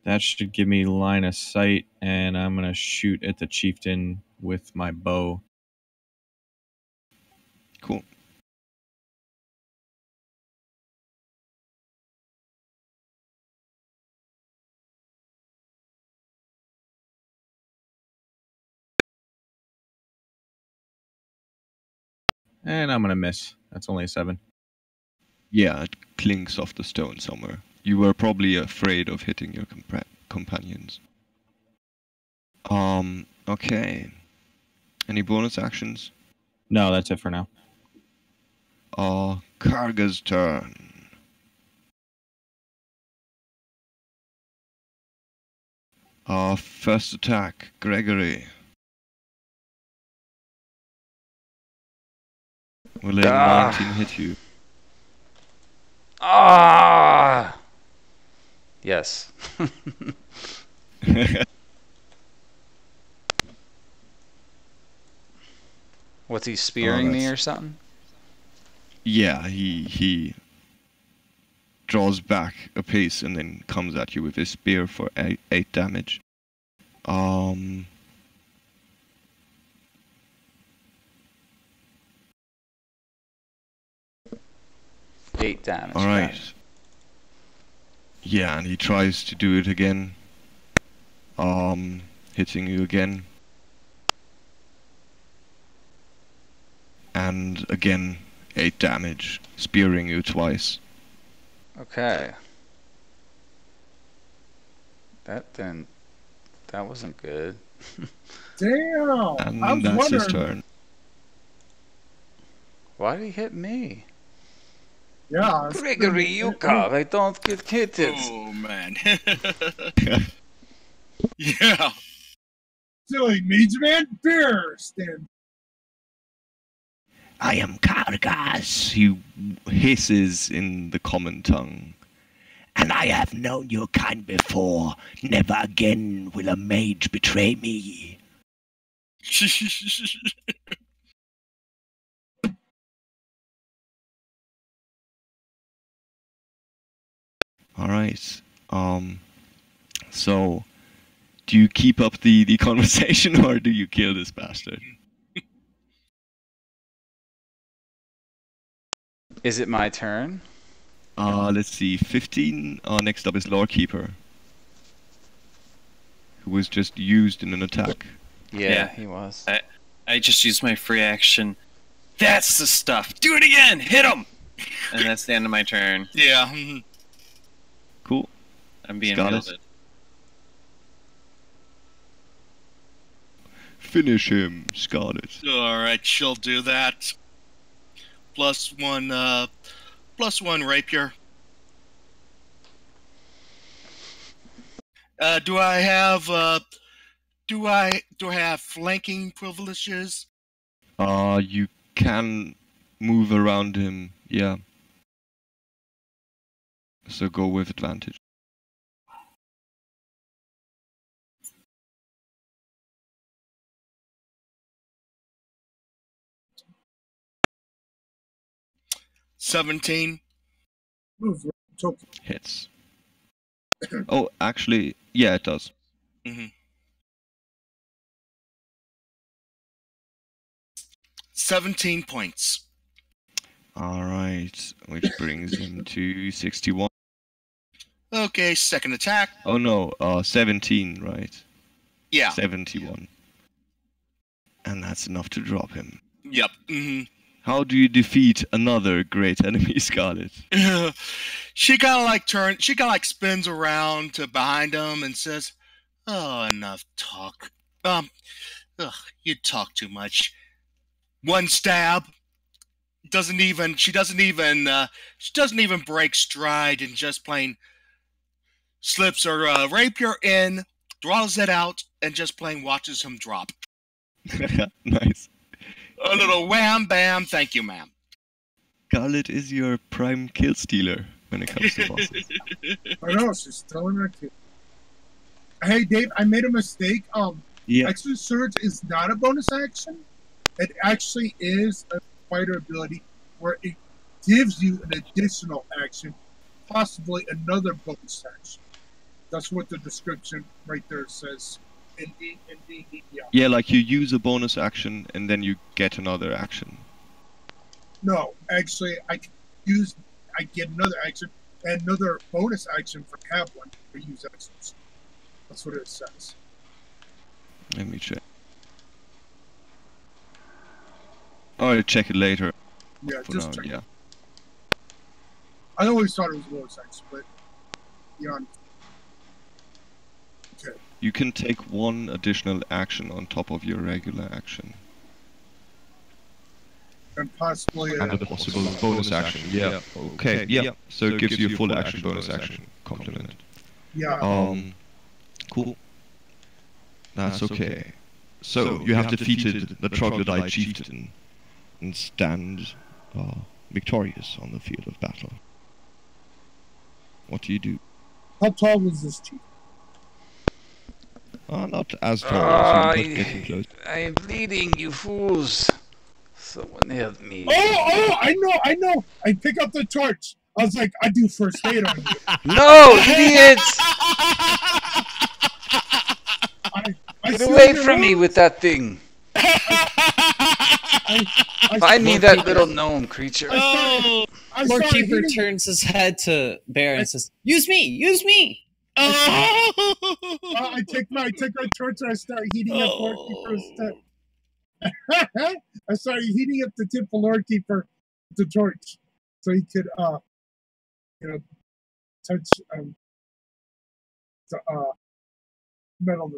That should give me line of sight, and I'm going to shoot at the chieftain with my bow. Cool. And I'm going to miss. That's only a 7. Yeah, it clinks off the stone somewhere. You were probably afraid of hitting your companions. Okay. Any bonus actions? No, that's it for now. Karga's turn. First attack, Gregory. Will a 19 hit you? Yes. What's he spearing me or something? Yeah, he draws back a pace and then comes at you with his spear for 8 damage. 8 damage. Alright. Yeah, and he tries to do it again. Hitting you again. And again, 8 damage, spearing you twice. Okay. That wasn't good. Damn! And that's his turn. Why did he hit me? Yeah. Gregory, you come. I don't get hit. Oh, man. Yeah. Silly Mage Man first, then. I am Kargas, he hisses in the common tongue. And I have known your kind before. Never again will a mage betray me. Alright. So do you keep up the conversation or do you kill this bastard? Is it my turn? Let's see. 15. Next up is Lorekeeper, who was just used in an attack. Yeah, he was. I just used my free action. That's the stuff. Do it again. Hit him. And that's the end of my turn. Yeah. Cool. I'm being Got wielded. it. finish him, Scarlet. Alright, she'll do that. +1 rapier. Do I have flanking privileges? You can move around him, yeah. So go with advantage. $17. Hits. Oh, actually, yeah, it does. 17 points. Alright, which brings him to 61. Okay, second attack. Oh no, 17, right? Yeah. 71. And that's enough to drop him. Yep. How do you defeat another great enemy, Scarlet? She kind of like spins around to behind him and says, "Oh, enough talk. You talk too much." One stab. She doesn't even break stride and just plain slips her rapier in, draws it out, and just plain watches him drop. Nice. A little wham bam, thank you, ma'am. Scarlet is your prime kill stealer when it comes to bosses. I know, she's throwing her kill. Hey Dave, I made a mistake. Yeah. Extra Surge is not a bonus action. It actually is a fighter ability where it gives you an additional action, possibly another bonus action. That's what the description right there says. Indeed, yeah. Yeah, like you use a bonus action and then you get another action. No, actually, I get another action and another bonus action for have one for use actions. That's what it says. Let me check. I'll check it later. Yeah, For just now, check. yeah. I always thought it was bonus action, but beyond. Okay. You can take one additional action on top of your regular action. And possibly And a possible bonus action. Yeah. Okay. Yeah. So it gives you a full action bonus action complement. yeah. Cool. That's okay. So you have defeated the troglodyte chieftain and stand victorious on the field of battle. What do you do? How tall was this chief? Not as tall, so getting close. I am bleeding, you fools. Someone help me. Oh, I know. I pick up the torch. I was like, I do first aid on you. No, idiots! Get away from me with that thing. Find me that little gnome creature. Lord Keeper turns his head to Bear and says, "Use me! Use me!" I take my torch and I start heating up Lord Keeper's I started heating up the tip of Lord Keeper with the torch, so he could, touch the metal.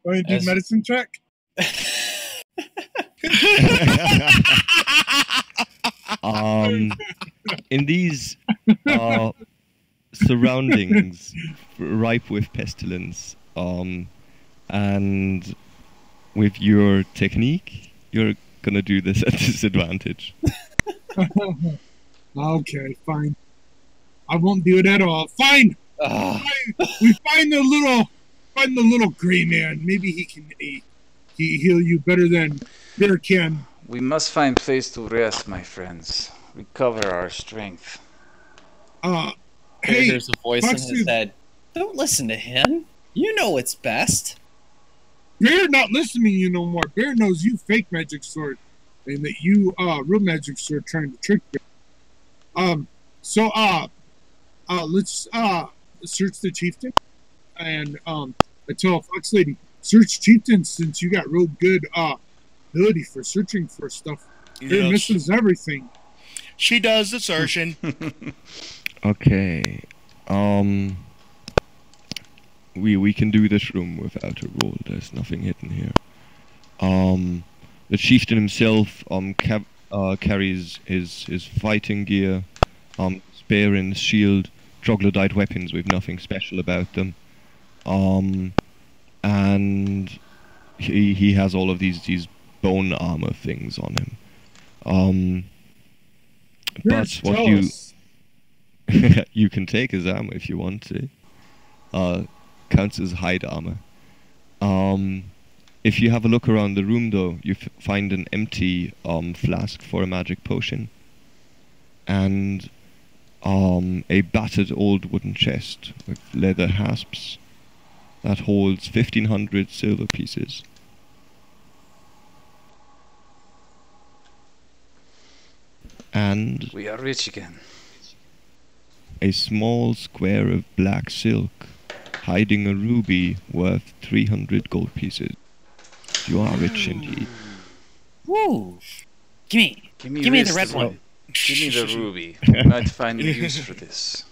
Want to do medicine check? In these surroundings ripe with pestilence, and with your technique, you're gonna do this at disadvantage. Okay, fine. I won't do it at all. Fine. We find the little gray man. Maybe he can heal you better than Bear can. We must find place to rest, my friends. Recover our strength. Hey, there's a voice in his head. Don't listen to him. You know what's best. Bear not listening to you no more. Bear knows you fake magic sword, and that you real magic sword trying to trick Bear. Let's search the chieftain, and I tell Fox Lady, search chieftain since you got real good ability for searching for stuff. Bear misses everything. She does assertion. Okay. we can do this room without a roll. There's nothing hidden here. The chieftain himself carries his fighting gear, spear and shield, troglodyte weapons with nothing special about them, and he has all of these bone armor things on him. But what you can take his armor if you want to. Counts as hide armor. If you have a look around the room, though, you find an empty flask for a magic potion, and a battered old wooden chest with leather hasps that holds 1,500 silver pieces. And we are rich again. A small square of black silk hiding a ruby worth 300 gold pieces. You are rich indeed. Woo! Give me the red one. Give me the ruby. I might find a use for this.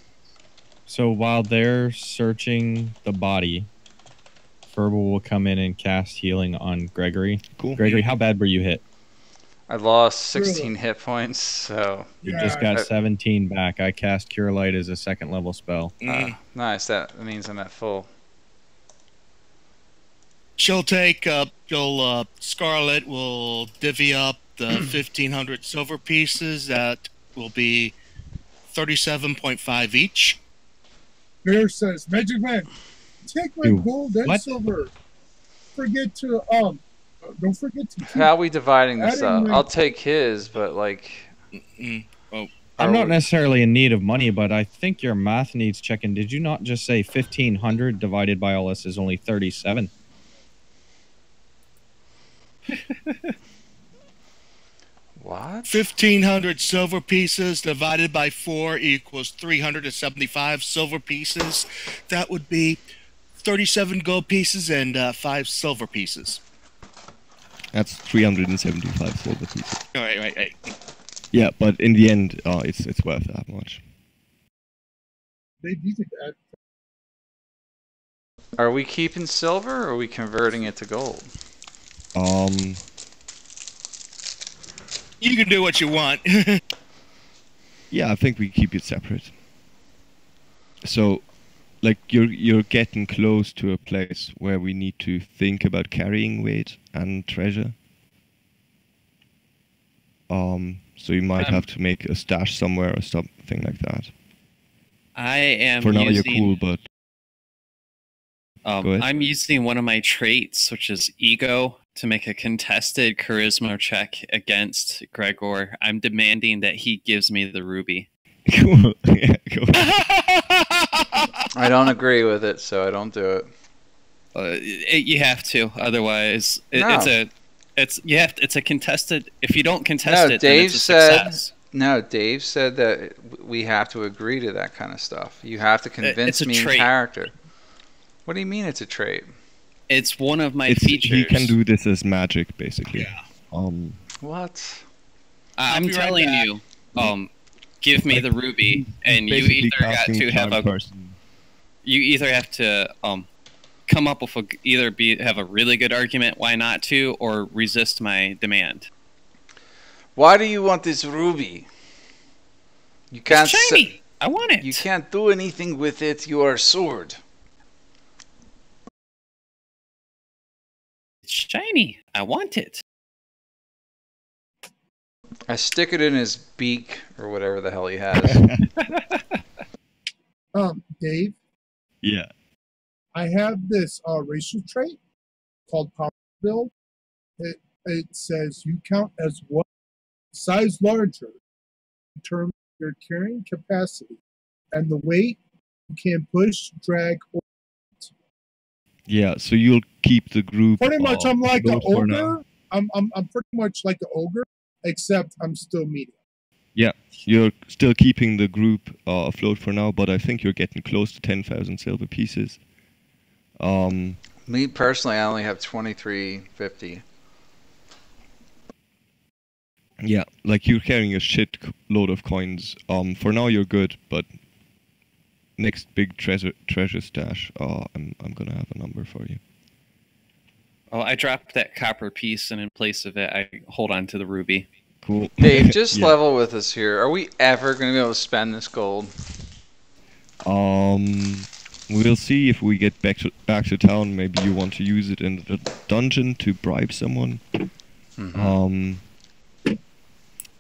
So while they're searching the body, Furball will come in and cast healing on Gregory. Cool. Gregory, how bad were you hit? I lost 16 hit points, so... You just got 17 back. I cast Cure Light as a second level spell. Nice, that means I'm at full. She'll take, Scarlet will divvy up the 1,500 silver pieces. That will be 37.5 each. Bear says, Magic Man, take my gold and silver. Forget to, don't forget to... How are we dividing this up? I'll take his, but like... I'm not necessarily in need of money, but I think your math needs checking. Did you not just say 1,500 divided by all this is only 37? What? 1,500 silver pieces divided by 4 equals 375 silver pieces. That would be 37 gold pieces and 5 silver pieces. That's 375 silver pieces. Right. Yeah, but in the end, it's worth that much. Are we keeping silver, or are we converting it to gold? You can do what you want. Yeah, I think we keep it separate. So, like, you're getting close to a place where we need to think about carrying weight and treasure. So you might have to make a stash somewhere or something like that. I am For now, using, you're cool, but I'm using one of my traits, which is ego, to make a contested charisma check against Gregor. I'm demanding that he gives me the ruby. Cool. Yeah, cool. I don't agree with it, so I don't do it. You have to, otherwise No. it's a contested. If you don't contest it, Dave then it's a success. Dave said that we have to agree to that kind of stuff. You have to convince me in trait. character. What do you mean it's a trait? It's one of my features. He can do this as magic, basically. Yeah. What? I'm telling you, give me the ruby, and you either have to come up with have a really good argument why not to, or resist my demand. Why do you want this ruby? You can't. It's shiny. I want it. You can't do anything with it. You are a sword. It's shiny. I want it. I stick it in his beak or whatever the hell he has. Dave? Yeah. I have this racial trait called Power Build. It says you count as one size larger in terms of your carrying capacity and the weight you can push, drag, or... Yeah, so you'll keep the group. Pretty much, I'm like an ogre. I'm pretty much like an ogre, except I'm still medium. Yeah, you're still keeping the group afloat for now, but I think you're getting close to 10,000 silver pieces. Me personally, I only have 2350. Yeah, like you're carrying a shit load of coins. For now you're good, but next big treasure stash, I'm gonna have a number for you. Oh, I dropped that copper piece, and in place of it, I hold on to the ruby. Cool. Dave, just Yeah. level with us here. Are we ever going to be able to spend this gold? We'll see if we get back to town. Maybe you want to use it in the dungeon to bribe someone. Mm-hmm.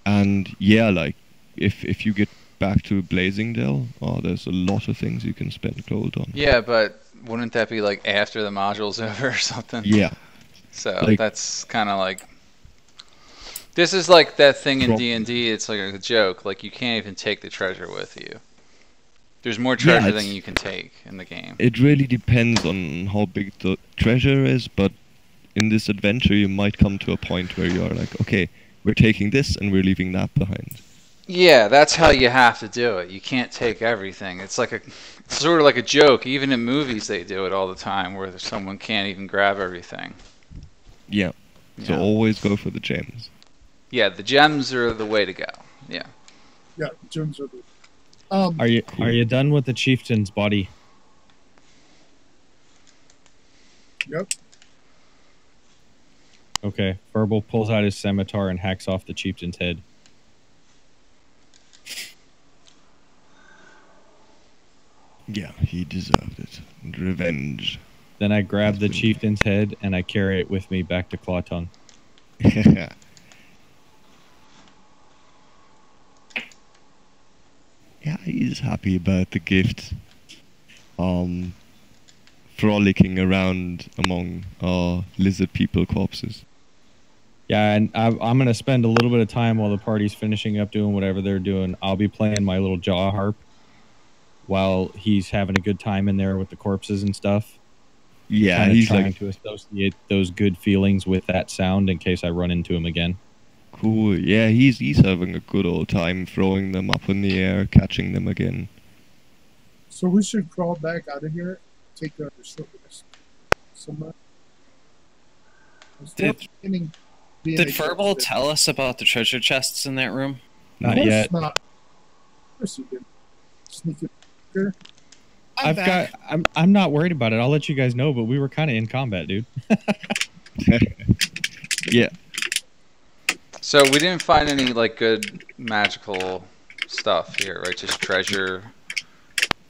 And yeah, like if you get back to Blazing Dell, there's a lot of things you can spend gold on. Yeah, but wouldn't that be like after the module's over or something? Yeah. So Like- that's kind of like. This is like that thing in D&D. It's like a joke. Like you can't even take the treasure with you. There's more treasure than you can take in the game. It really depends on how big the treasure is, but in this adventure you might come to a point where you're like, okay, we're taking this and we're leaving that behind. Yeah, that's how you have to do it. You can't take everything. It's sort of like a joke. Even in movies they do it all the time where someone can't even grab everything. Yeah. So always go for the gems. Yeah, the gems are the way to go. Yeah. Yeah, gems are the. Are you done with the chieftain's body? Yep. Okay. Verbal pulls out his scimitar and hacks off the chieftain's head. Yeah, he deserved it. And revenge. Then I grab the chieftain's head and I carry it with me back to Clawtongue. Yeah, he's happy about the gift. Frolicking around among lizard people corpses. Yeah, and I'm going to spend a little bit of time while the party's finishing up doing whatever they're doing. I'll be playing my little jaw harp while he's having a good time in there with the corpses and stuff. Yeah, Kinda he's trying like to associate those good feelings with that sound in case I run into him again. cool. Yeah, he's having a good old time throwing them up in the air, catching them again. So we should crawl back out of here, take a short rest somewhere. Did Verbal tell us about the treasure chests in that room? Not yet. Not. Of course you did. Sneaky fucker. I'm not worried about it. I'll let you guys know, but we were kind of in combat, dude. Yeah. So we didn't find any like good magical stuff here, right? Just treasure.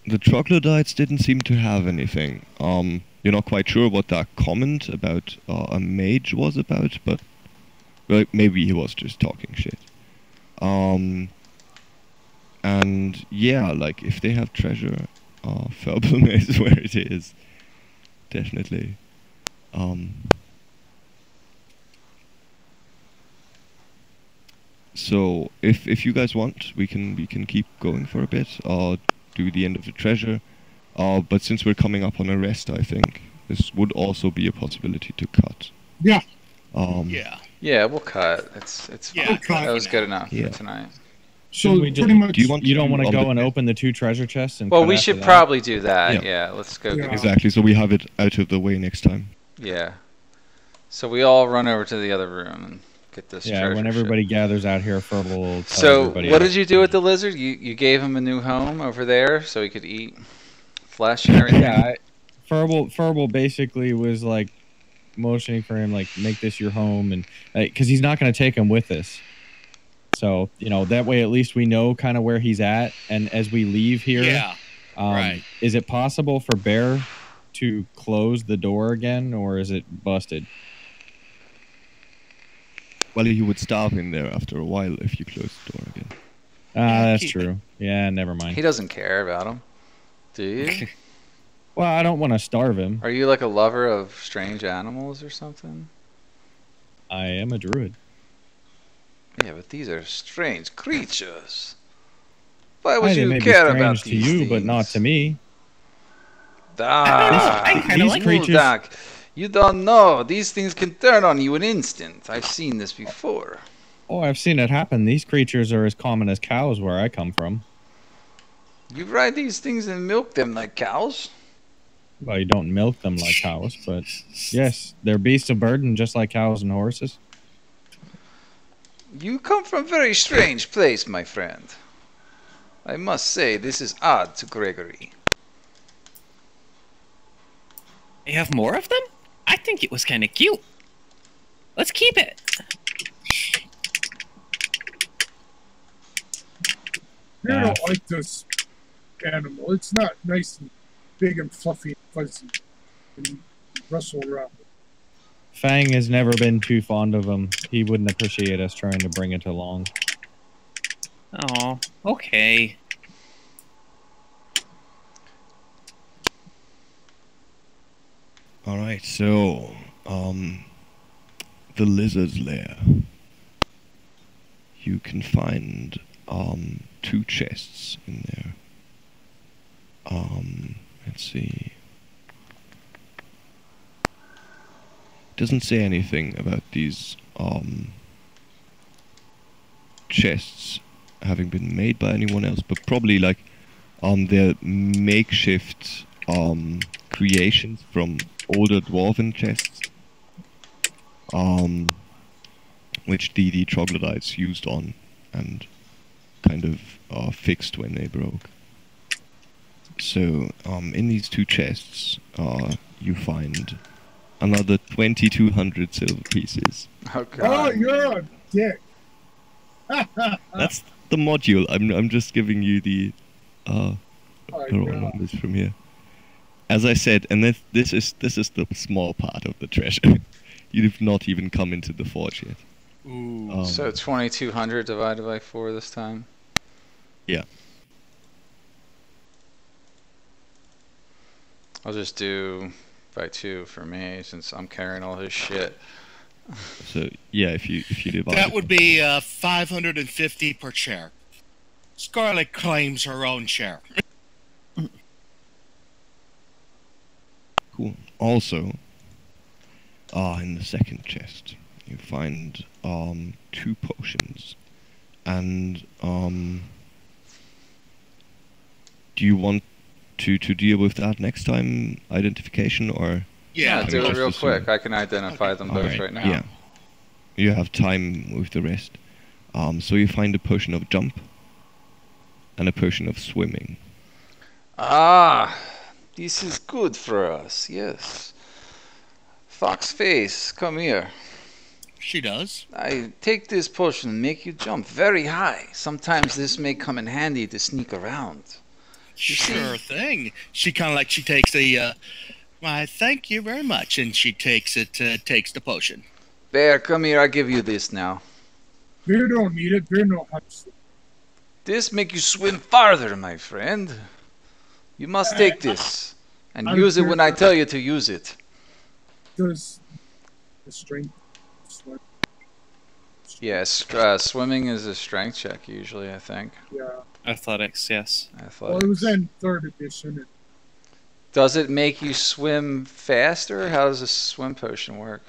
The troglodytes didn't seem to have anything. You're not quite sure what that comment about a mage was about, but well, maybe he was just talking shit. And yeah, like if they have treasure, Ferbal knows where it is. Definitely. So if you guys want, we can keep going for a bit. Do the end of the treasure. But since we're coming up on a rest, I think this would also be a possibility to cut. Yeah. Yeah. Yeah, we'll cut. It's Yeah, fine. That was good enough Yeah. for tonight. Should we just, pretty much. Do you want you don't to want to on go the- and open the 2 treasure chests? And Well, cut we after should that? probably do that. Yeah. Yeah, let's go. Yeah. Exactly, so we have it out of the way next time. Yeah. So we all run over to the other room and get this Yeah, treasure when shit. everybody gathers out here, Verbal will tell So everybody what else. did you do with the lizard? You gave him a new home over there so he could eat flesh and everything? Yeah, Verbal basically was like motioning for him, like, make this your home, and because he's not going to take him with us. So, that way at least we know kind of where he's at. And as we leave here, Yeah. Right. Is it possible for Bear to close the door again, or is it busted? Well, he would starve in there after a while if you close the door again. That's keep true. Yeah, never mind. He doesn't care about him. Do you? Well, I don't want to starve him. Are you like a lover of strange animals or something? I am a druid. Yeah, but these are strange creatures. Why Hey, would they you may be care strange about to these you, things? but not to me. Ah, These creatures- Muldak, you don't know. These things can turn on you in an instant. I've seen this before. Oh, I've seen it happen. These creatures are as common as cows where I come from. You ride these things and milk them like cows? Well, you don't milk them like cows, but yes, they're beasts of burden just like cows and horses. You come from a very strange place, my friend. I must say, this is odd to Gregory. You have more of them? I think it was kind of cute. Let's keep it. You don't like this animal. It's not nice and big and fluffy and fuzzy and rustle around. Fang has never been too fond of him. He wouldn't appreciate us trying to bring it along. Oh, okay. Alright, so, the lizard's lair. You can find, 2 chests in there. Let's see. Doesn't say anything about these, chests having been made by anyone else, but probably, like, they're makeshift, creations from older dwarven chests, which the troglodytes used on and kind of fixed when they broke. So in these 2 chests you find another 2,200 silver pieces. Oh god. Oh, you're a dick. That's the module. I'm just giving you the raw numbers from here. As I said, and this is the small part of the treasure. You've not even come into the forge yet. Ooh. So 2,200 divided by 4 this time. Yeah. I'll just do by 2 for me since I'm carrying all his shit. So yeah, if you divide That would be 550 per chair. Scarlet claims her own share. Cool. Also, in the second chest, you find 2 potions, and do you want to deal with that next time? Identification, or Yeah, do it just real assume- quick. I can identify them both right now. Yeah, you have time with the rest. So you find a potion of jump and a potion of swimming. Ah, this is good for us. Yes. Foxface, come here. She does. I take this potion and make you jump very high. Sometimes this may come in handy to sneak around. Sure thing. She kind of like she takes the. Why, thank you very much, and she takes it. Takes the potion. Bear, come here. I give you this now. Bear don't need it. Bear know how to swim. This make you swim farther, my friend. You must take this and I'm use it when I sure- tell you to use it. Does the strength swim? Yes, swimming is a strength check usually, I think. Yeah. Athletics, yes. Well, it was in 3rd edition. Does it make you swim faster? How does a swim potion work?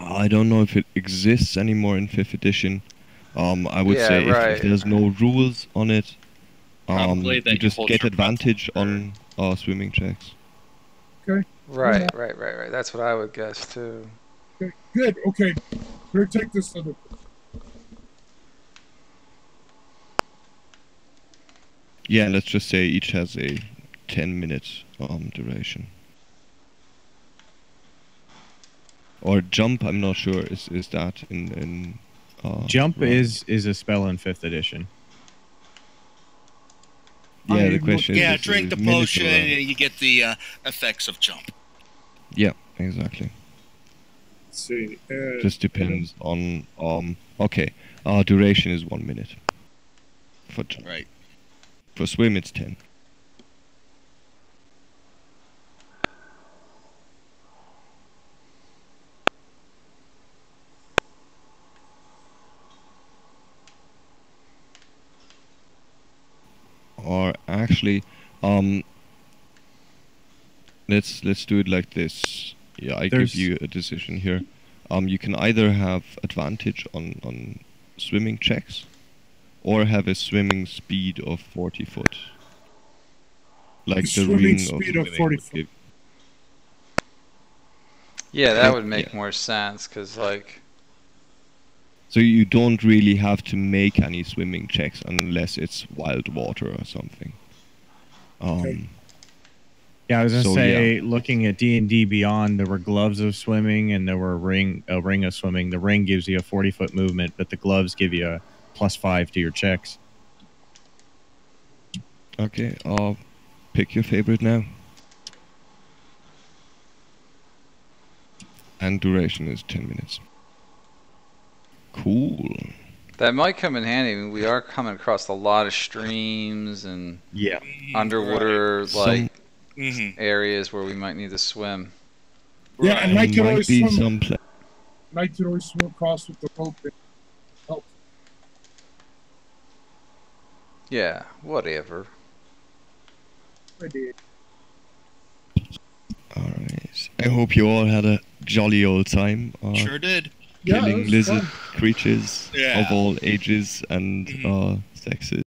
I don't know if it exists anymore in 5th edition. I would Yeah, say right. if there's no rules on it, Probably that you you just hold get your advantage platform on swimming checks. Right, Yeah. right. That's what I would guess too. Okay, good. Okay. Bear, take this other. Yeah, let's just say each has a 10-minute duration. Or jump, I'm not sure. Is that in Jump wrong? is a spell in 5th edition. Yeah, the question is. Yeah, is drink the minute or potion, round? and you get the effects of jump. Yeah, exactly. Let's see. Just depends on okay. Duration is 1 minute. For jump. Right. For swim it's 10. Or actually, let's do it like this. Yeah, I There's- give you a decision here. You can either have advantage on swimming checks, or have a swimming speed of 40 foot. Like the Swimming ring speed of of 40 foot. give- Yeah, that would make Yeah. more sense because, like, So you don't really have to make any swimming checks unless it's wild water or something. Okay. Yeah, I was gonna So, say, looking at D&D Beyond, there were gloves of swimming and there were a ring of swimming. The ring gives you a 40-foot movement, but the gloves give you a +5 to your checks. Okay, pick your favorite now. And duration is 10 minutes. Cool. That might come in handy. I mean, we are coming across a lot of streams and Yeah. underwater Some- areas where we might need to swim. Yeah, and Mike could might always be swim. some Mike could always swim across with the rope and help. Yeah, whatever. Alright. I hope you all had a jolly old time. Sure did. Yeah, it Killing was lizard fun. creatures Yeah. of all ages and sexes.